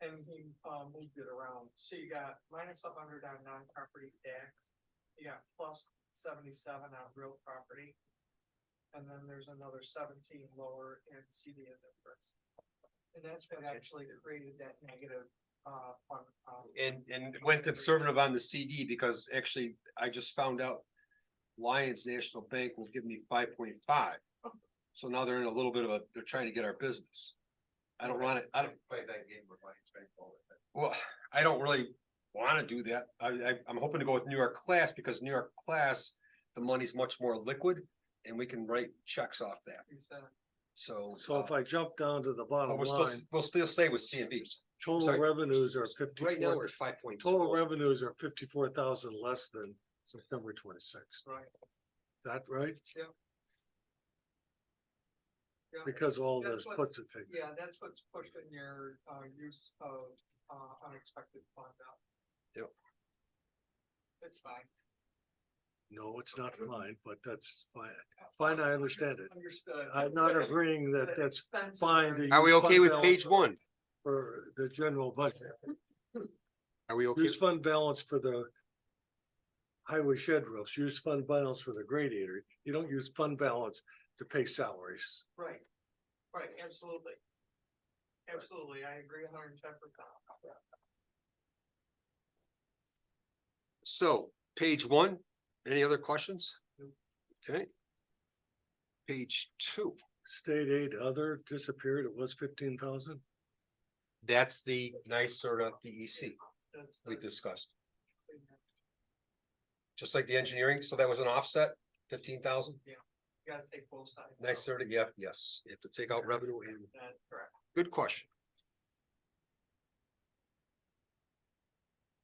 and he moved it around. So you got minus 100 on non-property tax. You got plus 77 on real property. And then there's another 17 lower in CD and interest. And that's what actually created that negative fund. And went conservative on the CD because actually I just found out Lions National Bank will give me 5.5. So now they're in a little bit of they're trying to get our business. I don't want it, I don't, Play that game with Lions Bank all the time. well, I don't really want to do that. I'm hoping to go with New York Class because New York Class, the money's much more liquid and we can write checks off that. So. So if I jump down to the bottom line, We'll still stay with CMB. total sorry. revenues are Right now, 54, we're at 5.2. total revenues are 54,000 less than September 26th. Right. That right? Yeah. Yeah. Because all That's this what's- puts it to. Yeah, that's what's pushing your use of unexpected fund out. Yep. It's fine. No, it's not fine, but that's fine. Fine, I understand it. Understood. I'm not agreeing that that's Expenses fine to Are we use okay fund with balance page one? for the general budget. Are we okay? Use fund balance for the highway shed roofs, use fund balance for the gradiator. You don't use fund balance to pay salaries. Right, right, absolutely. Absolutely, I agree 110%. So, page one, any other questions? Okay. Page two, State aid other disappeared. It was 15,000. that's the NYSERDA DEC That's we the- discussed, just like the engineering, so that was an offset, 15,000. You gotta take both sides. out. NYSERDA, yeah, yes, you have to take out revenue and, That's correct. good question.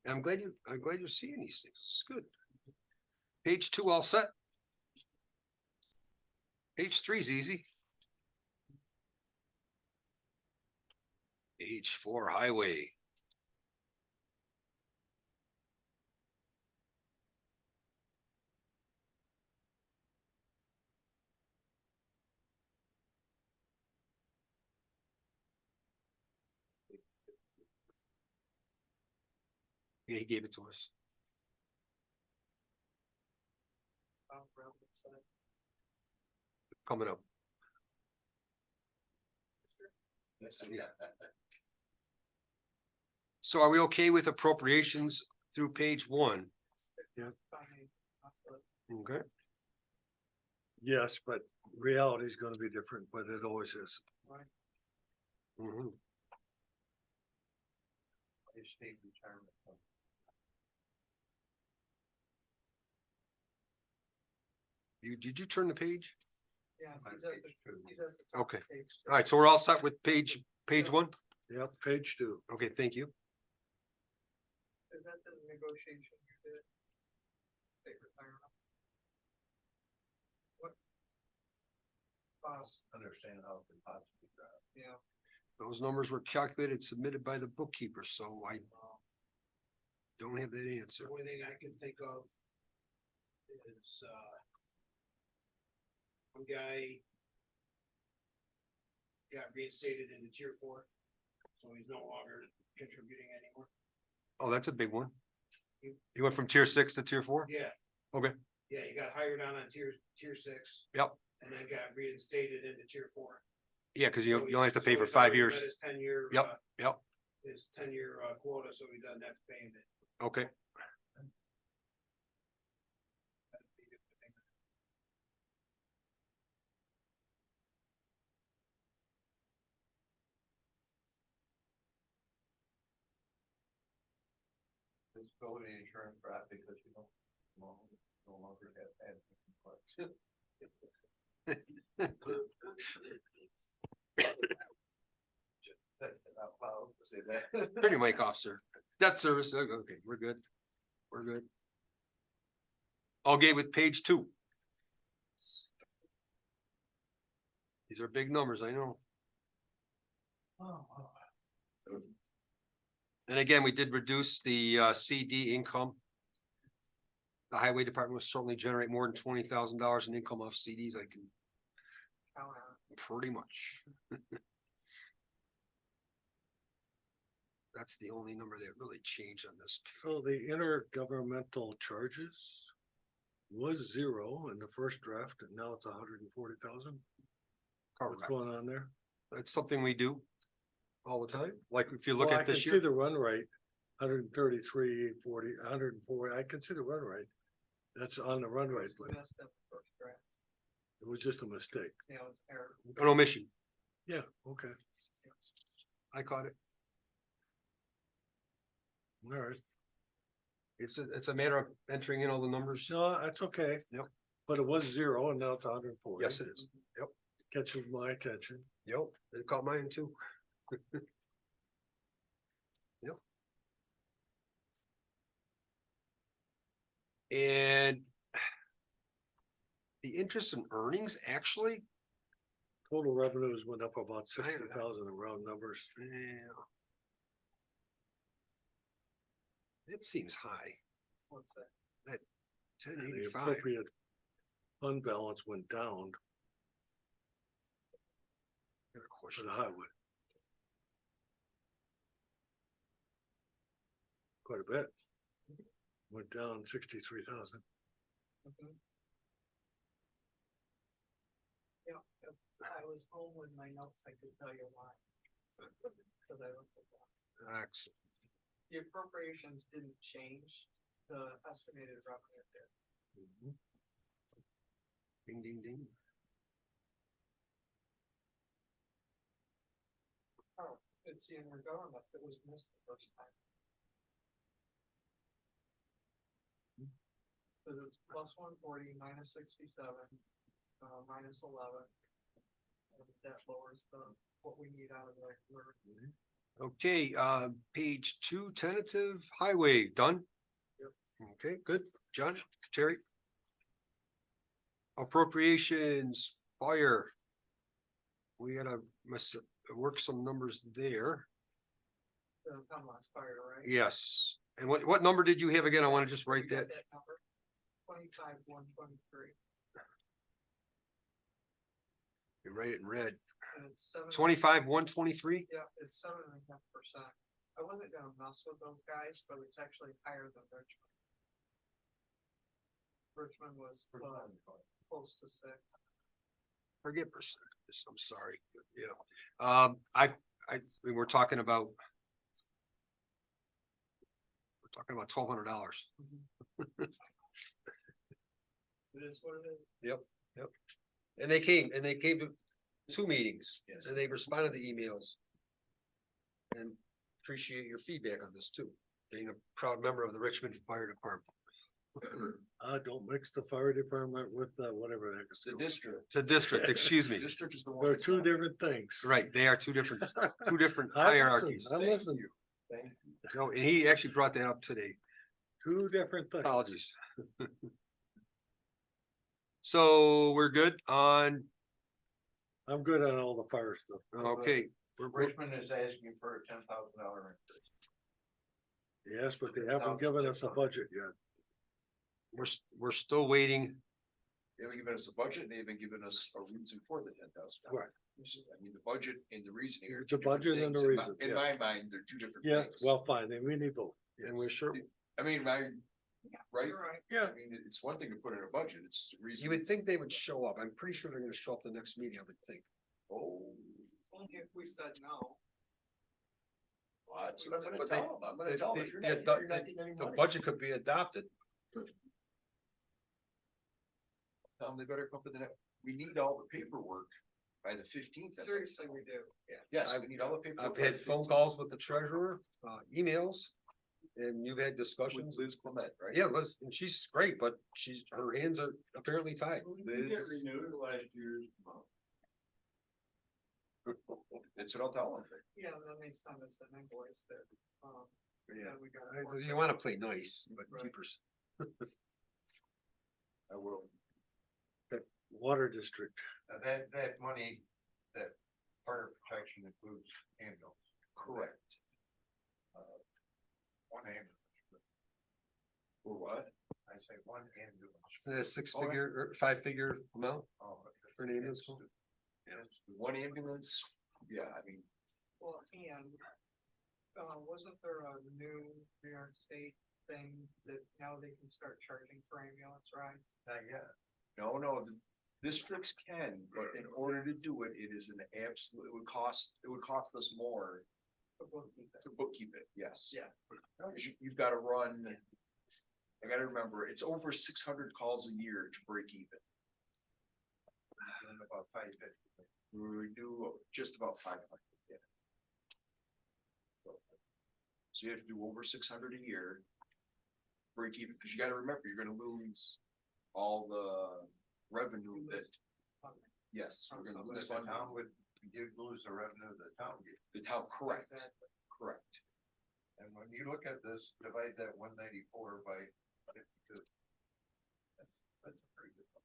And I'm glad you're seeing these things, it's good. Page two, all set. Page three is easy. Page four, highway. Yeah, he gave it to us. Relevant side. Coming up. So are we okay with appropriations through page one? Fine, Okay. Yes, but reality is gonna be different, but it always is. Mhm. State retirement. Did you turn the page? Yeah, he's at the top Okay. page. All right, so we're all set with page one? Yep, page 2. Okay, thank you. Is that the negotiation you did? State retirement? What? Understand how it could possibly drive. Yeah. Those numbers were calculated, submitted by the bookkeeper, so I don't have that answer. The only thing I can think of is, one guy got reinstated into tier 4, so he's no longer contributing anymore. Oh, that's a big one. You went from tier 6 to tier 4? Yeah. Okay. Yeah, he got hired on tier 6. Yep. And then got reinstated into tier 4. Yeah, because So you only have to pay so for he's 5 already years. met His 10-year. Yep, yep, His 10-year quota, so he doesn't have to pay him. okay. This building insurance crap because you don't, no longer have admin. Just said it out loud to say that. Pretty mic officer. Debt service, okay, we're good. We're good. Okay, with page 2. These are big numbers, I know. And again, we did reduce the CD income. The highway department will certainly generate more than $20,000 in income off CDs, I can Count on. pretty much. That's the only number that really changed on this. So the intergovernmental charges was 0 in the first draft, and now it's 140,000. What's Correct. going on there? That's something we do all the time. Like if you Well, look I at can this see year, the run rate, 133, 40, 104. I can see the run rate. That's on the run rate, but Messed up the first draft. it was just a mistake. Yeah, it was error. an omission. Yeah, okay, I caught it. all right. It's a matter of entering in all the numbers. No, that's okay. Yep. But it was 0 and now it's 140. Yes, it is. Yep. Catches my attention. Yep, it caught mine too. Yep. And the interest and earnings actually, Total revenues went up about 60,000 in round numbers. yeah. It seems high, What's that? ten And the eighty-five. appropriate fund balance went down for the highway. Quite a bit. Went down 63,000. Mhm. Yeah, if I was home with my notes, I could tell you why. Cause I looked at that. Excellent. The appropriations didn't change, the estimated revenue did. Ding, ding, ding. Oh, it's the intergovernment that was missed the first time. Cause it's plus 140, minus 67, minus 11. And that lowers what we need out of the, Okay, page 2, tentative highway, done? Yep. Okay, good. John, Terry? Appropriations, fire. We gotta work some numbers there. come on, fire, right? Yes. And what number did you have again? I wanna just write You got that. number? 25,123, You write it in red. and it's 7. 25,123? Yeah, it's 7.5%. I wasn't gonna mess with those guys, but it's actually higher than Richmond. Richmond was, close to 6. Forget percentages, I'm sorry, you know. We were talking about. We're talking about $1,200. It is what it is. Yep. And they came to 2 meetings, and they responded to emails. And appreciate your feedback on this too, being a proud member of the Richmond Fire Department. Don't mix the fire department with whatever that is. The district. The district, excuse me. District is the one. They're that's two not- different things. Right, they are two different I listen, hierarchies. I listen, No, and he actually brought that up today. two different things. Apologies. So we're good on, I'm good on all the fire stuff. okay. Richmond is asking for a $10,000 increase. Yes, but they haven't given us a budget yet. We're still waiting. They haven't given us a budget, they haven't given us a reason for the $10,000. Right. I mean, the budget and the reasoning are. The two different budget and the things. reason, In yeah. my mind, they're two different Yes, things. well, fine, then we need both. And we're sure, I mean, right? You're right. Yeah. I mean, it's one thing to put in a budget, it's the reason. you would think they would show up. I'm pretty sure they're gonna show up the next meeting, I would think. Oh. Only if we said no. Well, that's what I'm gonna But they- tell them, I'm gonna the- tell them, the- if you're the not, adu- you're not getting any The money. budget could be adopted. Tell them they better come up with the next, we need all the paperwork by the 15th. Seriously, we do. Yeah. Yes, we need all the paperwork. I've by the had phone 15th. calls with the treasurer, emails, and you've had With discussions. Liz Clement, right? Yeah, Liz, and she's great, but her hands are apparently tied. Liz. last year's. That's what I'll tell them. Yeah, then they send us an invoice that, Yeah. that we got. You wanna play nice, but Right. keepers. I will. Water district, That money, that fire protection includes ambulance. Correct. One ambulance. Or what? I say one ambulance. Isn't it a six-figure or five-figure amount? Oh, For an ambulance it's- call? Yes, one ambulance, yeah, I mean, Well, and, wasn't there a new New York State thing that now they can start charging for ambulance rides? Not yet. no, the districts can, but in order to do it, it is an absolute, it would cost us more The bookkeeper. to bookkeep it, yes. Yeah. Because you've gotta run, I gotta remember, it's over 600 calls a year to break even. And about 550. We do just about 500, yeah. So you have to do over 600 a year. Break even, because you gotta remember, you're gonna lose all the revenue that, yes, we're gonna lose The fund. town would, you lose the revenue the town gets. The town, correct, correct. And when you look at this, divide that 194 by 52. That's a pretty good one.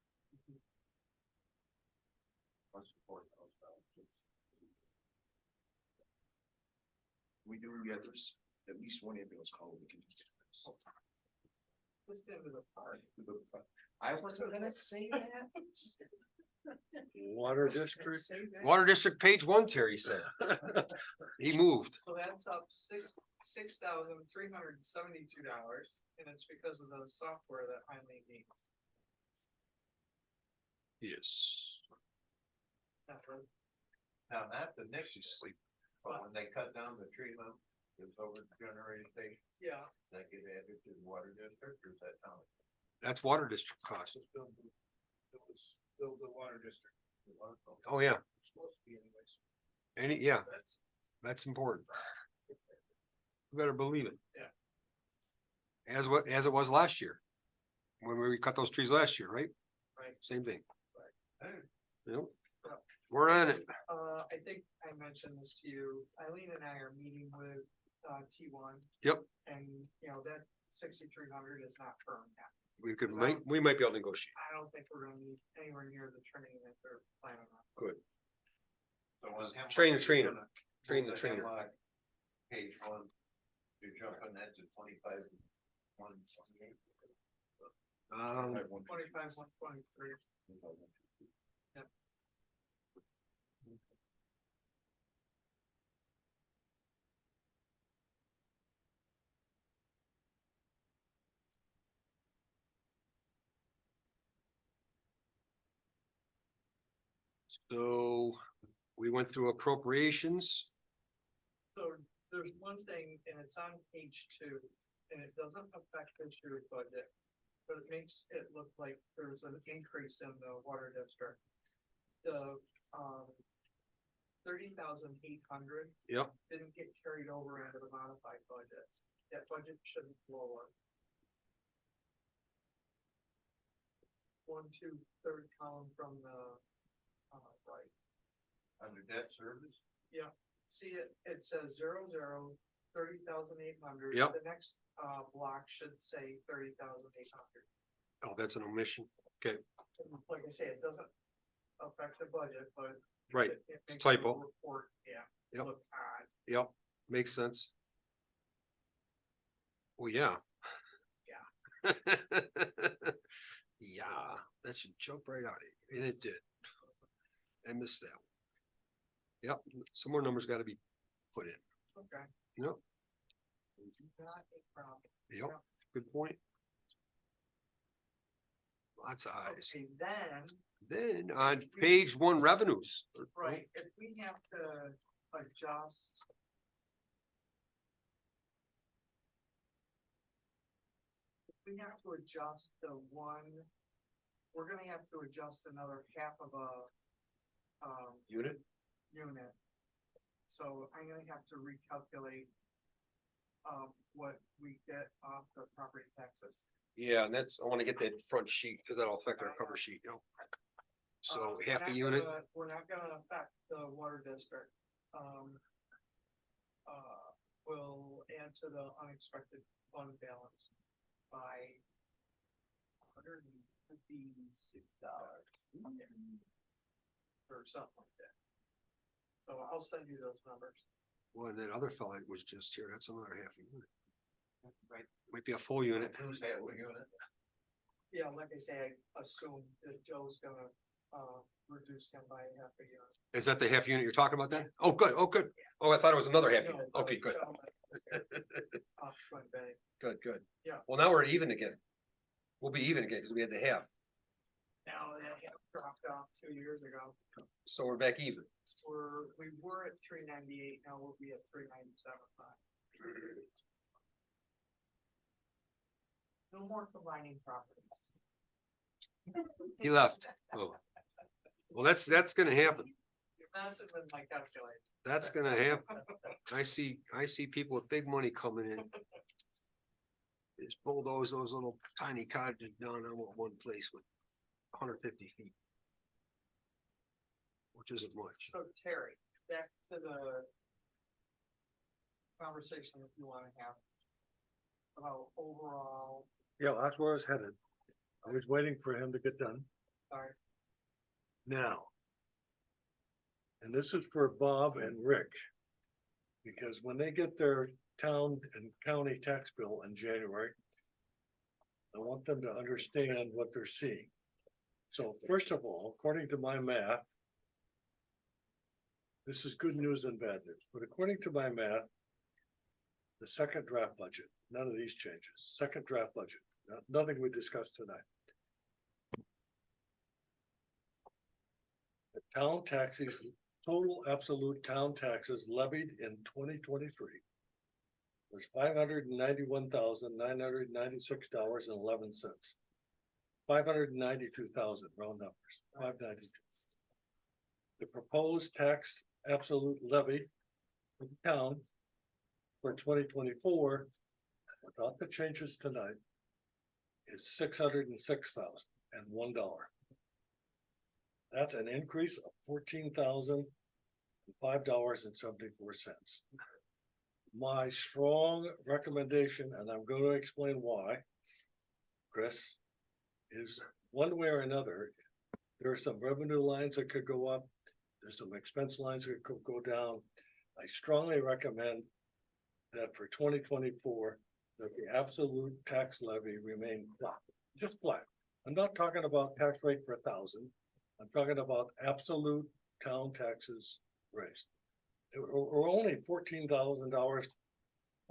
Plus $4,000. We do, yeah, there's at least one ambulance call we can. Just into the park. I wasn't gonna say that. water district, Water District, page one, Terry said. He moved. So that's up $6,372, and it's because of the software that I may need. Yes. That's right. Now, not the next sleep, but when they cut down the tree limb, it's over the generating station, Yeah, that get added to the water district, or is that town? That's Water District cost. Build the water district. Oh, yeah. It's supposed to be anyways. Yeah, that's important. You better believe it. Yeah. As it was last year. When we cut those trees last year, right? Right. Same thing. Right. Yep. We're on it. I think I mentioned this to you, Eileen and I are meeting with, T1. Yep. And, that 6,300 is not firm yet. We might be able to negotiate. I don't think we're gonna need anywhere near the training that they're planning on. Good. So was hemlock- Train the trainer. gonna Train move the trainer. hemlock Page one, you're jumping that to 25. 128. 25, 123. So we went through appropriations. So there's one thing, and it's on page 2, and it doesn't affect this year's budget. But it makes it look like there's an increase in the water district. The, 30,800 Yep. didn't get carried over into the modified budget. That budget should be lower. one, two, third column from the, right. Under debt service? See it, it says 30,800. Yep. The next, block should say 30,800. Oh, that's an omission. Okay, Like I say, it doesn't affect the budget, but. right, it it's a makes the typo. Report, yeah. Yep. Look odd. Yep, makes sense. Well, yeah. Yeah. Yeah, that should jump right out at you, and it did. I missed that. Yep, some more numbers gotta be put in. Okay. Yep, Not a problem. yep, good point. Lots of eyes. Okay, then, Then on page one, revenues. right, if we have to adjust. If we have to adjust the one, we're gonna have to adjust another half of a, Unit? unit. So I'm gonna have to recalculate. What we get off the property taxes. Yeah, and that's, I wanna get that front sheet, cause that'll affect our cover sheet, you know. So We're half a not unit, gonna- We're not gonna affect the water district. Will add to the unexpected fund balance by $156. Or something like that. So I'll send you those numbers. well, that other fella was just here, that's another half a unit. Right, might be a full unit. Who's that, what unit? Yeah, like I say, I assume that Joe's gonna, reduce him by half a year. Is that the half unit you're talking about then? Oh, good, oh, good. Oh, I thought it was another half unit. No, Okay, good, Off Twin Bay. good, good. Yeah. Well, now we're even again. We'll be even again, cause we had the half, Now that have dropped off 2 years ago. so we're back even. We were at 398, now we'll be at 397.5. No more combining properties. He left. Oh. Well, that's gonna happen. You're messing with my calculator. That's gonna happen. I see people with big money coming in. Just bulldoze those little tiny cottages down in one place with 150 feet. Which isn't much. So Terry, back to the conversation that you wanna have about overall, Yeah, that's where I was headed. I was waiting for him to get done. sorry, Now. And this is for Bob and Rick. Because when they get their town and county tax bill in January. I want them to understand what they're seeing. So first of all, according to my math. This is good news and bad news, but according to my math. The second draft budget, none of these changes, second draft budget, nothing we discussed tonight. The town taxes, total absolute town taxes levied in 2023. Was $591,996.11. 592,000 round numbers, 592. The proposed tax absolute levy for the town for 2024, without the changes tonight, is $606,001. That's an increase of $14,005.74. My strong recommendation, and I'm going to explain why, Chris, is one way or another, there are some revenue lines that could go up. There's some expense lines that could go down. I strongly recommend that for 2024, that the absolute tax levy remain flat, just flat. I'm not talking about tax rate per thousand. I'm talking about absolute town taxes raised. We're only $14,000,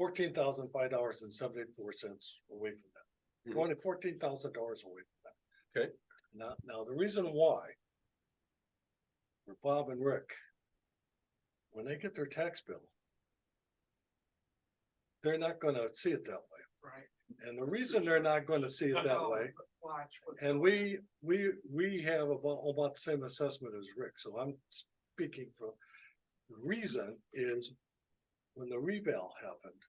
$14,005.74 away from that. We're only $14,000 away from that. Okay. Now the reason why. For Bob and Rick. When they get their tax bill. They're not gonna see it that way. right? And the reason they're not gonna see it that way, Watch what's and going we have about the same assessment as Rick, so I'm speaking from. The reason is when the revale happened.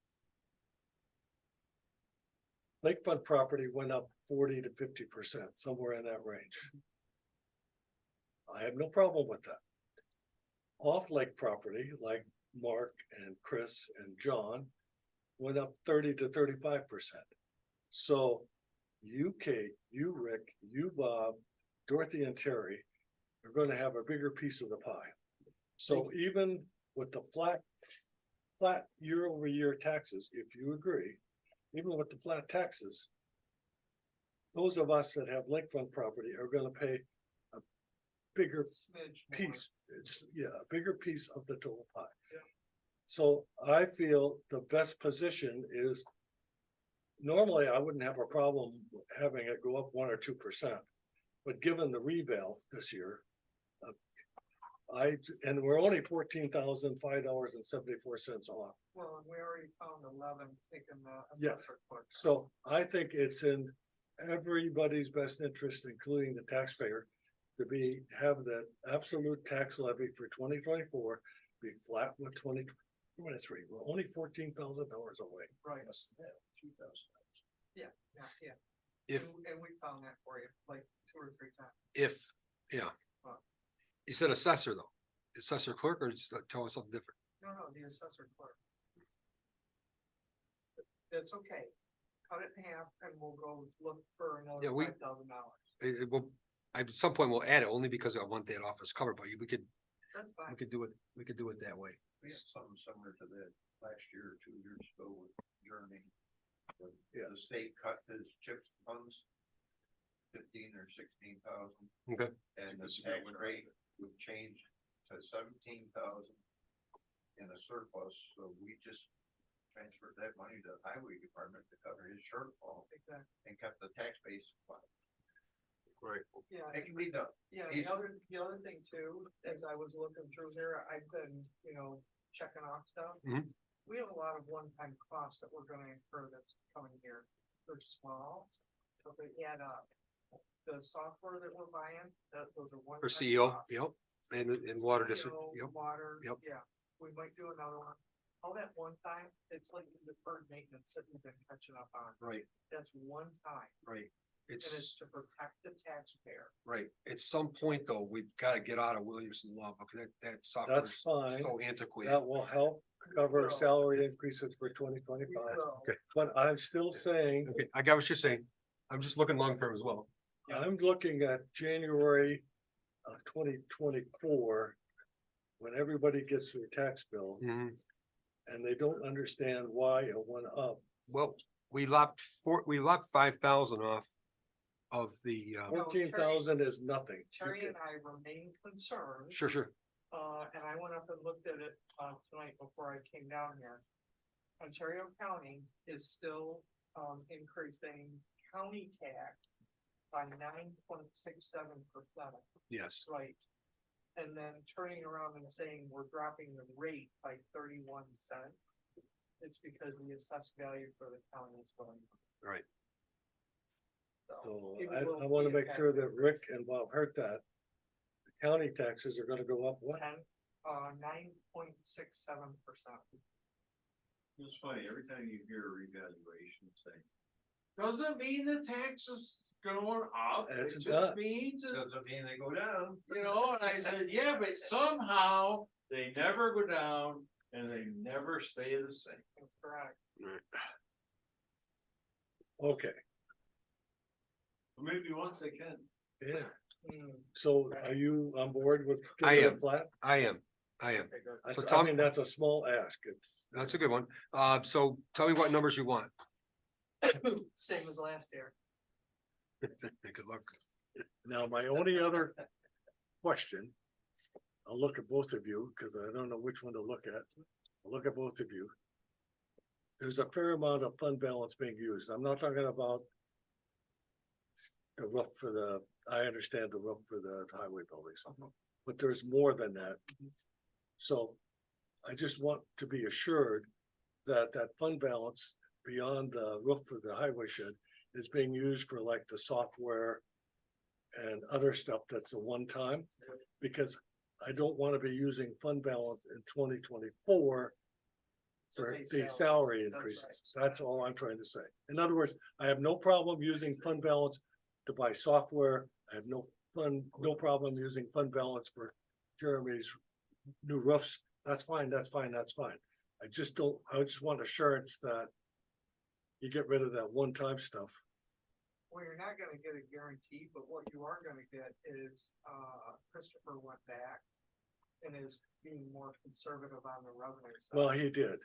lakefront property went up 40 to 50%, somewhere in that range. I have no problem with that. Off lake property, like Mark and Chris and John, went up 30 to 35%. So you, Kate, you, Rick, you, Bob, Dorothy and Terry are gonna have a bigger piece of the pie. So even with the flat year over year taxes, if you agree, even with the flat taxes, those of us that have lakefront property are gonna pay a bigger Smidge more. piece, a bigger piece of the total pie. So I feel the best position is, normally I wouldn't have a problem having it go up 1 or 2%. But given the revale this year, and we're only $14,005.74 off. Well, and we already found 11 taking the Yes. assessor clerk. So I think it's in everybody's best interest, including the taxpayer, to have the absolute tax levy for 2024 be flat with 2023. We're only $14,000 away. Right. $2,000. Yeah. If, And we found that for you, like 2 or 3 times. yeah. What? You said assessor though, assessor clerk, or just tell us something different? No, the assessor clerk. That's okay. Cut it in half and we'll go look for Yeah, another we- $5,000. It will, at some point we'll add it only because I want that office covered, but we could That's fine. do it that way. We had something similar to that last year or 2 years ago with Journey. The state cut his CHIPS funds. 15 or 16,000. Okay. And the tax rate would change to 17,000. In a surplus, so we just transferred that money to the highway department to cover his shortfall Exactly. and kept the tax base flat. Right. Yeah. It can be done. Yeah, He's- the other thing too, as I was looking through here, I've been, checking off stuff. Mhm. We have a lot of one-time costs that we're gonna incur that's coming here. They're small, but they add up. The software that we're buying, those are one. For CEO, yep, and water district, CEO, yep. Water, Yep. yeah, we might do another one. All that one time, it's like the deferred maintenance that we've been catching up on. Right, That's one time, right. and it's It's, to protect the taxpayer. right. At some point though, we've got to get out of Williamson Law because that software That's is fine. so antiquated. That will help cover salary increases for 2025. Okay. But I'm still saying, Okay, I got what you're saying. I'm just looking long term as well. I'm looking at January of 2024. When everybody gets their tax bill Mhm. and they don't understand why it went up. Well, we lopped 5,000 off of the, No, 14,000 is nothing. Terry and I remain concerned. sure. And I went up and looked at it, tonight before I came down here. Ontario County is still, increasing county tax by 9.67%. Yes, Right. And then turning around and saying we're dropping the rate by 31 cents. It's because the assessed value for the county is going. up. right. So it I will want to be a make sure that factor. Rick and Bob heard that. The county taxes are gonna go up what? 9.67%. It's funny, every time you hear a revaluation thing. Doesn't mean the taxes going up, It's it not. just means, Doesn't mean they go down. and I said, yeah, but somehow they never go down and they never stay the same. That's correct. Okay, Maybe once they can. yeah. Hmm, So are you on board with? I keeping it am. Flat? I am. okay, good. I So I Tom- mean, that's a small ask. It's. That's a good one. So tell me what numbers you want. Same as last year. Good luck. Now, my only other question, I'll look at both of you, because I don't know which one to look at. I'll look at both of you. There's a fair amount of fund balance being used. I'm not talking about the roof I understand the roof for the highway buildings, but there's more than that. So I just want to be assured that that fund balance beyond the roof for the highway shed is being used for like the software and other stuff that's a one-time, because I don't want to be using fund balance in 2024 for base the salary. salary That's increases. That's all I'm trying to say. In other words, I have no problem using fund balance to buy software. I have no problem using fund balance for Jeremy's new roofs. That's fine, that's fine, that's fine. I just want assurance that you get rid of that one-time stuff. Well, you're not gonna get a guarantee, but what you are gonna get is, Christopher went back and is being more conservative on the revenue side. Well, he did.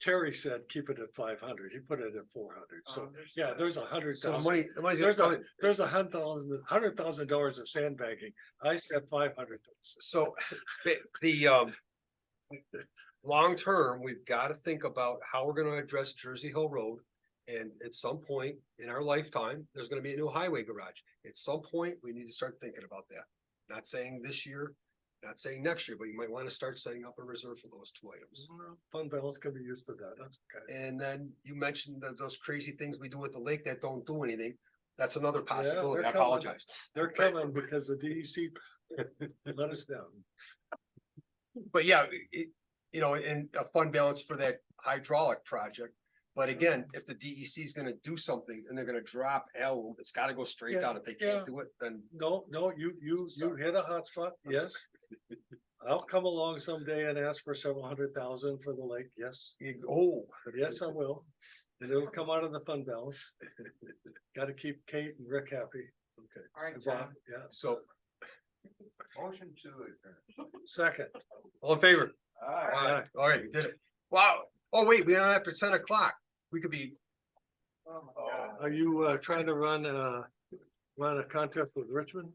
Terry said, keep it at 500. He put it at 400. So, yeah, Understood. there's 100,000. So the money's There's gonna a, come in. there's $100,000 of sandbagging. I said 500,000. So the long term, we've got to think about how we're gonna address Jersey Hill Road. And at some point in our lifetime, there's gonna be a new highway garage. At some point, we need to start thinking about that. Not saying this year, not saying next year, but you might want to start setting up a reserve for those two items. Fund balance can be used for that. That's okay. And then you mentioned that those crazy things we do at the lake that don't do anything. That's another possibility. they're I coming. apologize. They're coming because the DEC let us down. But yeah, and a fund balance for that hydraulic project. But again, if the DEC is gonna do something and they're gonna drop L, it's gotta go straight Yeah, down. If they yeah. can't do it, then No, you hit a hot spot. Yes. I'll come along someday and ask for several 100,000 for the lake. Yes. Yes, I will. And it'll come out of the fund balance. Got to keep Kate and Rick happy. Okay. All right, And Bob, John. yeah. so Motion to adjourn. Second. all in favor? Aye. All right, we did it. Wow. Oh, wait, we don't have after 10 o'clock. We could be, Oh, my God. Are you trying to run a contest with Richmond?